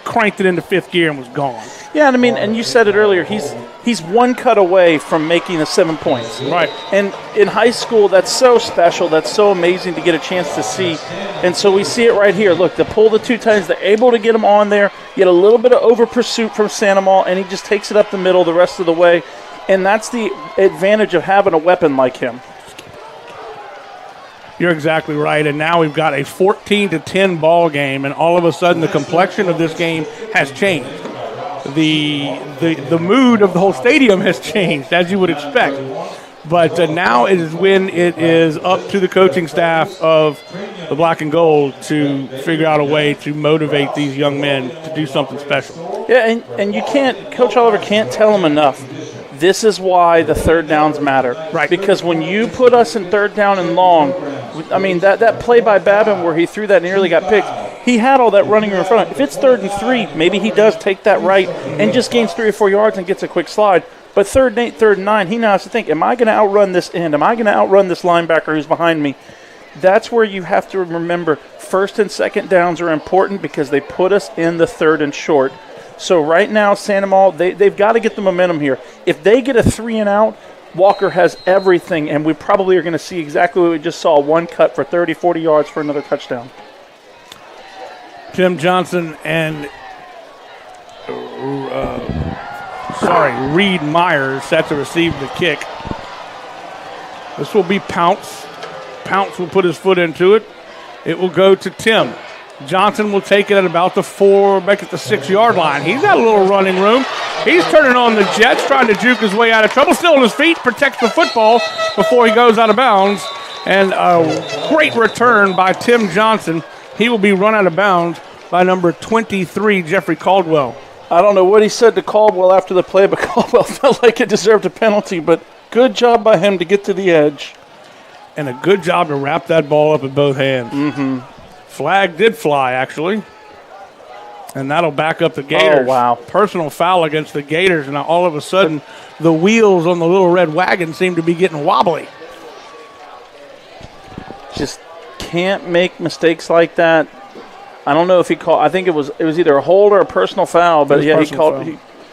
cranked it into 5th gear and was gone. Yeah, and I mean, and you said it earlier, he's 1 cut away from making the 7 points. Right. And in high school, that's so special, that's so amazing to get a chance to see. And so we see it right here. Look, they pull the 2 times, they're able to get him on there, get a little bit of over pursuit from Sandomal, and he just takes it up the middle the rest of the way. And that's the advantage of having a weapon like him. You're exactly right, and now we've got a 14-10 ball game, and all of a sudden the complexion of this game has changed. The mood of the whole stadium has changed, as you would expect. But now it is when it is up to the coaching staff of the Black and Gold to figure out a way to motivate these young men to do something special. Yeah, and you can't, Coach Oliver can't tell them enough. This is why the 3rd downs matter. Right. Because when you put us in 3rd down and long, I mean, that play by Babin where he threw that and nearly got picked, he had all that running in front. If it's 3rd and 3, maybe he does take that right and just gains 3 or 4 yards and gets a quick slide. But 3rd and 8, 3rd and 9, he now has to think, am I going to outrun this end? Am I going to outrun this linebacker who's behind me? That's where you have to remember 1st and 2nd downs are important because they put us in the 3rd and short. So right now, Sandoval, they've got to get the momentum here. If they get a 3 and out, Walker has everything, and we probably are going to see exactly what we just saw, one cut for 30, 40 yards for another touchdown. Tim Johnson and Reed Myers set to receive the kick. This will be Pounce. Pounce will put his foot into it. It will go to Tim. Johnson will take it at about the 4, back at the 6-yard line. He's got a little running room. He's turning on the jets, trying to juke his way out of trouble. Still on his feet, protects the football before he goes out of bounds. And a great return by Tim Johnson. He will be run out of bounds by number 23, Jeffrey Caldwell. I don't know what he said to Caldwell after the play, but Caldwell felt like it deserved a penalty. But good job by him to get to the edge. And a good job to wrap that ball up in both hands. Mm-hmm. Flag did fly, actually. And that'll back up the Gators. Oh, wow. Personal foul against the Gators. And now all of a sudden, the wheels on the little red wagon seem to be getting wobbly. Just can't make mistakes like that. I don't know if he called. I think it was either a hold or a personal foul. But yeah, he called.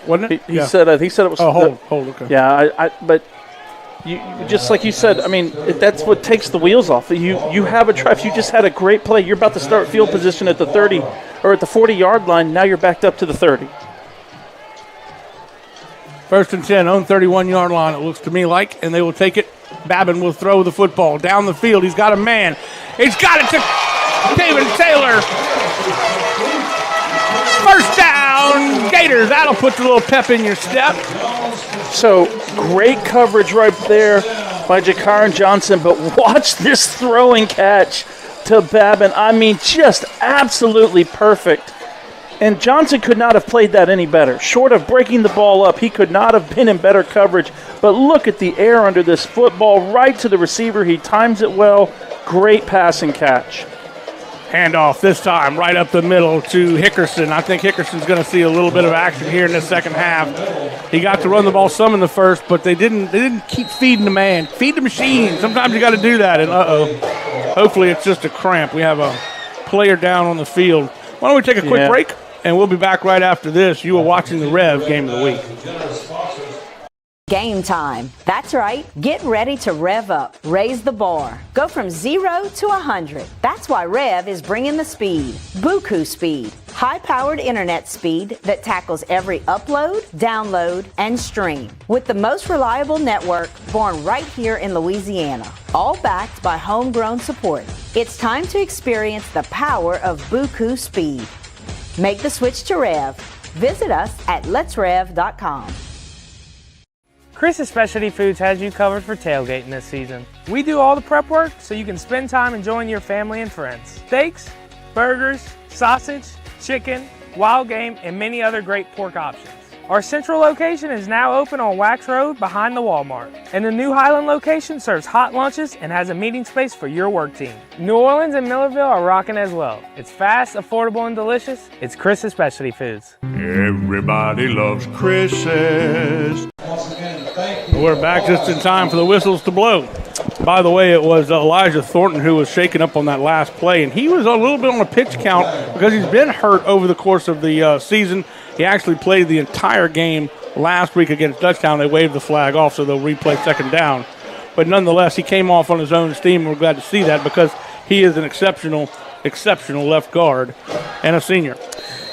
Wasn't it? He said it was. Oh, hold. Okay. Yeah, but you just like you said. I mean, that's what takes the wheels off. You have a try. If you just had a great play, you're about to start field position at the 30 or at the 40-yard line. Now you're backed up to the 30. 1st and 10 on 31-yard line. It looks to me like, and they will take it. Babin will throw the football down the field. He's got a man. He's got it to David Taylor. 1st down, Gators. That'll put a little pep in your step. So great coverage right there by Jakaran Johnson, but watch this throwing catch to Babin. I mean, just absolutely perfect. And Johnson could not have played that any better. Short of breaking the ball up, he could not have been in better coverage. But look at the air under this football, right to the receiver. He times it well. Great passing catch. Handoff this time right up the middle to Hickerson. I think Hickerson's going to see a little bit of action here in the second half. He got to run the ball some in the first, but they didn't keep feeding the man. Feed the machine. Sometimes you got to do that, and hopefully it's just a cramp. We have a player down on the field. Why don't we take a quick break, and we'll be back right after this. You are watching the Rev Game of the Week. Game time. That's right. Get ready to rev up. Raise the bar. Go from 0 to 100. That's why Rev is bringing the speed. Buku speed. High-powered internet speed that tackles every upload, download, and stream. With the most reliable network born right here in Louisiana. All backed by homegrown support. It's time to experience the power of Buku speed. Make the switch to Rev. Visit us at letsrev.com. Chris's Specialty Foods has you covered for tailgating this season. We do all the prep work so you can spend time enjoying your family and friends. Steaks, burgers, sausage, chicken, wild game, and many other great pork options. Our central location is now open on Wax Road behind the Walmart. And the new Highland location serves hot lunches and has a meeting space for your work team. New Orleans and Millerville are rocking as well. It's fast, affordable, and delicious. It's Chris's Specialty Foods. Everybody loves Chris's. We're back just in time for the whistles to blow. By the way, it was Elijah Thornton who was shaken up on that last play, and he was a little bit on a pitch count because he's been hurt over the course of the season. He actually played the entire game last week against Dutchtown. They waved the flag off, so they'll replay 2nd down. But nonetheless, he came off on his own steam, and we're glad to see that because he is an exceptional left guard and a senior.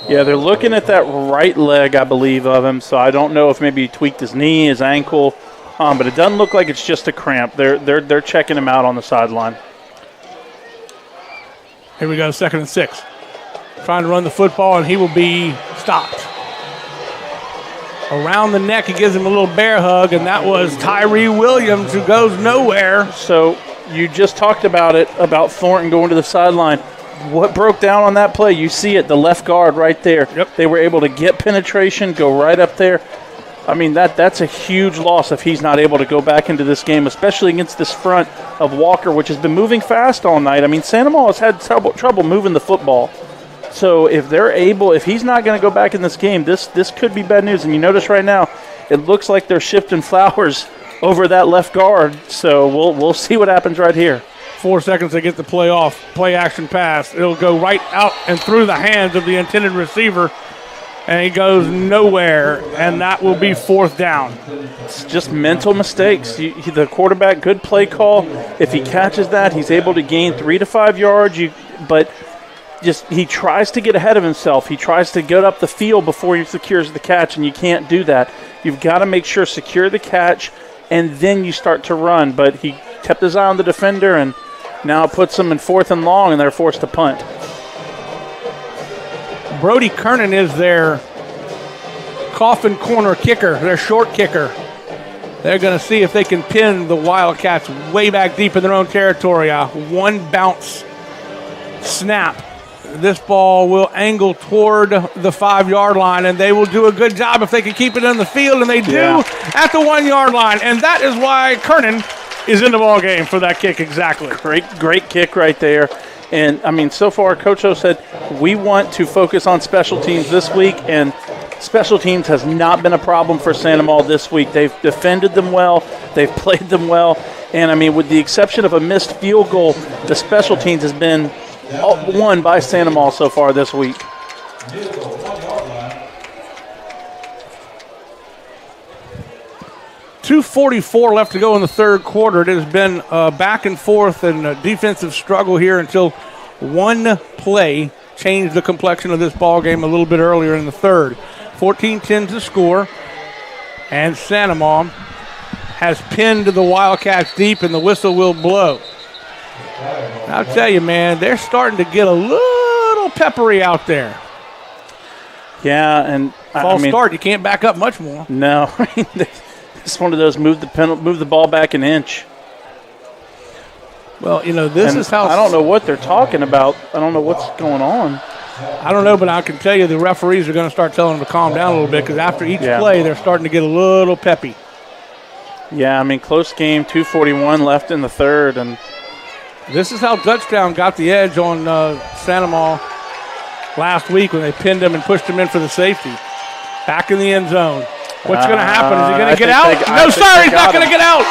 Yeah, they're looking at that right leg, I believe, of him, so I don't know if maybe he tweaked his knee, his ankle, but it doesn't look like it's just a cramp. They're checking him out on the sideline. Here we go, 2nd and 6. Trying to run the football, and he will be stopped. Around the neck, he gives him a little bear hug, and that was Tyree Williams, who goes nowhere. So you just talked about it, about Thornton going to the sideline. What broke down on that play? You see it, the left guard right there. Yep. They were able to get penetration, go right up there. I mean, that's a huge loss if he's not able to go back into this game, especially against this front of Walker, which has been moving fast all night. I mean, Santa Maria has had trouble moving the football. So if he's not going to go back in this game, this could be bad news. And you notice right now, it looks like they're shifting Flowers over that left guard. So we'll see what happens right here. 4 seconds to get the play off. Play action pass. It'll go right out and through the hands of the intended receiver. And he goes nowhere, and that will be 4th down. It's just mental mistakes. The quarterback, good play call. If he catches that, he's able to gain 3 to 5 yards. But he tries to get ahead of himself. He tries to get up the field before he secures the catch, and you can't do that. You've got to make sure secure the catch, and then you start to run. But he kept his eye on the defender, and now it puts them in 4th and long, and they're forced to punt. Brody Kernan is their coffin corner kicker, their short kicker. They're going to see if they can pin the Wildcats way back deep in their own territory. A 1 bounce snap. This ball will angle toward the 5-yard line, and they will do a good job if they can keep it in the field, and they do at the 1-yard line. And that is why Kernan is in the ball game for that kick exactly. Great kick right there. And, I mean, so far, Coach O said, we want to focus on special teams this week, and special teams has not been a problem for Santa Maria this week. They've defended them well. They've played them well. And, I mean, with the exception of a missed field goal, the special teams has been won by Santa Maria so far this week. .244 left to go in the third quarter. It has been back and forth and a defensive struggle here until one play changed the complexion of this ball game a little bit earlier in the third. 14-10 to score, and Santa Maria has pinned the Wildcats deep, and the whistle will blow. I'll tell you, man, they're starting to get a little peppery out there. Yeah, and false start, you can't back up much more. No, it's one of those move the ball back an inch. Well, you know, this is how... I don't know what they're talking about. I don't know what's going on. I don't know, but I can tell you the referees are going to start telling them to calm down a little bit, because after each play, they're starting to get a little peppy. Yeah, I mean, close game, 2:41 left in the third. And this is how Dutchtown got the edge on Santa Maria last week when they pinned him and pushed him in for the safety. Back in the end zone. What's going to happen? Is he going to get out? No, sir, he's not going to get out.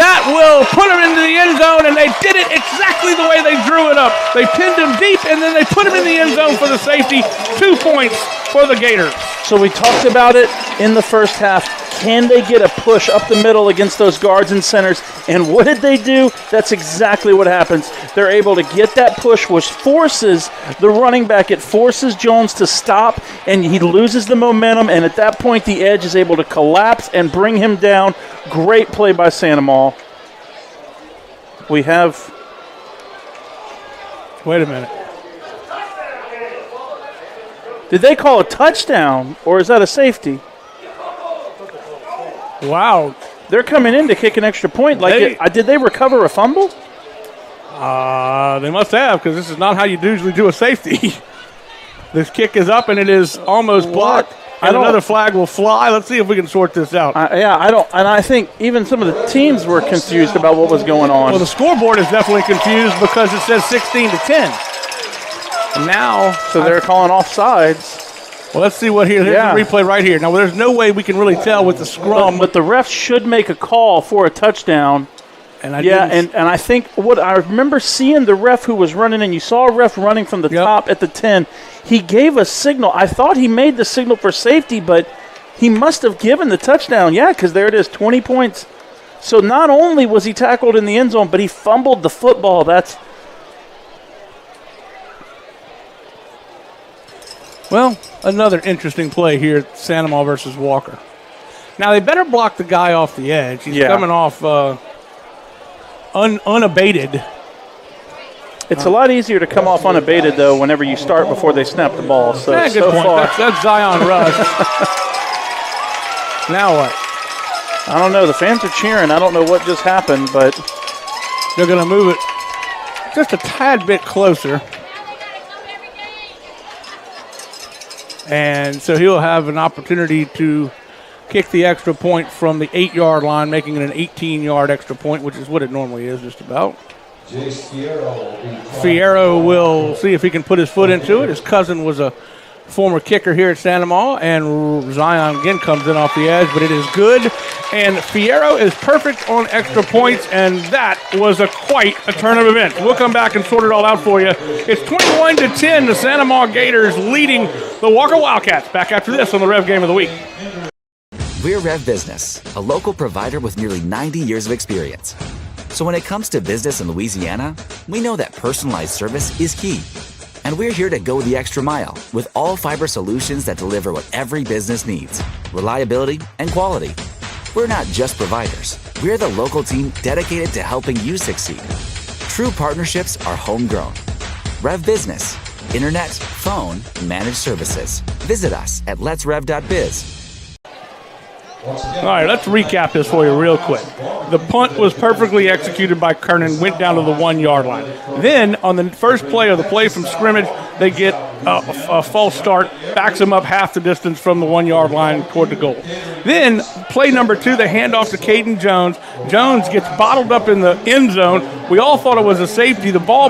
That will put him into the end zone, and they did it exactly the way they drew it up. They pinned him deep, and then they put him in the end zone for the safety. 2 points for the Gators. So we talked about it in the first half. Can they get a push up the middle against those guards and centers? And what did they do? That's exactly what happens. They're able to get that push, which forces the running back. It forces Jones to stop, and he loses the momentum. And at that point, the edge is able to collapse and bring him down. Great play by Santa Maria. We have... Wait a minute. Did they call a touchdown, or is that a safety? Wow. They're coming in to kick an extra point. Did they recover a fumble? They must have, because this is not how you usually do a safety. This kick is up, and it is almost blocked. And another flag will fly. Let's see if we can sort this out. I think even some of the teams were confused about what was going on. Well, the scoreboard is definitely confused because it says 16-10. And now, so they're calling offsides. Well, let's see what here's the replay right here. Now, there's no way we can really tell with the scrum. But the ref should make a call for a touchdown. And I think what I remember seeing the ref who was running, and you saw a ref running from the top at the 10. He gave a signal. I thought he made the signal for safety, but he must have given the touchdown. Yeah, because there it is, 20 points. So not only was he tackled in the end zone, but he fumbled the football. Well, another interesting play here at Santa Maria versus Walker. Now, they better block the guy off the edge. He's coming off unabated. It's a lot easier to come off unabated, though, whenever you start before they snap the ball. So, good point. That's Zion Rush. Now what? I don't know. The fans are cheering. I don't know what just happened, but they're going to move it just a tad bit closer. And so he'll have an opportunity to kick the extra point from the 8-yard line, making it an 18-yard extra point, which is what it normally is just about. Fierro will see if he can put his foot into it. His cousin was a former kicker here at Santa Ma, and Zion again comes in off the edge, but it is good. And Fierro is perfect on extra points, and that was quite a turn of events. We'll come back and sort it all out for you. It's 21-10, the Santa Ma Gators leading the Walker Wildcats. Back after this on the Rev Game of the Week. We're Rev Business, a local provider with nearly 90 years of experience. So when it comes to business in Louisiana, we know that personalized service is key. And we're here to go the extra mile with all fiber solutions that deliver what every business needs: reliability and quality. We're not just providers. We're the local team dedicated to helping you succeed. True partnerships are homegrown. Rev Business, internet, phone, and managed services. Visit us at letsrev.biz. All right, let's recap this for you real quick. The punt was perfectly executed by Kernan, went down to the 1-yard line. Then, on the first play of the play from scrimmage, they get a false start, backs them up half the distance from the 1-yard line toward the goal. Then, play number 2, they hand off to Caden Jones. Jones gets bottled up in the end zone. We all thought it was a safety. The ball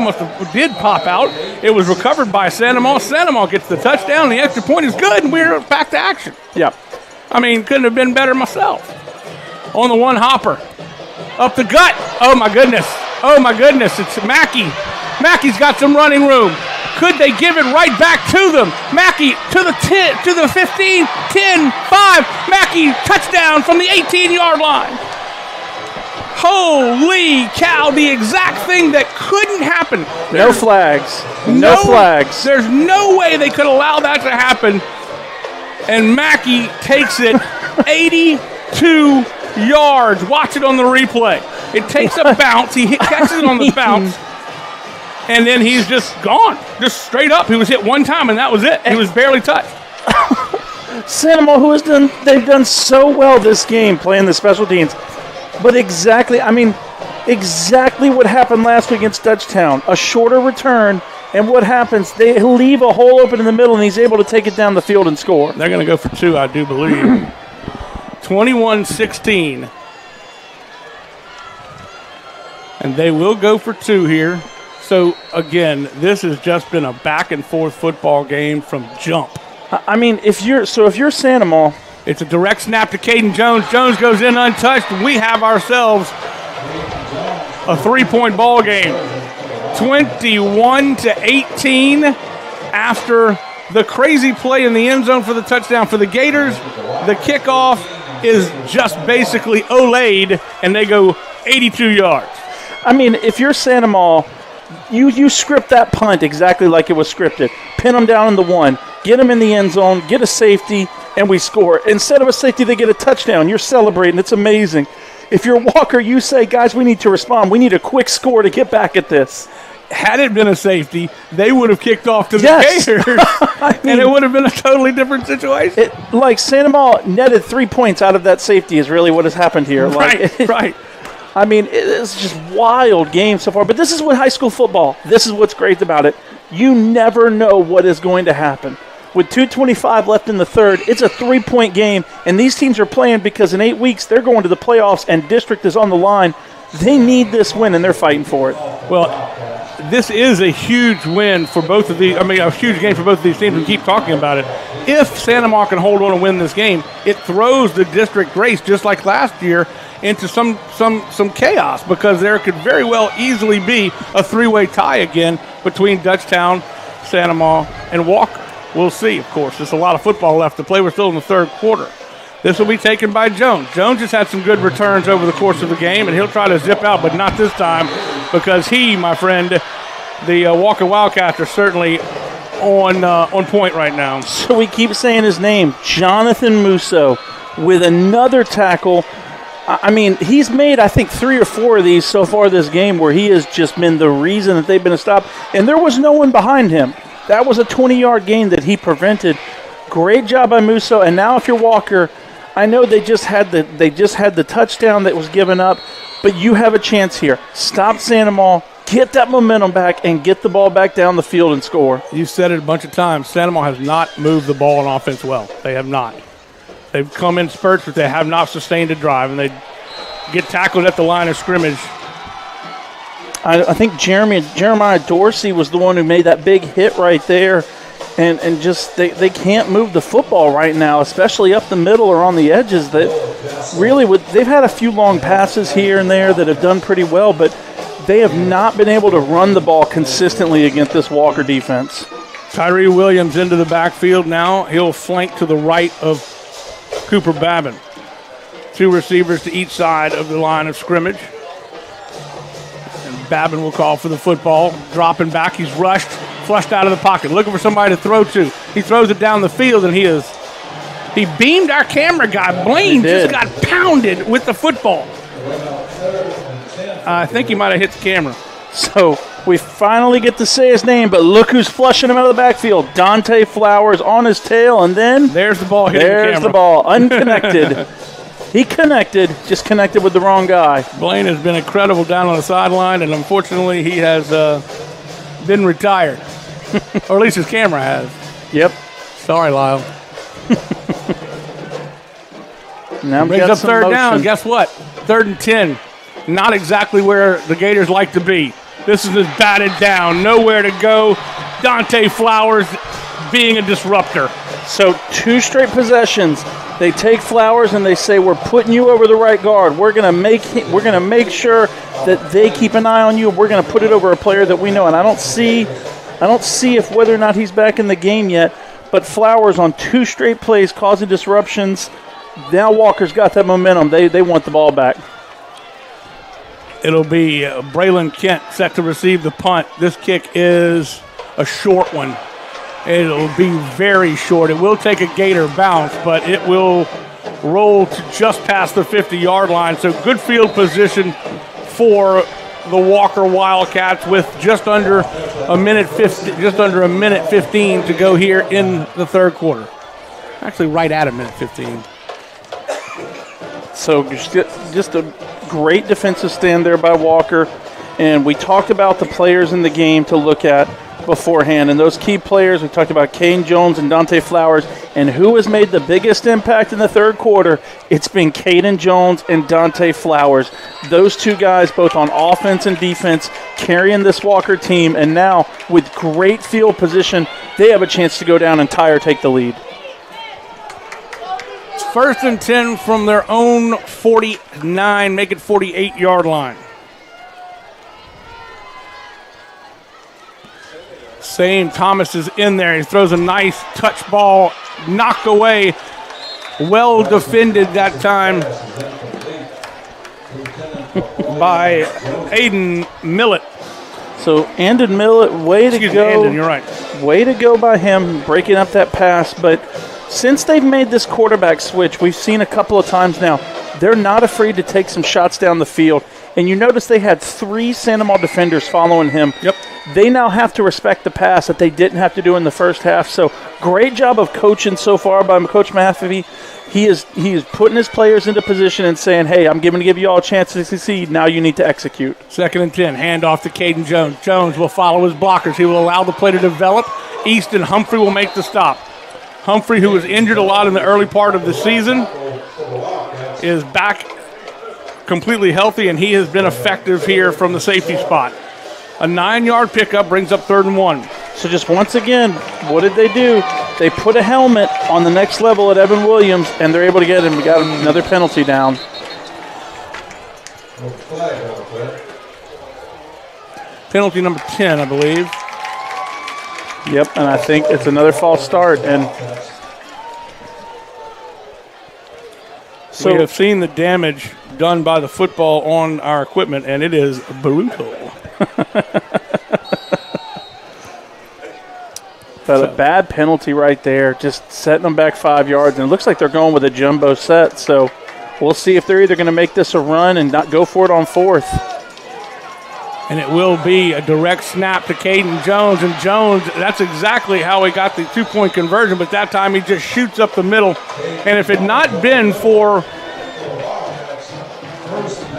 did pop out. It was recovered by Santa Ma. Santa Ma gets the touchdown. The extra point is good, and we're back to action. Yeah. I mean, couldn't have been better myself. On the one hopper. Up the gut. Oh, my goodness. Oh, my goodness. It's Mackey. Mackey's got some running room. Could they give it right back to them? Mackey to the 15, 10, 5. Mackey, touchdown from the 18-yard line. Holy cow, the exact thing that couldn't happen. No flags. No flags. There's no way they could allow that to happen. And Mackey takes it 82 yards. Watch it on the replay. It takes a bounce. He catches it on the bounce. And then he's just gone. Just straight up. He was hit one time, and that was it. He was barely touched. Santa Ma, they've done so well this game playing the special teams. But exactly what happened last week against Dutchtown. A shorter return. And what happens? They leave a hole open in the middle, and he's able to take it down the field and score. They're going to go for 2, I do believe. 21-16. And they will go for 2 here. So, again, this has just been a back-and-forth football game from jump. I mean, if you're Santa Ma. It's a direct snap to Caden Jones. Jones goes in untouched. We have ourselves a 3-point ball game. 21-18 after the crazy play in the end zone for the touchdown for the Gators. The kickoff is just basically olayed, and they go 82 yards. I mean, if you're Santa Ma, you script that punt exactly like it was scripted. Pin them down in the 1, get them in the end zone, get a safety, and we score. Instead of a safety, they get a touchdown. You're celebrating. It's amazing. If you're Walker, you say, guys, we need to respond. We need a quick score to get back at this. Had it been a safety, they would have kicked off to the Gators, and it would have been a totally different situation. Santa Ma netted 3 points out of that safety is really what has happened here. Right. I mean, it's just wild game so far. But this is what high school football, this is what's great about it. You never know what is going to happen. With 2:25 left in the third, it's a 3-point game, and these teams are playing because in 8 weeks they're going to the playoffs, and district is on the line. They need this win, and they're fighting for it. Well, this is a huge win for both of these. A huge game for both of these teams. We keep talking about it. If Santa Ma can hold on and win this game, it throws the district race, just like last year, into some chaos, because there could very well easily be a 3-way tie again between Dutchtown, Santa Ma, and Walker. We'll see, of course. There's a lot of football left to play. We're still in the third quarter. This will be taken by Jones. Jones has had some good returns over the course of the game, and he'll try to zip out, but not this time, because my friend, the Walker Wildcats are certainly on point right now. So we keep saying his name, Jonathan Musso, with another tackle. I mean, he's made, I think, 3 or 4 of these so far this game where he has just been the reason that they've been stopped, and there was no one behind him. That was a 20-yard gain that he prevented. Great job by Musso, and now if you're Walker, I know they just had the touchdown that was given up, but you have a chance here. Stop Santa Ma, get that momentum back, and get the ball back down the field and score. You said it a bunch of times. Santa Ma has not moved the ball on offense well. They have not. They've come in spurts, but they have not sustained a drive, and they get tackled at the line of scrimmage. I think Jeremiah Dorsey was the one who made that big hit right there, and just they can't move the football right now, especially up the middle or on the edges. That really they've had a few long passes here and there that have done pretty well, but they have not been able to run the ball consistently against this Walker defense. Tyree Williams into the backfield now. He'll flank to the right of Cooper Babin. 2 receivers to each side of the line of scrimmage. And Babin will call for the football. Dropping back, he's rushed, flushed out of the pocket, looking for somebody to throw to. He throws it down the field, and he beamed our camera guy. Blaine just got pounded with the football. I think he might have hit the camera. So we finally get to say his name, but look who's flushing him out of the backfield. Dante Flowers on his tail, and then there's the ball hitting the camera. There's the ball, unconnected. He just connected with the wrong guy. Blaine has been incredible down on the sideline, and unfortunately he has been retired. Or at least his camera has. Yep. Sorry, Lyle. Now brings up third down. Guess what? 3rd and 10. Not exactly where the Gators like to be. This is just batted down. Nowhere to go. Dante Flowers being a disruptor. So 2 straight possessions. They take Flowers and they say, we're putting you over the right guard. We're gonna make sure that they keep an eye on you. We're gonna put it over a player that we know. And I don't see if whether or not he's back in the game yet. But Flowers on 2 straight plays causing disruptions. Now Walker's got that momentum. They want the ball back. It'll be Braylon Kent set to receive the punt. This kick is a short one. It'll be very short. It will take a Gator bounce, but it will roll to just past the 50-yard line. So good field position for the Walker Wildcats with just under a minute 15 to go here in the 3rd quarter. Actually, right at a minute 15. So just a great defensive stand there by Walker. And we talked about the players in the game to look at beforehand. And those key players, we talked about Caden Jones and Dante Flowers. And who has made the biggest impact in the 3rd quarter? It's been Caden Jones and Dante Flowers. Those 2 guys, both on offense and defense, carrying this Walker team. And now, with great field position, they have a chance to go down and tie or take the lead. 1st and 10 from their own 49, make it 48-yard line. Same Thomas is in there. He throws a nice touch ball, knocked away. Well defended that time by Aiden Millett. So Andon Millett, way to go. Andon, you're right. Way to go by him, breaking up that pass. But since they've made this quarterback switch, we've seen a couple of times now, they're not afraid to take some shots down the field. And you notice they had 3 Santa Maria defenders following him. Yep. They now have to respect the pass that they didn't have to do in the first half. So great job of coaching so far by Coach Matheby. He is putting his players into position and saying, hey, I'm going to give you all a chance to succeed. Now you need to execute. 2nd and 10, handoff to Caden Jones. Jones will follow his blockers. He will allow the play to develop. Easton Humphrey will make the stop. Humphrey, who was injured a lot in the early part of the season, is back completely healthy, and he has been effective here from the safety spot. A 9-yard pickup brings up 3rd and 1. So just once again, what did they do? They put a helmet on the next level at Evan Williams, and they're able to get him. We got another penalty down. Penalty number 10, I believe. Yep, and I think it's another false start. And so we have seen the damage done by the football on our equipment, and it is brutal. But a bad penalty right there, just setting them back 5 yards. And it looks like they're going with a jumbo set. So we'll see if they're either going to make this a run and not go for it on 4th. And it will be a direct snap to Caden Jones. And Jones, that's exactly how he got the 2-point conversion. But that time he just shoots up the middle. And if it had not been for,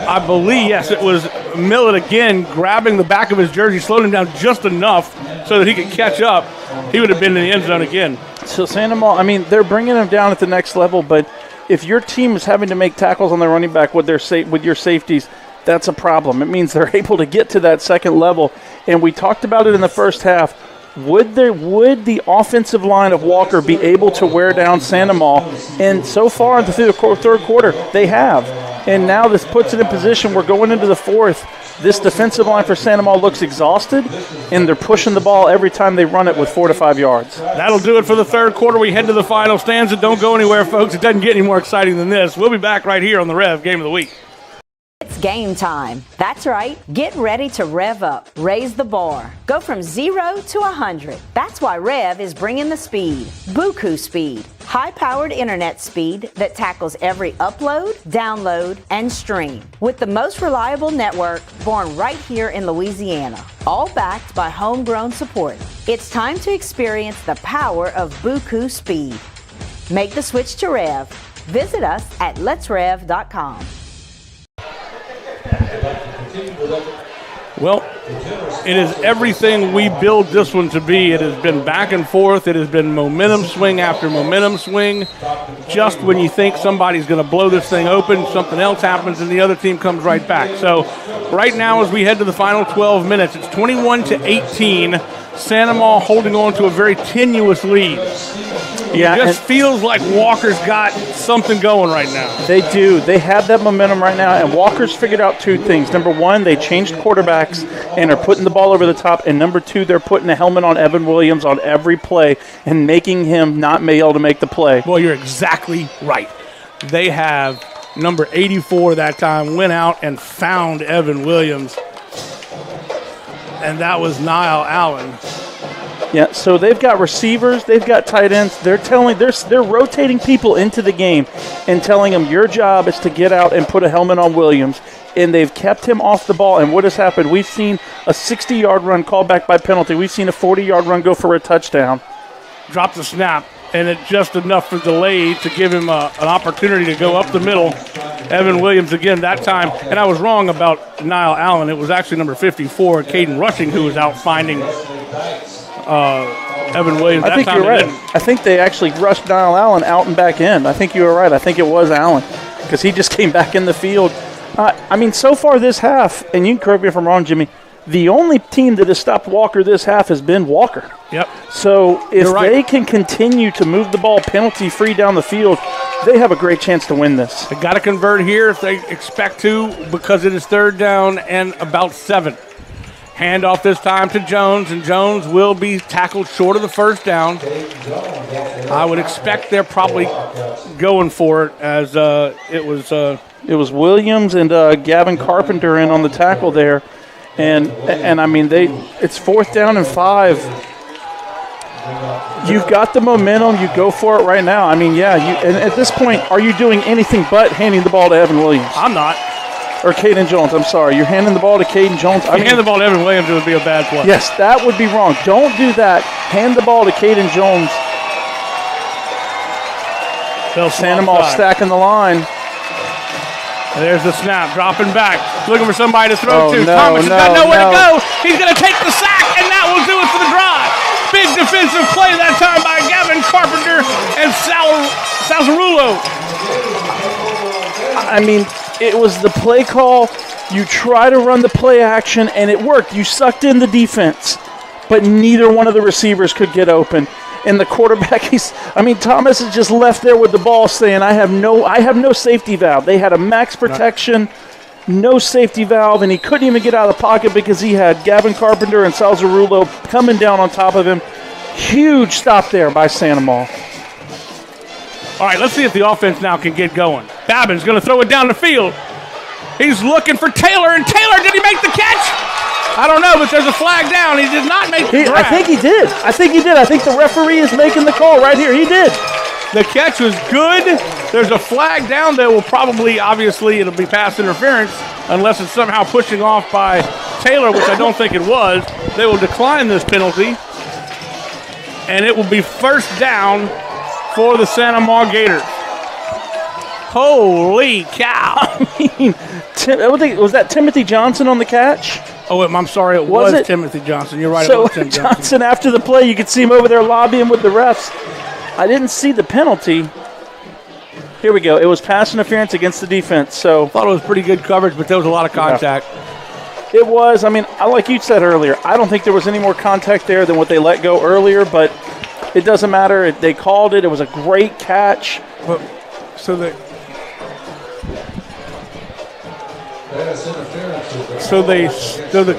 I believe, yes, it was Millett again grabbing the back of his jersey, slowed him down just enough so that he could catch up, he would have been in the end zone again. So Santa Maria, I mean, they're bringing him down at the next level, but if your team is having to make tackles on their running back with your safeties, that's a problem. It means they're able to get to that second level. And we talked about it in the first half. Would the offensive line of Walker be able to wear down Sandomal? And so far in the third quarter, they have. And now this puts it in position. We're going into the fourth. This defensive line for Sandomal looks exhausted, and they're pushing the ball every time they run it with 4 to 5 yards. That'll do it for the third quarter. We head to the final stanza. Don't go anywhere, folks. It doesn't get any more exciting than this. We'll be back right here on the Rev Game of the Week. It's game time. That's right. Get ready to rev up. Raise the bar. Go from 0 to 100. That's why Rev is bringing the speed. Buku speed. High-powered internet speed that tackles every upload, download, and stream. With the most reliable network born right here in Louisiana. All backed by homegrown support. It's time to experience the power of Buku speed. Make the switch to Rev. Visit us at letsrev.com. Well, it is everything we build this one to be. It has been back and forth. It has been momentum swing after momentum swing. Just when you think somebody's going to blow this thing open, something else happens and the other team comes right back. So right now as we head to the final 12 minutes, it's 21-18. Sandomal holding on to a very tenuous lead. Yeah, it just feels like Walker's got something going right now. They do. They have that momentum right now, and Walker's figured out two things. Number one, they changed quarterbacks and are putting the ball over the top, and number two, they're putting a helmet on Evan Williams on every play and making him not be able to make the play. Well, you're exactly right. They have number 84 that time went out and found Evan Williams, and that was Niall Allen. Yeah, so they've got receivers, they've got tight ends. They're rotating people into the game and telling them your job is to get out and put a helmet on Williams. And they've kept him off the ball. And what has happened? We've seen a 60-yard run called back by penalty. We've seen a 40-yard run go for a touchdown. Drop the snap, and it's just enough for delay to give him an opportunity to go up the middle. Evan Williams again that time. And I was wrong about Niall Allen. It was actually number 54, Caden Rushing, who was out finding Evan Williams. I think you're right. I think they actually rushed Niall Allen out and back in. I think you were right. I think it was Allen because he just came back in the field. I mean, so far this half, and you can correct me if I'm wrong, Jimmy, the only team that has stopped Walker this half has been Walker. Yep. So if they can continue to move the ball penalty-free down the field, they have a great chance to win this. They got to convert here if they expect to because it is third down and about 7. Handoff this time to Jones, and Jones will be tackled short of the first down. I would expect they're probably going for it as it was Williams and Gavin Carpenter in on the tackle there. And I mean, it's fourth down and 5. You've got the momentum. You go for it right now. I mean, yeah. And at this point, are you doing anything but handing the ball to Evan Williams? I'm not. Or Caden Jones, I'm sorry. You're handing the ball to Caden Jones. If you hand the ball to Evan Williams, it would be a bad play. Yes, that would be wrong. Don't do that. Hand the ball to Caden Jones. Sandomal stacking the line. There's the snap, dropping back, looking for somebody to throw to. No, Thomas has got nowhere to go. He's going to take the sack, and that will do it for the drive. Big defensive play that time by Gavin Carpenter and Salzarulo. I mean, it was the play call. You try to run the play action, and it worked. You sucked in the defense, but neither one of the receivers could get open. And the quarterback, Thomas is just left there with the ball saying, I have no safety valve. They had a max protection, no safety valve, and he couldn't even get out of the pocket because he had Gavin Carpenter and Salzarulo coming down on top of him. Huge stop there by Sandomal. All right, let's see if the offense now can get going. Babin's going to throw it down the field. He's looking for Taylor, and Taylor, did he make the catch? I don't know, but there's a flag down. He did not make the grab. I think he did. I think the referee is making the call right here. He did. The catch was good. There's a flag down that will probably, obviously, it'll be pass interference unless it's somehow pushing off by Taylor, which I don't think it was. They will decline this penalty, and it will be first down for the Sandomal Gators. Holy cow. Was that Timothy Johnson on the catch? Oh, I'm sorry, it was Timothy Johnson. You're right. So it was Tim Johnson, after the play, you could see him over there lobbying with the refs. I didn't see the penalty. Here we go. It was pass interference against the defense. So Thought it was pretty good coverage, but there was a lot of contact. It was. I mean, like you said earlier, I don't think there was any more contact there than what they let go earlier, but it doesn't matter. They called it. It was a great catch. So the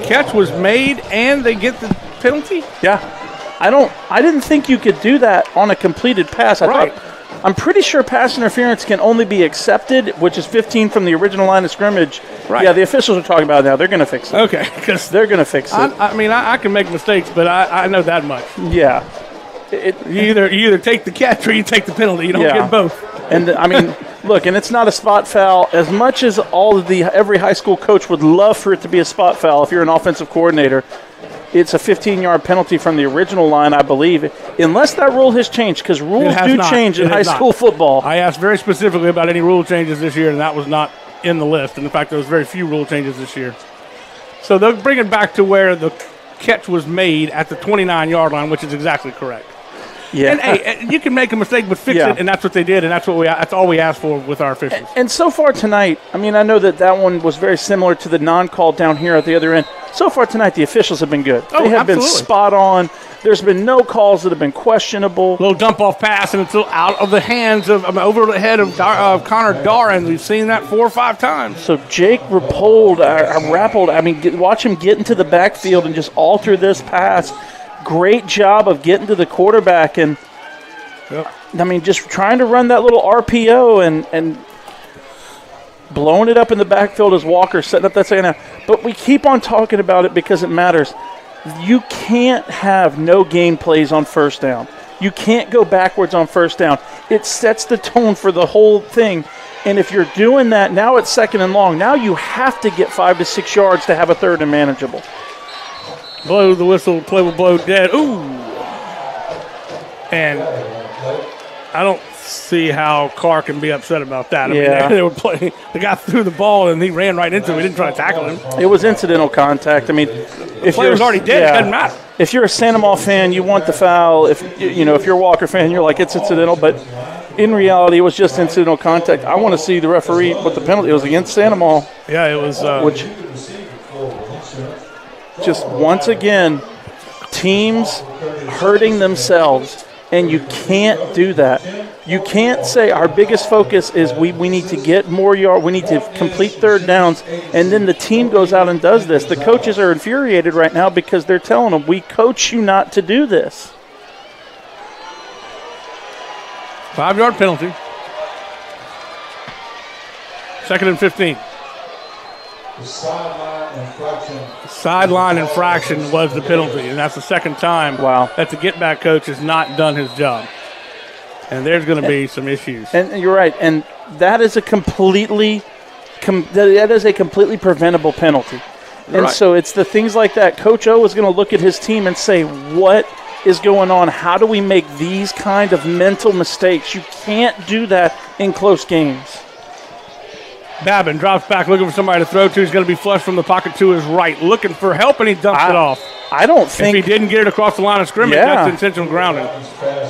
catch was made and they get the penalty? Yeah. I didn't think you could do that on a completed pass. I'm pretty sure pass interference can only be accepted, which is 15 from the original line of scrimmage. Right. Yeah, the officials are talking about it now. They're going to fix it. Okay. Because they're going to fix it. I can make mistakes, but I know that much. Yeah. You either take the catch or you take the penalty. You don't get both. And, I mean, look, and it's not a spot foul. As much as every high school coach would love for it to be a spot foul if you're an offensive coordinator, it's a 15-yard penalty from the original line, I believe, unless that rule has changed, because rules do change in high school football. I asked very specifically about any rule changes this year, and that was not in the list. And in fact, there was very few rule changes this year. So they'll bring it back to where the catch was made at the 29-yard line, which is exactly correct. Yeah. And hey, you can make a mistake, but fix it, and that's what they did, and that's all we asked for with our officials. And so far tonight, I mean, I know that one was very similar to the non-call down here at the other end. So far tonight, the officials have been good. They have been spot on. There's been no calls that have been questionable. Little dump-off pass, and it's out of the hands over the head of Connor Doran. We've seen that 4 or 5 times. So Jake Rappold, I mean, watch him get into the backfield and just alter this pass. Great job of getting to the quarterback and, I mean, just trying to run that little RPO and blowing it up in the backfield as Walker setting up that second half. But we keep on talking about it because it matters. You can't have no game plays on first down. You can't go backwards on first down. It sets the tone for the whole thing. And if you're doing that, now it's second and long. Now you have to get 5 to 6 yards to have a third and manageable. Blow the whistle, play will blow dead. Ooh. And I don't see how Carr can be upset about that. I mean, they were playing. The guy threw the ball and he ran right into him. He didn't try to tackle him. It was incidental contact. I mean, if the play was already dead, it doesn't matter. If you're a Santa Ma fan, you want the foul. If you're a Walker fan, you're like, it's incidental. But in reality, it was just incidental contact. I want to see the referee with the penalty. It was against Santa Ma. Yeah, it was. Which just once again, teams hurting themselves, and you can't do that. You can't say our biggest focus is we need to get more yards, we need to complete third downs, and then the team goes out and does this. The coaches are infuriated right now because they're telling them, we coach you not to do this. 5-yard penalty. 2nd and 15. Sideline infraction was the penalty, and that's the second time that the get-back coach has not done his job. And there's going to be some issues. And you're right, and that is a completely preventable penalty. And so it's the things like that. Coach O is going to look at his team and say, what is going on? How do we make these kind of mental mistakes? You can't do that in close games. Babin drops back looking for somebody to throw to. He's going to be flushed from the pocket to his right, looking for help, and he dumps it off. I don't think... If he didn't get it across the line of scrimmage, that's intentional grounding.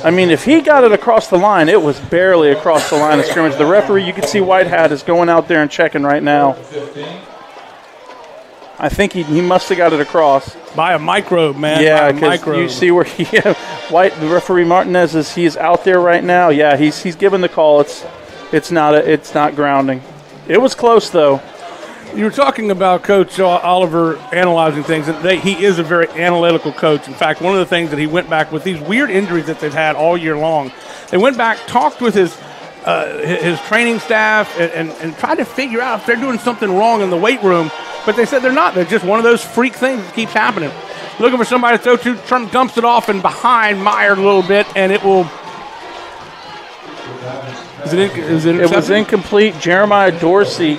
I mean, if he got it across the line, it was barely across the line of scrimmage. The referee, you can see White Hat is going out there and checking right now. I think he must have got it across. By a microbe, man. Yeah, because you see where the referee Martinez is out there right now. Yeah, he's giving the call. It's not grounding. It was close, though. You were talking about Coach Oliver analyzing things, and he is a very analytical coach. In fact, one of the things that he went back with these weird injuries that they've had all year long, they went back, talked with his training staff, and tried to figure out if they're doing something wrong in the weight room. But they said they're not. They're just one of those freak things that keeps happening. Looking for somebody to throw to, Trump dumps it off and behind Meyer a little bit, and it will... It was incomplete. Jeremiah Dorsey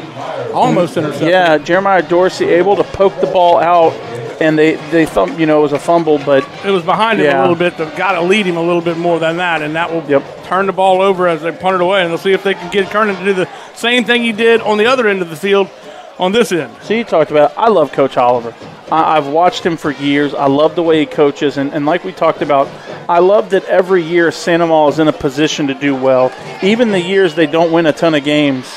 almost intercepted. Yeah, Jeremiah Dorsey able to poke the ball out, and they thought, it was a fumble, but it was behind him a little bit. They've got to lead him a little bit more than that, and that will turn the ball over as they punt it away, and they'll see if they can get Kernan to do the same thing he did on the other end of the field on this end. So you talked about, I love Coach Oliver. I've watched him for years. I love the way he coaches. And like we talked about, I love that every year Santa Maria is in a position to do well, even the years they don't win a ton of games.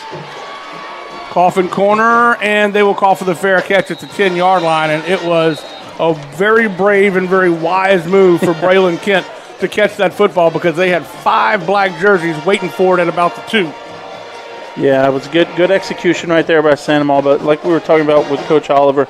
Coffin corner, and they will call for the fair catch at the 10-yard line, and it was a very brave and very wise move for Braylon Kent to catch that football because they had 5 black jerseys waiting for it at about the 2. Yeah, it was good execution right there by Santa Maria, but like we were talking about with Coach Oliver,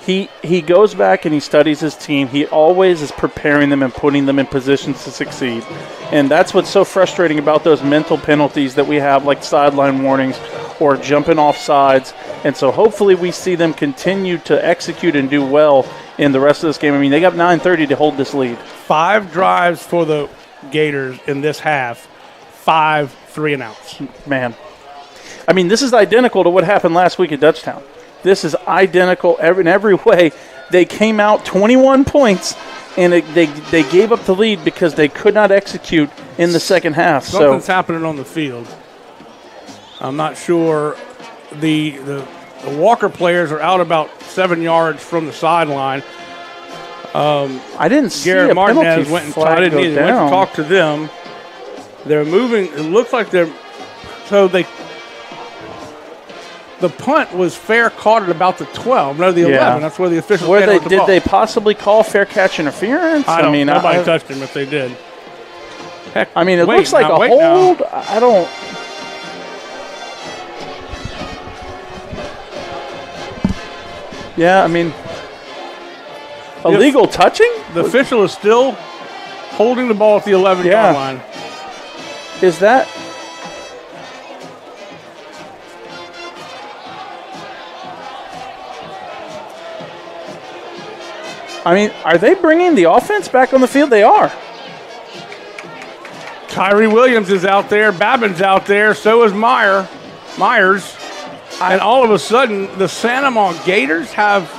he goes back and he studies his team. He always is preparing them and putting them in positions to succeed. And that's what's so frustrating about those mental penalties that we have, like sideline warnings or jumping off sides. And so hopefully we see them continue to execute and do well in the rest of this game. I mean, they got 9:30 to hold this lead. 5 drives for the Gators in this half, 5 3-and-outs. Man. I mean, this is identical to what happened last week at Dutchtown. This is identical in every way. They came out 21 points, and they gave up the lead because they could not execute in the second half. Something's happening on the field. I'm not sure. The Walker players are out about 7 yards from the sideline. I didn't see Garrett a Martinez penalty went and flag I didn't go either. down. Went to talk to them. They're moving. It looks like they're so they. The punt was fair caught at about the 12. No, the 11. That's where the officials did they possibly call fair catch interference? I mean, nobody touched him if they did. Heck, I mean, it looks like a hold. I don't. Yeah, I mean, illegal touching? The official is still holding the ball at the 11-yard line. Is that? I mean, are they bringing the offense back on the field? They are. Tyree Williams is out there. Babin's out there. So is Myers. And all of a sudden, the Santa Maria Gators have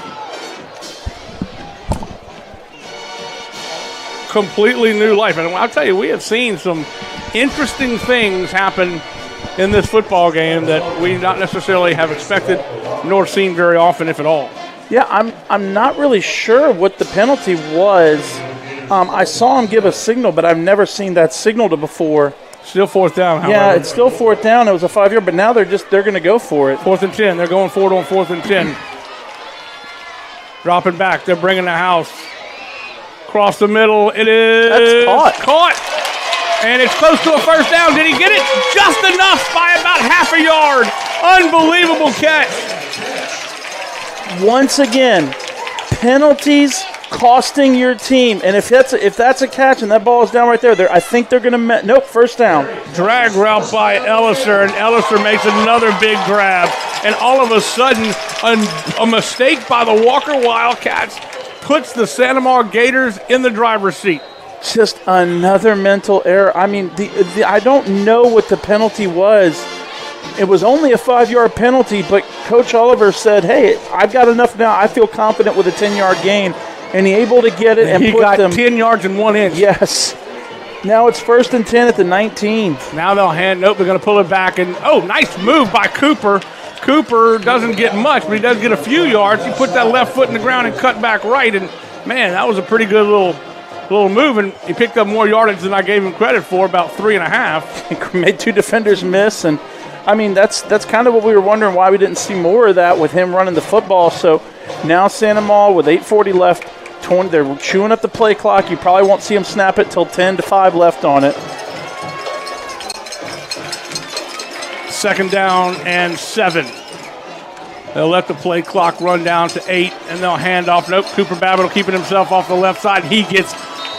completely new life. And I'll tell you, we have seen some interesting things happen in this football game that we not necessarily have expected nor seen very often, if at all. Yeah, I'm not really sure what the penalty was. I saw him give a signal, but I've never seen that signal before. Still 4th down, however. Yeah, it's still 4th down. It was a 5-yard, but now they're going to go for it. 4th and 10. They're going forward on 4th and 10. Dropping back. They're bringing the house. Across the middle. It is caught. And it's close to a 1st down. Did he get it? Just enough by about half a yard. Unbelievable catch. Once again, penalties costing your team. And if that's a catch and that ball is down right there, I think they're going to nope, 1st down. Drag route by Elliser, and Elliser makes another big grab. And all of a sudden, a mistake by the Walker Wildcats puts the Santa Maria Gators in the driver's seat. Just another mental error. I mean, I don't know what the penalty was. It was only a 5-yard penalty, but Coach Oliver said, hey, I've got enough now. I feel confident with a 10-yard gain. And he able to get it and he put got them 10 yards in 1 inch. Yes. Now it's 1st and 10 at the 19. Now they'll nope, they're going to pull it back. And, nice move by Cooper. Cooper doesn't get much, but he does get a few yards. He put that left foot in the ground and cut back right. And, man, that was a pretty good little move. And he picked up more yardage than I gave him credit for, about 3.5. He made 2 defenders miss. And, I mean, that's kind of what we were wondering why we didn't see more of that with him running the football. So now Santa Maria with 8:40 left. They're chewing up the play clock. You probably won't see them snap it till 10-5 left on it. 2nd down and 7. They'll let the play clock run down to 8, and they'll hand off. Nope, Cooper Babbitt keeping himself off the left side. He gets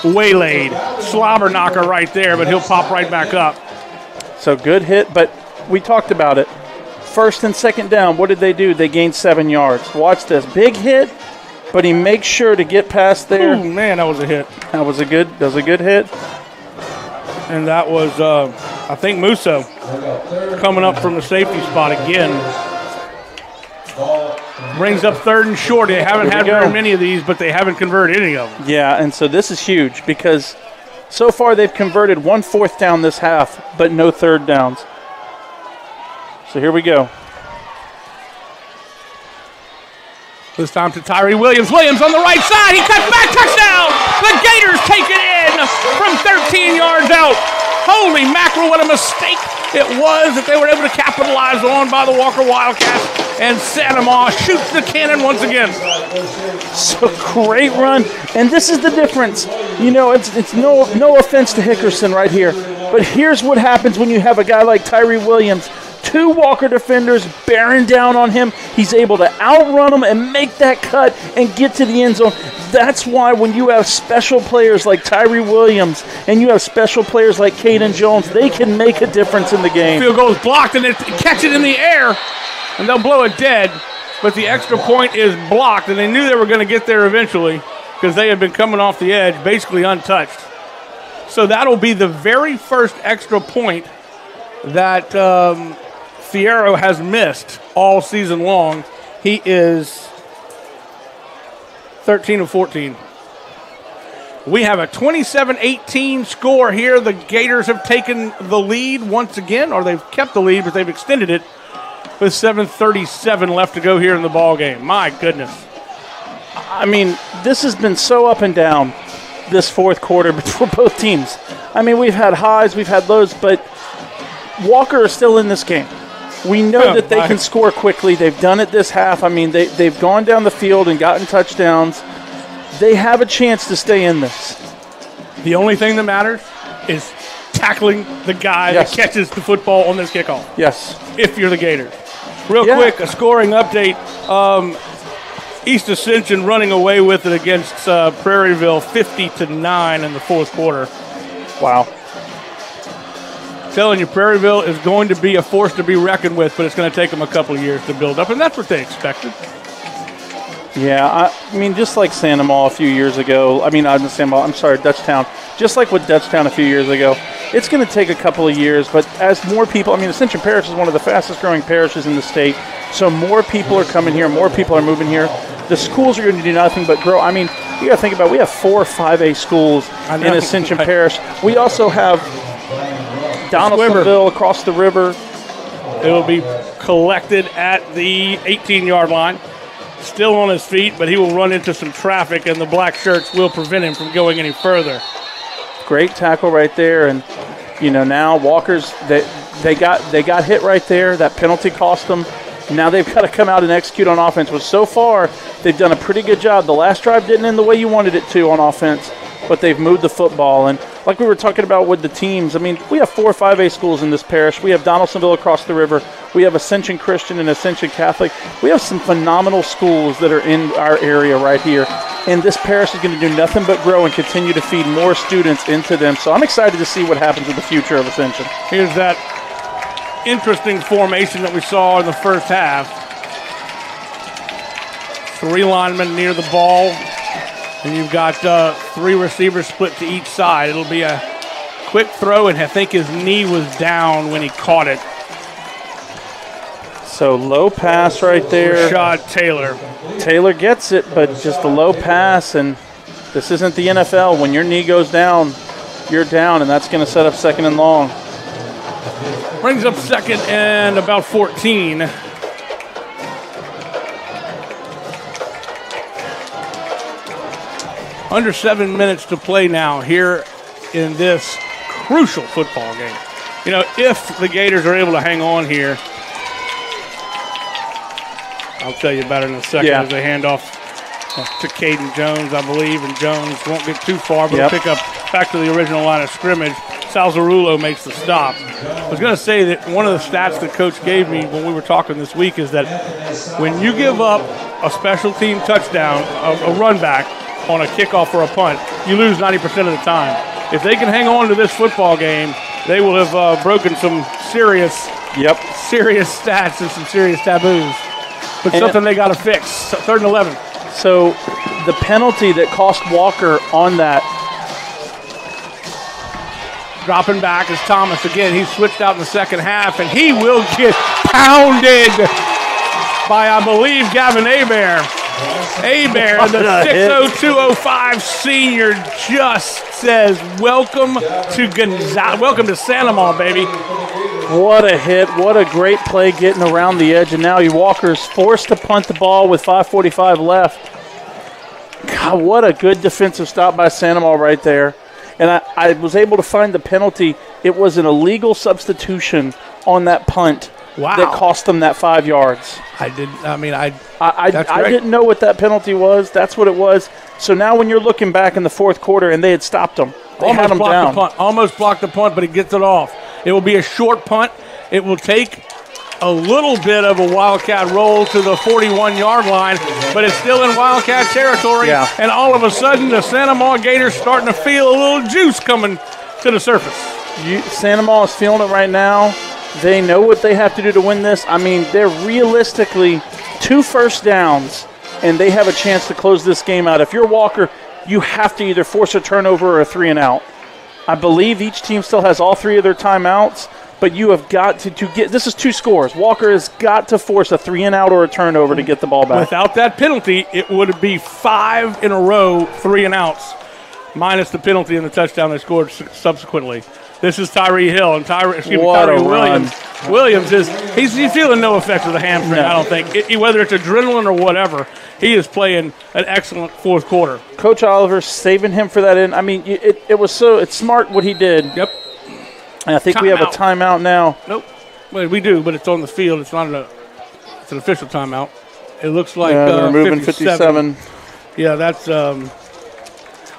waylaid. Slobber knocker right there, but he'll pop right back up. So good hit, but we talked about it. 1st and 2nd down, what did they do? They gained 7 yards. Watch this. Big hit. But he makes sure to get past there. Ooh, man, that was a hit. That was a good hit. And that was, I think, Musso coming up from the safety spot again. Brings up 3rd and short. They haven't had very many of these, but they haven't converted any of them. Yeah, and so this is huge because so far they've converted 1 4th down this half, but no 3rd downs. So here we go. This time to Tyree Williams. Williams on the right side. He cuts back. Touchdown. The Gators take it in from 13 yards out. Holy mackerel, what a mistake it was that they were able to capitalize on by the Walker Wildcats. And Sanamaw shoots the cannon once again. So great run. And this is the difference. You know, it's no offense to Hickerson right here. But here's what happens when you have a guy like Tyree Williams. 2 Walker defenders bearing down on him. He's able to outrun them and make that cut and get to the end zone. That's why when you have special players like Tyree Williams and you have special players like Caden Jones, they can make a difference in the game. Field goal is blocked and they catch it in the air and they'll blow it dead. But the extra point is blocked and they knew they were going to get there eventually because they had been coming off the edge basically untouched. So that'll be the very first extra point that Fierro has missed all season long. He is 13 of 14. We have a 27-18 score here. The Gators have taken the lead once again, or they've kept the lead, but they've extended it with 7:37 left to go here in the ball game. My goodness. I mean, this has been so up and down this fourth quarter for both teams. I mean, we've had highs, we've had lows, but Walker is still in this game. We know that they can score quickly. They've done it this half. I mean, they've gone down the field and gotten touchdowns. They have a chance to stay in this. The only thing that matters is tackling the guy that catches the football on this kickoff. Yes. If you're the Gators. Real quick, a scoring update. East Ascension running away with it against Prairieville 50-9 in the fourth quarter. Wow. Telling you, Prairieville is going to be a force to be reckoned with, but it's going to take them a couple of years to build up, and that's what they expected. Yeah, I mean, just like Sanamaw a few years ago. I mean, Dutchtown. Just like with Dutchtown a few years ago, it's going to take a couple of years, but as more people, I mean, Ascension Parish is one of the fastest growing parishes in the state, so more people are coming here, more people are moving here. The schools are going to do nothing but grow. I mean, you got to think about it. We have 4 5A schools in Ascension Parish. We also have Donaldsonville across the river. It will be collected at the 18-yard line. Still on his feet, but he will run into some traffic, and the black shirts will prevent him from going any further. Great tackle right there, and you know now Walker's they got hit right there. That penalty cost them. Now they've got to come out and execute on offense. But so far they've done a pretty good job. The last drive didn't end the way you wanted it to on offense, but they've moved the football. And like we were talking about with the teams, I mean, we have 4 5A schools in this parish. We have Donaldsonville across the river. We have Ascension Christian and Ascension Catholic. We have some phenomenal schools that are in our area right here. And this parish is going to do nothing but grow and continue to feed more students into them. So I'm excited to see what happens with the future of Ascension. Here's that interesting formation that we saw in the first half. 3 linemen near the ball. And you've got 3 receivers split to each side. It'll be a quick throw, and I think his knee was down when he caught it. So low pass right there. Rashad Taylor. Taylor gets it, but just a low pass, and this isn't the NFL. When your knee goes down, you're down, and that's going to set up 2nd and long. Brings up 2nd and about 14. Under 7 minutes to play now here in this crucial football game. You know, if the Gators are able to hang on here, I'll tell you about it in a second as they hand off to Caden Jones, I believe, and Jones won't get too far, but he'll pick up back to the original line of scrimmage. Salzarulo makes the stop. I was going to say that one of the stats that Coach gave me when we were talking this week is that when you give up a special team touchdown, a run back, on a kickoff or a punt, you lose 90% of the time. If they can hang on to this football game, they will have broken some serious stats and some serious taboos. But something they got to fix. 3rd and 11. So the penalty that cost Walker on that. Dropping back is Thomas again. He's switched out in the second half, and he will get pounded by, I believe, Gavin Hebert. Hebert, the 6'02" senior, just says, welcome to Sanamaw, baby. What a hit. What a great play getting around the edge. And now Walker's forced to punt the ball with 5:45 left. God, what a good defensive stop by Sandoval right there. And I was able to find the penalty. It was an illegal substitution on that punt that cost them that 5 yards. I didn't know what that penalty was. That's what it was. So now when you're looking back in the fourth quarter and they had stopped them, they had them down. Almost blocked the punt, but he gets it off. It will be a short punt. It will take a little bit of a Wildcat roll to the 41-yard line, but it's still in Wildcat territory. Yeah. And all of a sudden, the Santa Maria Gators starting to feel a little juice coming to the surface. Santa Maria is feeling it right now. They know what they have to do to win this. I mean, they're realistically 2 first downs, and they have a chance to close this game out. If you're Walker, you have to either force a turnover or a 3-and-out. I believe each team still has all 3 of their timeouts, but you have got to get – this is 2 scores. Walker has got to force a 3-and-out or a turnover to get the ball back. Without that penalty, it would be 5 in a row 3-and-outs, minus the penalty and the touchdown they scored subsequently. This is Tyree Hill and Tyree Williams. Williams he's feeling no effects of the hamstring. No. I don't think whether it's adrenaline or whatever. He is playing an excellent fourth quarter. Coach Oliver saving him for that end. I mean, it's smart what he did. Yep. And I think we have a timeout now. Nope. Well, we do, but it's on the field. It's not it's an official timeout. It looks like they're moving 57. Yeah, that's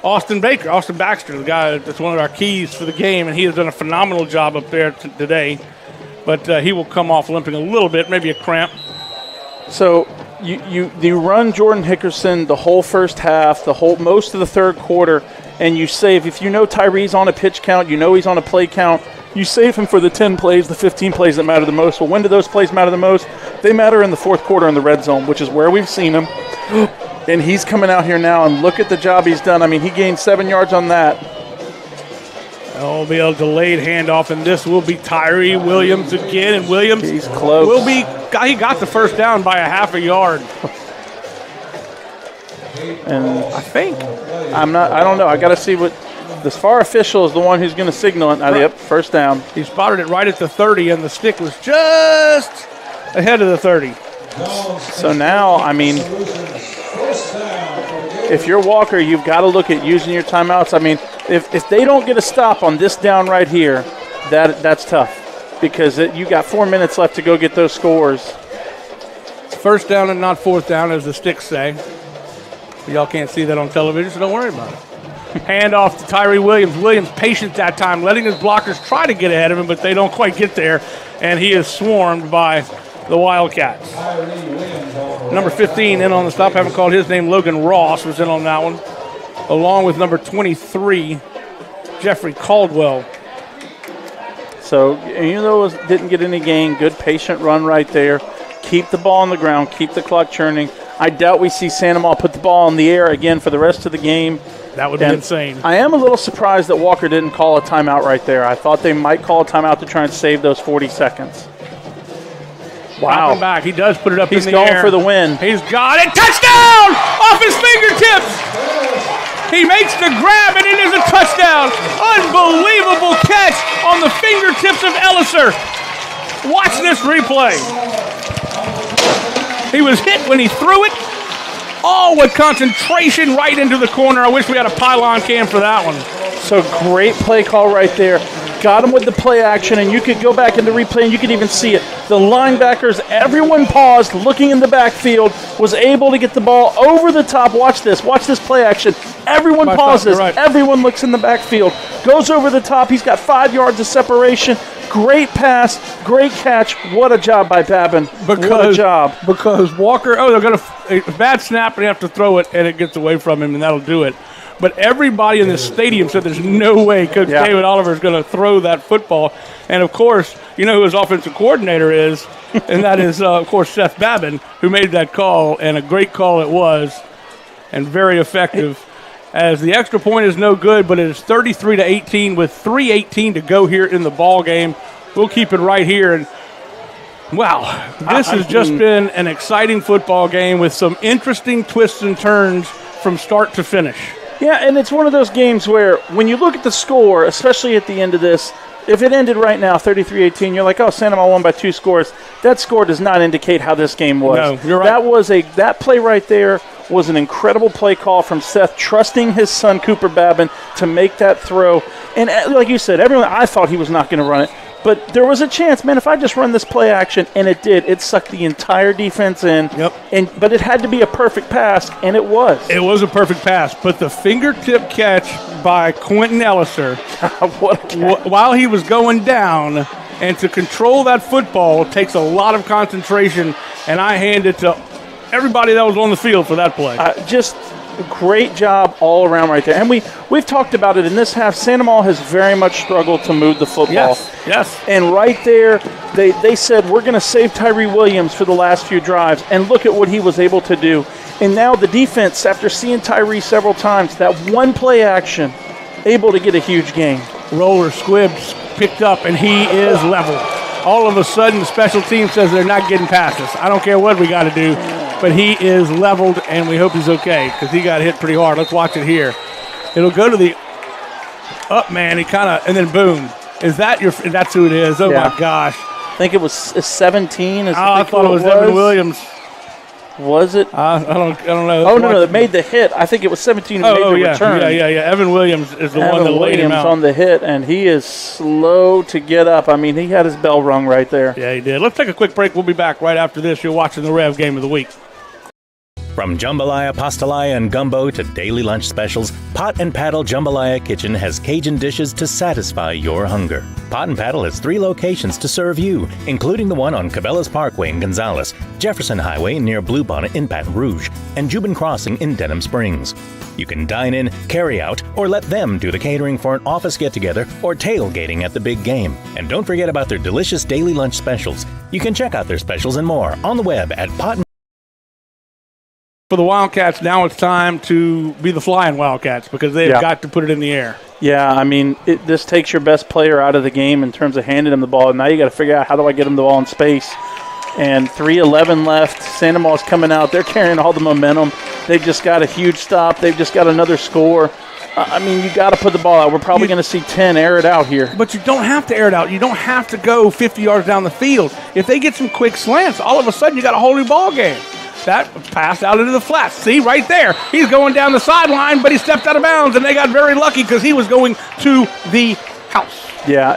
Austin Baxter, the guy that's one of our keys for the game, and he has done a phenomenal job up there today. But he will come off limping a little bit, maybe a cramp. So you run Jordan Hickerson the whole first half, most of the third quarter, and you save. If you know Tyree's on a pitch count, you know he's on a play count, you save him for the 10 plays, the 15 plays that matter the most. Well, when do those plays matter the most? They matter in the fourth quarter in the red zone, which is where we've seen him. And he's coming out here now, and look at the job he's done. I mean, he gained 7 yards on that. It'll be a delayed handoff, and this will be Tyree Williams again. And Williams he's close. He got the first down by a half a yard. And I think. I don't know. I got to see what the SFAR official is the one who's going to signal it. Right. Yep, first down. He spotted it right at the 30, and the stick was just ahead of the 30. So now, I mean, if you're Walker, you've got to look at using your timeouts. I mean, if they don't get a stop on this down right here, that's tough because you got 4 minutes left to go get those scores. It's first down and not fourth down, as the sticks say. Y'all can't see that on television, so don't worry about it. Handoff to Tyree Williams. Williams patient that time, letting his blockers try to get ahead of him, but they don't quite get there, and he is swarmed by the Wildcats. Number 15 in on the stop. Haven't called his name. Logan Ross was in on that one, along with number 23, Jeffrey Caldwell. So, even though it didn't get any gain, good patient run right there. Keep the ball on the ground. Keep the clock churning. I doubt we see Santa Maria put the ball in the air again for the rest of the game. That would be insane. I am a little surprised that Walker didn't call a timeout right there. I thought they might call a timeout to try and save those 40 seconds. Wow. Back. He does put it up in the air. He's going for the win. He's got it. Touchdown! Off his fingertips. He makes the grab, and it is a touchdown. Unbelievable catch on the fingertips of Elliser. Watch this replay. He was hit when he threw it. All with concentration right into the corner. I wish we had a pylon cam for that one. So great play call right there. Got him with the play action, and you could go back in the replay, and you could even see it. The linebackers, everyone paused, looking in the backfield, was able to get the ball over the top. Watch this play action. Everyone pauses. Right. Everyone looks in the backfield. Goes over the top. He's got 5 yards of separation. Great pass, great catch. What a job by Babin. What a job. Because Walker, they're going to, a bad snap, and they have to throw it, and it gets away from him, and that'll do it. But everybody in the stadium said there's no way Coach David Oliver is going to throw that football. And, of course, you know who his offensive coordinator is, and that is, of course, Seth Babin, who made that call, and a great call it was, and very effective. As the extra point is no good, but it is 33-18 with 3:18 to go here in the ball game. We'll keep it right here. And, wow, this has just been an exciting football game with some interesting twists and turns from start to finish. Yeah, and it's one of those games where when you look at the score, especially at the end of this, if it ended right now, 33-18, you're like, oh, Santa Maria won by 2 scores. That score does not indicate how this game was. No, you're right. That play right there was an incredible play call from Seth, trusting his son Cooper Babin to make that throw. And like you said, I thought he was not going to run it. But there was a chance, man, if I just run this play action, and it did. It sucked the entire defense in. Yep. But it had to be a perfect pass, and it was. It was a perfect pass. But the fingertip catch by Quentin Elliser while he was going down, and to control that football takes a lot of concentration, and I hand it to everybody that was on the field for that play. Just great job all around right there. And we've talked about it in this half. Santa Maria has very much struggled to move the football. Yes. And right there, they said, we're going to save Tyree Williams for the last few drives. And look at what he was able to do. And now the defense, after seeing Tyree several times, that one play action, able to get a huge gain. Roller Squibbs picked up, and he is leveled. All of a sudden, the special team says they're not getting past us. I don't care what we got to do. But he is leveled, and we hope he's okay because he got hit pretty hard. Let's watch it here. It'll go to the up man. He kind of, and then boom. That's who it is. Oh, my gosh. I think it was 17. I thought it was Evan Williams. Was it? I don't know. Oh, no, that made the hit. I think it was 17 who made the return. Yeah. Evan Williams is the one that laid him out. on the hit, and he is slow to get up. I mean, he had his bell rung right there. Yeah, he did. Let's take a quick break. We'll be back right after this. You're watching the Rev Game of the Week. From jambalaya, pastalaya, and gumbo to daily lunch specials, Pot and Paddle Jambalaya Kitchen has Cajun dishes to satisfy your hunger. Pot and Paddle has 3 locations to serve you, including the one on Cabela's Parkway in Gonzales, Jefferson Highway near Bluebonnet in Baton Rouge, and Jubin Crossing in Denham Springs. You can dine in, carry out, or let them do the catering for an office get-together or tailgating at the big game. And don't forget about their delicious daily lunch specials. You can check out their specials and more on the web at Pot and For the Wildcats, now it's time to be the flying Wildcats because they've got to put it in the air. Yeah, I mean, this takes your best player out of the game in terms of handing him the ball. Now you got to figure out how do I get him the ball in space. And 3:11 left. Santa Maria's coming out. They're carrying all the momentum. They've just got a huge stop. They've just got another score. I mean, you got to put the ball out. We're probably going to see 10 air it out here. But you don't have to air it out. You don't have to go 50 yards down the field. If they get some quick slants, all of a sudden you got a whole new ball game. That pass out into the flats. See, right there. He's going down the sideline, but he stepped out of bounds, and they got very lucky because he was going to the house. Yeah,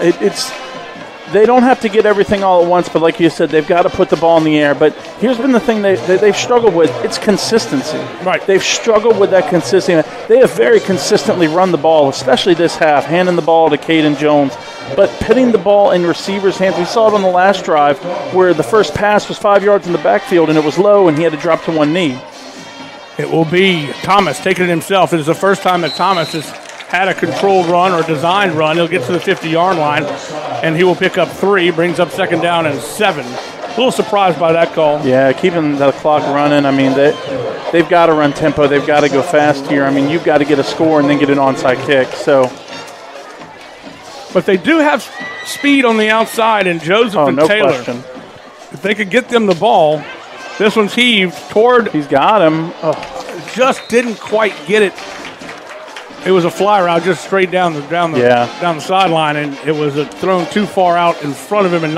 they don't have to get everything all at once, but like you said, they've got to put the ball in the air. But here's been the thing they've struggled with. It's consistency. Right. They've struggled with that consistency. They have very consistently run the ball, especially this half, handing the ball to Caden Jones. But putting the ball in receivers' hands, we saw it on the last drive where the first pass was 5 yards in the backfield and it was low and he had to drop to one knee. It will be Thomas taking it himself. It is the first time that Thomas has had a controlled run or designed run. He'll get to the 50-yard line and he will pick up 3, brings up 2nd down and 7. A little surprised by that call. Yeah, keeping the clock running. I mean, they've got to run tempo. They've got to go fast here. I mean, you've got to get a score and then get an onside kick. But they do have speed on the outside, and Joseph and Taylor. Question. If they could get them the ball, this one's heaved toward. He's got him. Just didn't quite get it. It was a fly route just straight down the sideline, and it was thrown too far out in front of him and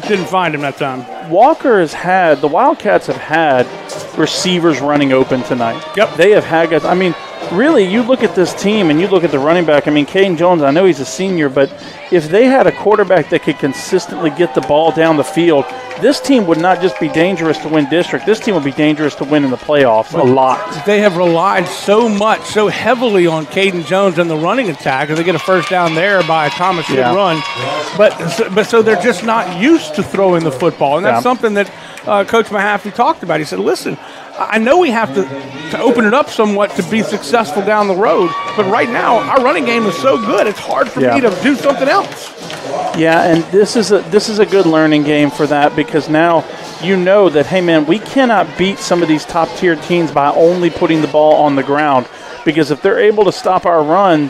didn't find him that time. The Wildcats have had receivers running open tonight. Yep. They have had guys. I mean, really, you look at this team and you look at the running back. I mean, Caden Jones, I know he's a senior, but if they had a quarterback that could consistently get the ball down the field, this team would not just be dangerous to win district. This team would be dangerous to win in the playoffs a lot. They have relied so heavily on Caden Jones in the running attack, and they get a first down there by a Thomas good run. But so they're just not used to throwing the football, and that's something that Coach Mahaffey talked about. He said, listen, I know we have to open it up somewhat to be successful down the road, but right now our running game is so good, it's hard for me to do something else. Yeah, and this is a good learning game for that because now you know that, hey, man, we cannot beat some of these top-tier teams by only putting the ball on the ground because if they're able to stop our run,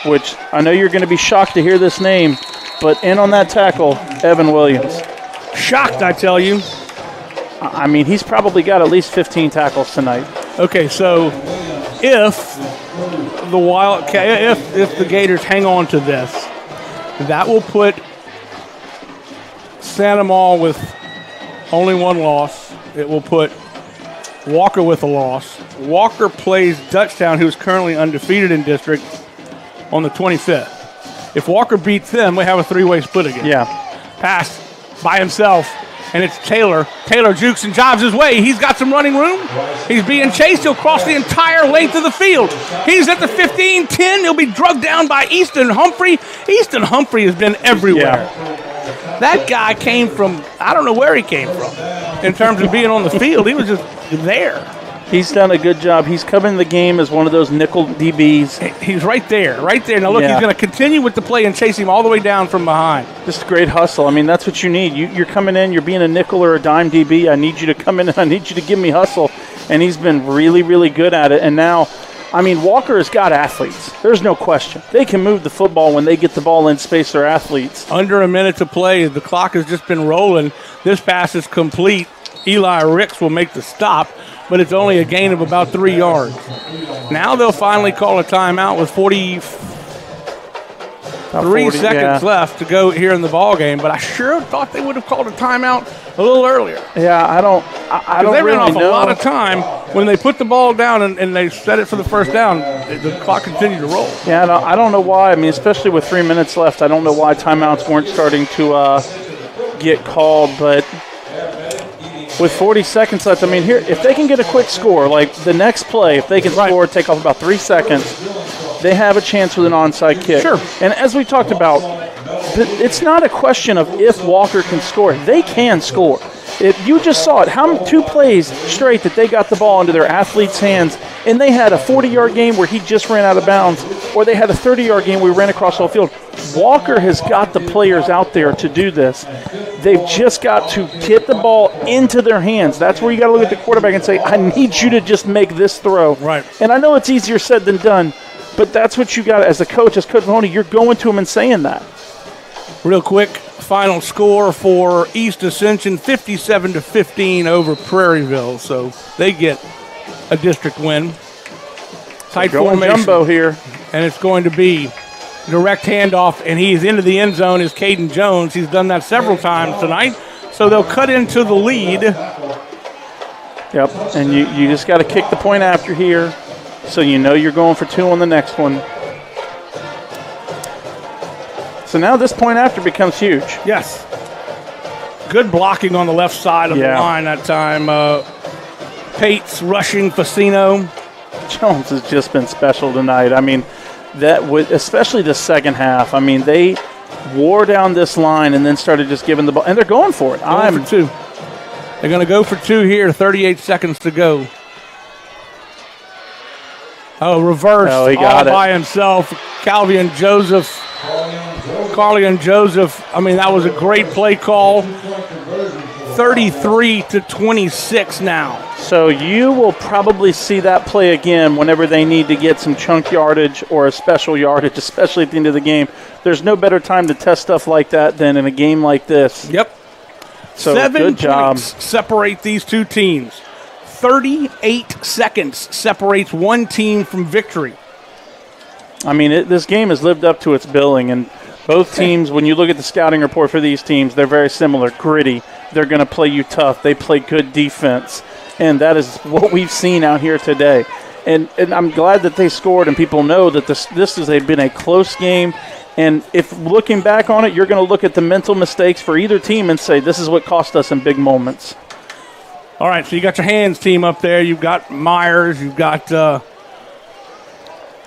which I know you're going to be shocked to hear this name, but in on that tackle, Evan Williams. Shocked, I tell you. I mean, he's probably got at least 15 tackles tonight. Okay, so if the Wildcat, if the Gators hang on to this, that will put Santa Maria with only one loss. It will put Walker with a loss. Walker plays Dutchtown, who's currently undefeated in district, on the 25th. If Walker beats them, we have a three-way split again. Yeah. Pass by himself, and it's Taylor. Taylor jukes and jobs his way. He's got some running room. He's being chased. He'll cross the entire length of the field. He's at the 15-10. He'll be drugged down by Easton Humphrey. Easton Humphrey has been everywhere. Yeah. That guy came from, I don't know where he came from in terms of being on the field. He was just there. He's done a good job. He's coming the game as one of those nickel DBs. He's right there, right there. Now, look, he's going to continue with the play and chase him all the way down from behind. Just a great hustle. I mean, that's what you need. You're coming in, you're being a nickel or a dime DB. I need you to come in and I need you to give me hustle. And he's been really, really good at it. And now, I mean, Walker has got athletes. There's no question. They can move the football when they get the ball in space. They're athletes. Under a minute to play. The clock has just been rolling. This pass is complete. Eli Ricks will make the stop, but it's only a gain of about 3 yards. Now they'll finally call a timeout with 43 seconds left to go here in the ball game, but I sure thought they would have called a timeout a little earlier. Yeah, I don't they ran really off know. a lot of time when they put the ball down and they set it for the first down. The clock continued to roll. Yeah, I don't know why. I mean, especially with 3 minutes left, I don't know why timeouts weren't starting to get called, but with 40 seconds left, I mean, here, if they can get a quick score, like the next play, if they can score, take off about 3 seconds, they have a chance with an onside kick. Sure. And as we talked about, it's not a question of if Walker can score. They can score. If you just saw it, how 2 plays straight that they got the ball into their athletes' hands, and they had a 40-yard game where he just ran out of bounds, or they had a 30-yard game where he ran across the whole field. Walker has got the players out there to do this. They've just got to get the ball into their hands. That's where you got to look at the quarterback and say, I need you to just make this throw. Right. And I know it's easier said than done, but that's what you got as a coach, as Coach Mahoney, you're going to him and saying that. Real quick, final score for East Ascension, 57-15 over Prairieville. So they get a district win. Tight formation. Jumbo here. And it's going to be direct handoff, and he's into the end zone is Caden Jones. He's done that several times tonight. So they'll cut into the lead. Yep, and you just got to kick the point after here so you know you're going for 2 on the next one. So now this point after becomes huge. Yes. Good blocking on the left side of the line that time. Pates rushing Facino. Jones has just been special tonight. I mean, especially the second half. I mean, they wore down this line and then started just giving the ball. And they're going for it. Going for 2. They're going to go for 2 here, 38 seconds to go. Oh, reverse. Oh, he got all it. By himself. Carlian Joseph. I mean, that was a great play call. 33-26 now. So you will probably see that play again whenever they need to get some chunk yardage or a special yardage, especially at the end of the game. There's no better time to test stuff like that than in a game like this. Yep. So 7 good job. points separate these 2 teams. 38 seconds separates one team from victory. I mean, this game has lived up to its billing, and both teams, when you look at the scouting report for these teams, they're very similar, gritty. They're going to play you tough. They play good defense, and that is what we've seen out here today. And I'm glad that they scored, and people know that this has been a close game. And if looking back on it, you're going to look at the mental mistakes for either team and say, this is what cost us in big moments. All right, so you got your hands team up there. You've got Myers. You've got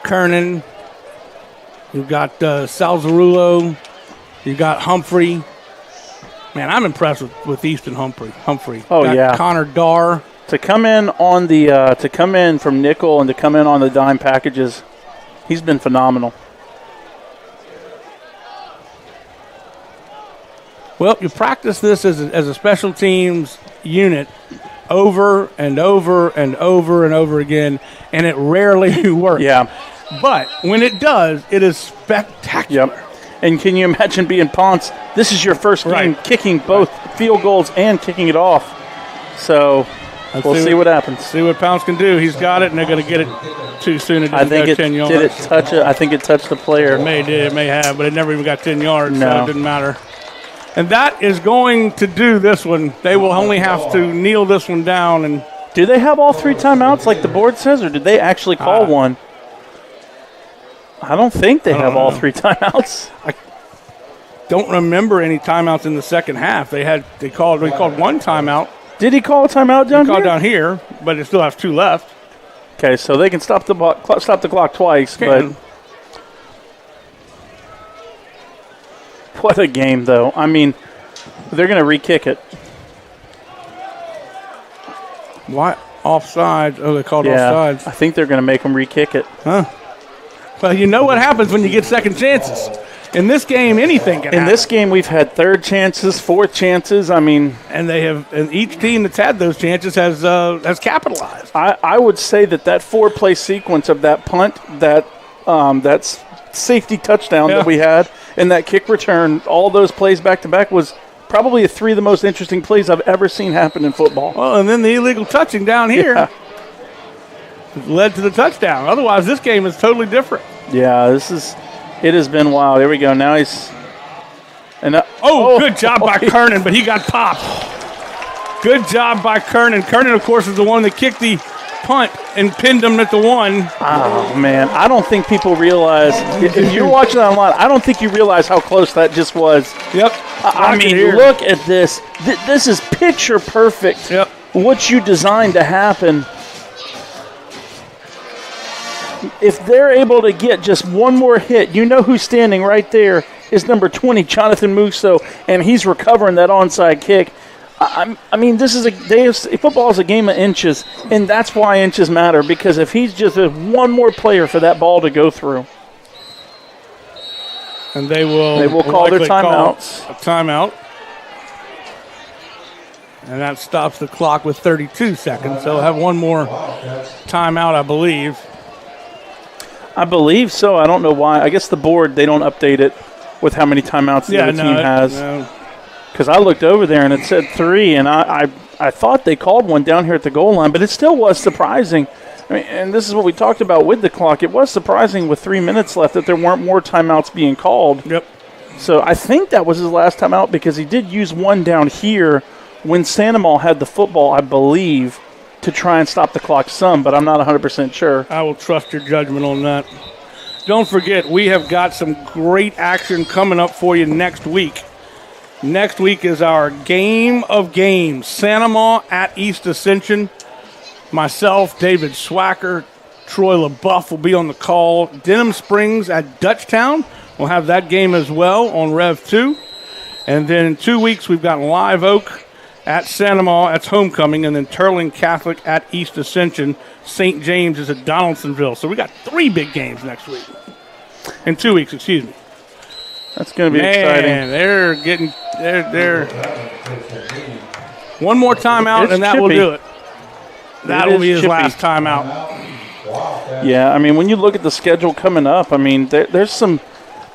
Kernan. You've got Salzarulo. You've got Humphrey. Man, I'm impressed with Easton Humphrey. Oh, got yeah. Connor Darr. To come in on to come in from nickel and to come in on the dime packages, he's been phenomenal. Well, you practice this as a special teams unit over and over and over and over again, and it rarely works. Yeah. But when it does, it is spectacular. Yep. And can you imagine being Ponce? This is your first game kicking both field goals and kicking it off. So We'll see what happens. See what Pounce can do. He's got it, and they're going to get it too soon. It didn't go 10 yards. Did it touch it? I think it touched the player. It may have, but it never even got 10 yards, no. so it didn't matter. And that is going to do this one. They will only have to kneel this one down. And do they have all 3 timeouts like the board says, or did they actually call one? I don't think they have all 3 timeouts. I don't remember any timeouts in the second half. They called one timeout. Did he call a timeout down here? He called down here, but it still has 2 left. Okay, so they can stop the clock twice, but what a game, though. I mean, they're going to re-kick it. What? Offsides. Oh, they called offsides. I think they're going to make them re-kick it. Huh. Well, you know what happens when you get second chances. In this game, anything can happen. In this game, we've had 3rd chances, 4th chances. I mean, and each team that's had those chances has capitalized. I would say that 4-play sequence of that punt, that's safety touchdown that we had, and that kick return, all those plays back to back was probably 3 of the most interesting plays I've ever seen happen in football. Well, and then the illegal touching down here led to the touchdown. Otherwise, this game is totally different. Yeah, it has been wild. Here we go. Now he's good job by Kernan, but he got popped. Good job by Kernan. Kernan, of course, is the one that kicked the punt and pinned him at the 1. Oh, man. I don't think people realize. If you're watching online, I don't think you realize how close that just was. Yep. I mean, look at this. This is picture perfect. Yep. What you designed to happen. If they're able to get just one more hit, you know who's standing right there is number 20, Jonathan Musso, and he's recovering that onside kick. I mean, football is a game of inches, and that's why inches matter, because if he's just one more player for that ball to go through. And they will call their timeouts. A timeout. And that stops the clock with 32 seconds. They'll have one more timeout, I believe. I believe so. I don't know why. I guess the board, they don't update it with how many timeouts the other team has. Because I looked over there and it said 3, and I thought they called one down here at the goal line, but it still was surprising. I mean, and this is what we talked about with the clock. It was surprising with 3 minutes left that there weren't more timeouts being called. Yep. So I think that was his last timeout because he did use one down here when Sandoval had the football, I believe, to try and stop the clock some, but I'm not 100% sure. I will trust your judgment on that. Don't forget, we have got some great action coming up for you next week. Next week is our game of games. Sandoval at East Ascension. Myself, David Swacker, Troy LaBeouf will be on the call. Denham Springs at Dutchtown. We'll have that game as well on Rev 2. And then in 2 weeks, we've got Live Oak at Sandoval, that's homecoming, and then Turling Catholic at East Ascension. St. James is at Donaldsonville. So we got 3 big games next week. In 2 weeks, excuse me. That's going to be exciting. They're getting they're one more timeout, and that will do it. That will be his last timeout. Yeah, I mean, when you look at the schedule coming up, I mean, there's some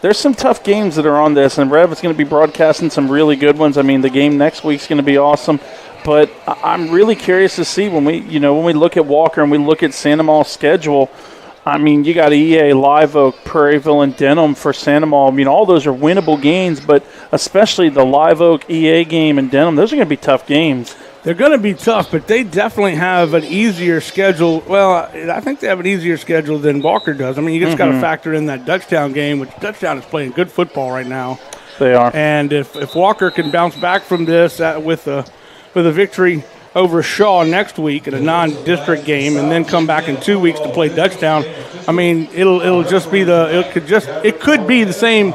tough games that are on this, and Rev is going to be broadcasting some really good ones. I mean, the game next week's going to be awesome, but I'm really curious to see when we look at Walker and we look at Sandoval's schedule. I mean, you got EA, Live Oak, Prairieville, and Denham for Sandoval. I mean, all those are winnable games, but especially the Live Oak, EA game, and Denham, those are going to be tough games. They're going to be tough, but they definitely have an easier schedule. Well, I think they have an easier schedule than Walker does. I mean, you just got to factor in that Dutchtown game, which Dutchtown is playing good football right now. They are. And if Walker can bounce back from this with a victory over Shaw next week in a non-district game, and then come back in 2 weeks to play Dutchtown, I mean, it'll just be it could be the same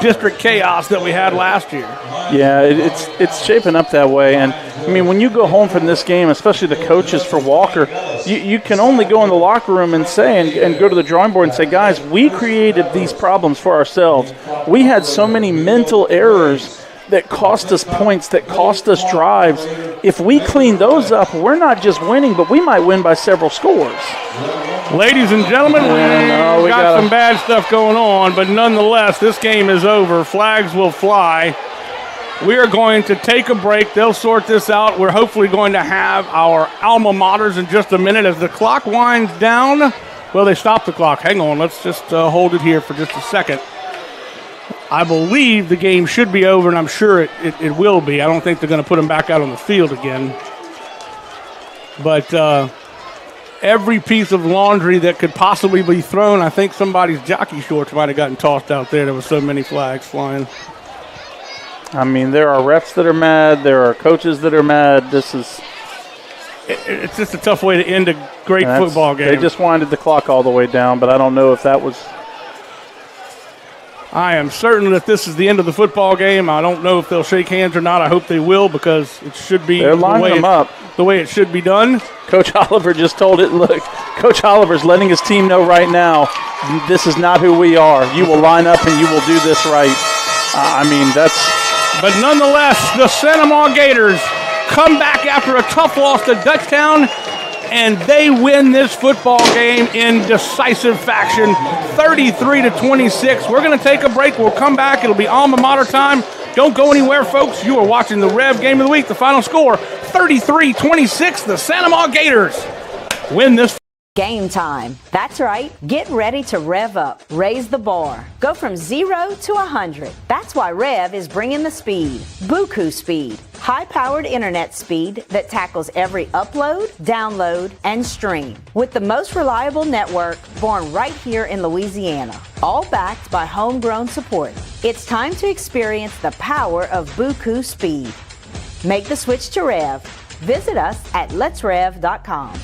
district chaos that we had last year. Yeah, it's shaping up that way. And I mean, when you go home from this game, especially the coaches for Walker, you can only go in the locker room and say and go to the drawing board and say, guys, we created these problems for ourselves. We had so many mental errors that cost us points, that cost us drives. If we clean those up, we're not just winning, but we might win by several scores. Ladies and gentlemen, we got some bad stuff going on, but nonetheless, this game is over. Flags will fly. We are going to take a break. They'll sort this out. We're hopefully going to have our alma maters in just a minute as the clock winds down. Well, they stopped the clock. Hang on. Let's just hold it here for just a second. I believe the game should be over, and I'm sure it will be. I don't think they're going to put them back out on the field again. But every piece of laundry that could possibly be thrown, I think somebody's jockey shorts might have gotten tossed out there. There were so many flags flying. I mean, there are refs that are mad. There are coaches that are mad. It's just a tough way to end a great football game. They just winded the clock all the way down, but I don't know if that was. I am certain that this is the end of the football game. I don't know if they'll shake hands or not. I hope they will, because it should be They're lining them up the way it should be done. Coach Oliver just told it. Look, Coach Oliver's letting his team know right now, this is not who we are. You will line up and you will do this right. But nonetheless, the Santa Maria Gators come back after a tough loss to Dutchtown, and they win this football game in decisive fashion, 33-26. We're going to take a break. We'll come back. It'll be alma mater time. Don't go anywhere, folks. You are watching the Rev Game of the Week. The final score, 33-26. The Santa Maria Gators win this. Game time. That's right. Get ready to rev up. Raise the bar. Go from 0 to 100. That's why Rev is bringing the speed. Buku speed. High-powered internet speed that tackles every upload, download, and stream. With the most reliable network born right here in Louisiana. All backed by homegrown support. It's time to experience the power of Buku speed. Make the switch to Rev. Visit us at letsrev.com.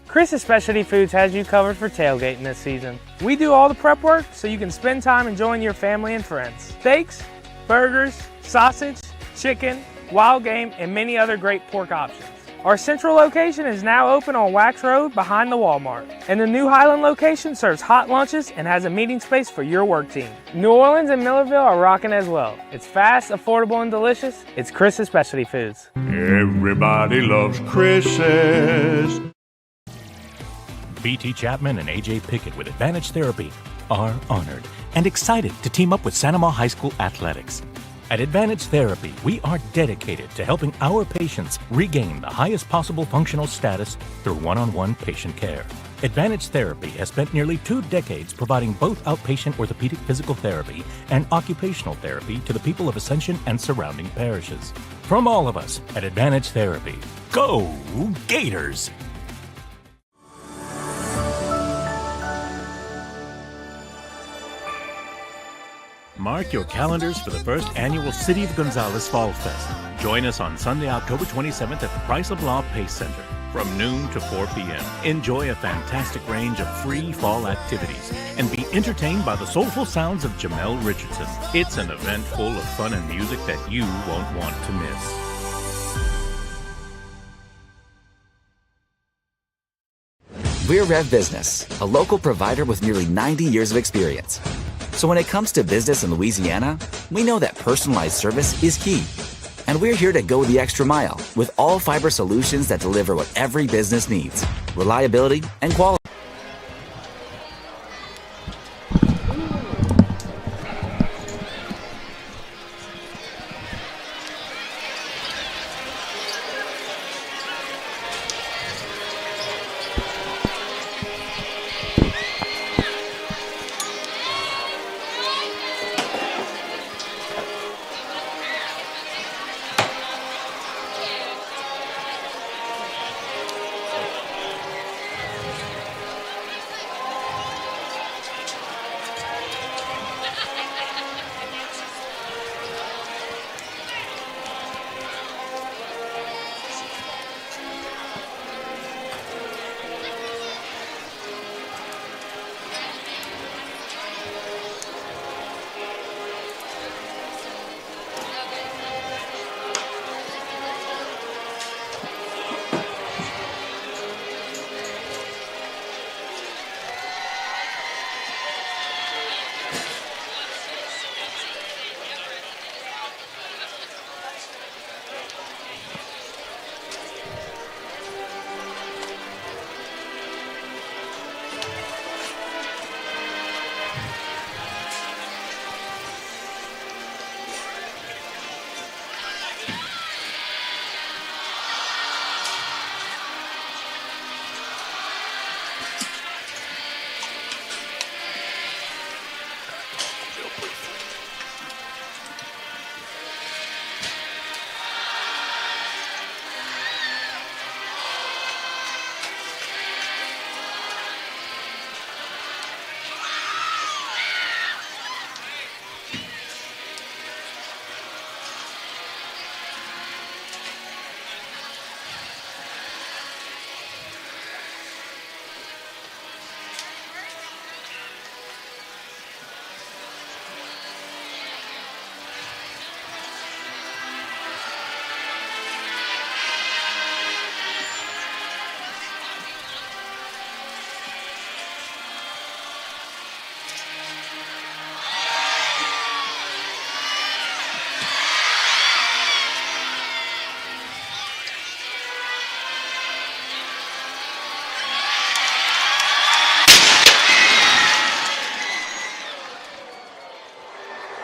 Chris's Specialty Foods has you covered for tailgating this season. We do all the prep work so you can spend time enjoying your family and friends. Steaks, burgers, sausage, chicken, wild game, and many other great pork options. Our central location is now open on Wax Road behind the Walmart. And the new Highland location serves hot lunches and has a meeting space for your work team. New Orleans and Millerville are rocking as well. It's fast, affordable, and delicious. It's Chris's Specialty Foods. Everybody loves Chris's. BT Chapman and AJ Pickett with Advantage Therapy are honored and excited to team up with Santa Maria High School Athletics. At Advantage Therapy, we are dedicated to helping our patients regain the highest possible functional status through one-on-one patient care. Advantage Therapy has spent nearly 2 decades providing both outpatient orthopedic physical therapy and occupational therapy to the people of Ascension and surrounding parishes. From all of us at Advantage Therapy, go Gators! Mark your calendars for the first annual City of Gonzales Fall Fest. Join us on Sunday, October 27th at the Price of Law Pace Center from noon to 4 p.m. Enjoy a fantastic range of free fall activities and be entertained by the soulful sounds of Jamel Richardson. It's an event full of fun and music that you won't want to miss. We're Rev Business, a local provider with nearly 90 years of experience. So when it comes to business in Louisiana, we know that personalized service is key. And we're here to go the extra mile with all fiber solutions that deliver what every business needs: reliability and quality.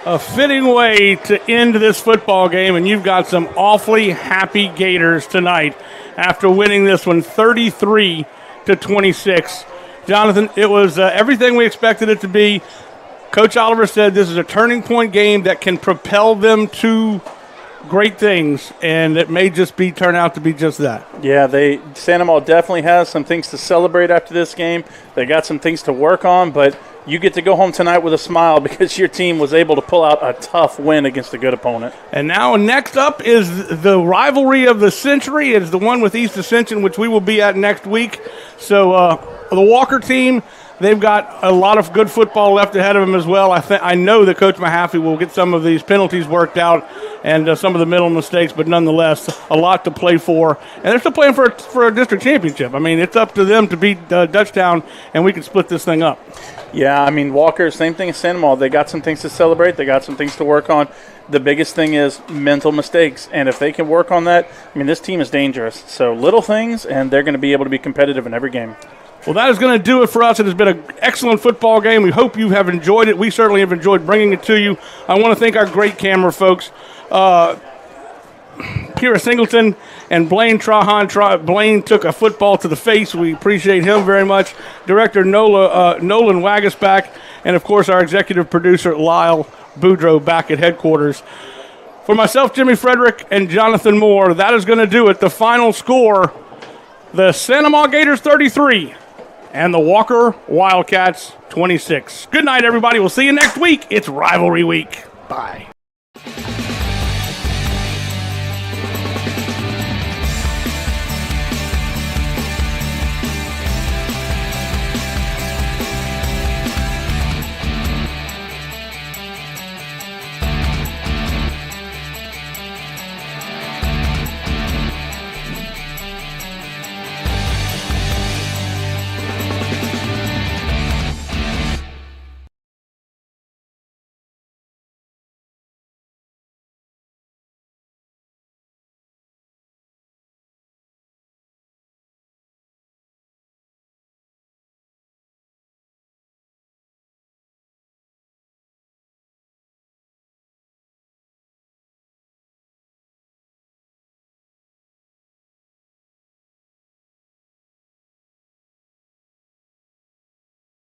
a fitting way to end this football game, and you've got some awfully happy Gators tonight after winning this one 33-26. Jonathan, it was everything we expected it to be. Coach Oliver said this is a turning point game that can propel them to great things, and it may just turn out to be just that. Yeah, Santa Maria definitely has some things to celebrate after this game. They got some things to work on, but you get to go home tonight with a smile because your team was able to pull out a tough win against a good opponent. And now next up is the rivalry of the century. It's the one with East Ascension, which we will be at next week. So the Walker team, they've got a lot of good football left ahead of them as well. I know that Coach Mahaffey will get some of these penalties worked out and some of the mental mistakes, but nonetheless, a lot to play for. And they're still playing for a district championship. I mean, it's up to them to beat Dutchtown, and we can split this thing up. Yeah, I mean, Walker, same thing as Santa Maria. They got some things to celebrate. They got some things to work on. The biggest thing is mental mistakes, and if they can work on that, I mean, this team is dangerous. So little things, and they're going to be able to be competitive in every game. Well, that is going to do it for us. It has been an excellent football game. We hope you have enjoyed it. We certainly have enjoyed bringing it to you. I want to thank our great camera folks, Kira Singleton and Blaine Trahan. Blaine took a football to the face. We appreciate him very much. Director Nolan Wagasback, and, of course, our executive producer, Lyle Boudreau, back at headquarters. For myself, Jimmy Frederick, and Jonathan Moore, that is going to do it. The final score, the Santa Maria Gators 33 and the Walker Wildcats 26. Good night, everybody. We'll see you next week. It's Rivalry Week. Bye.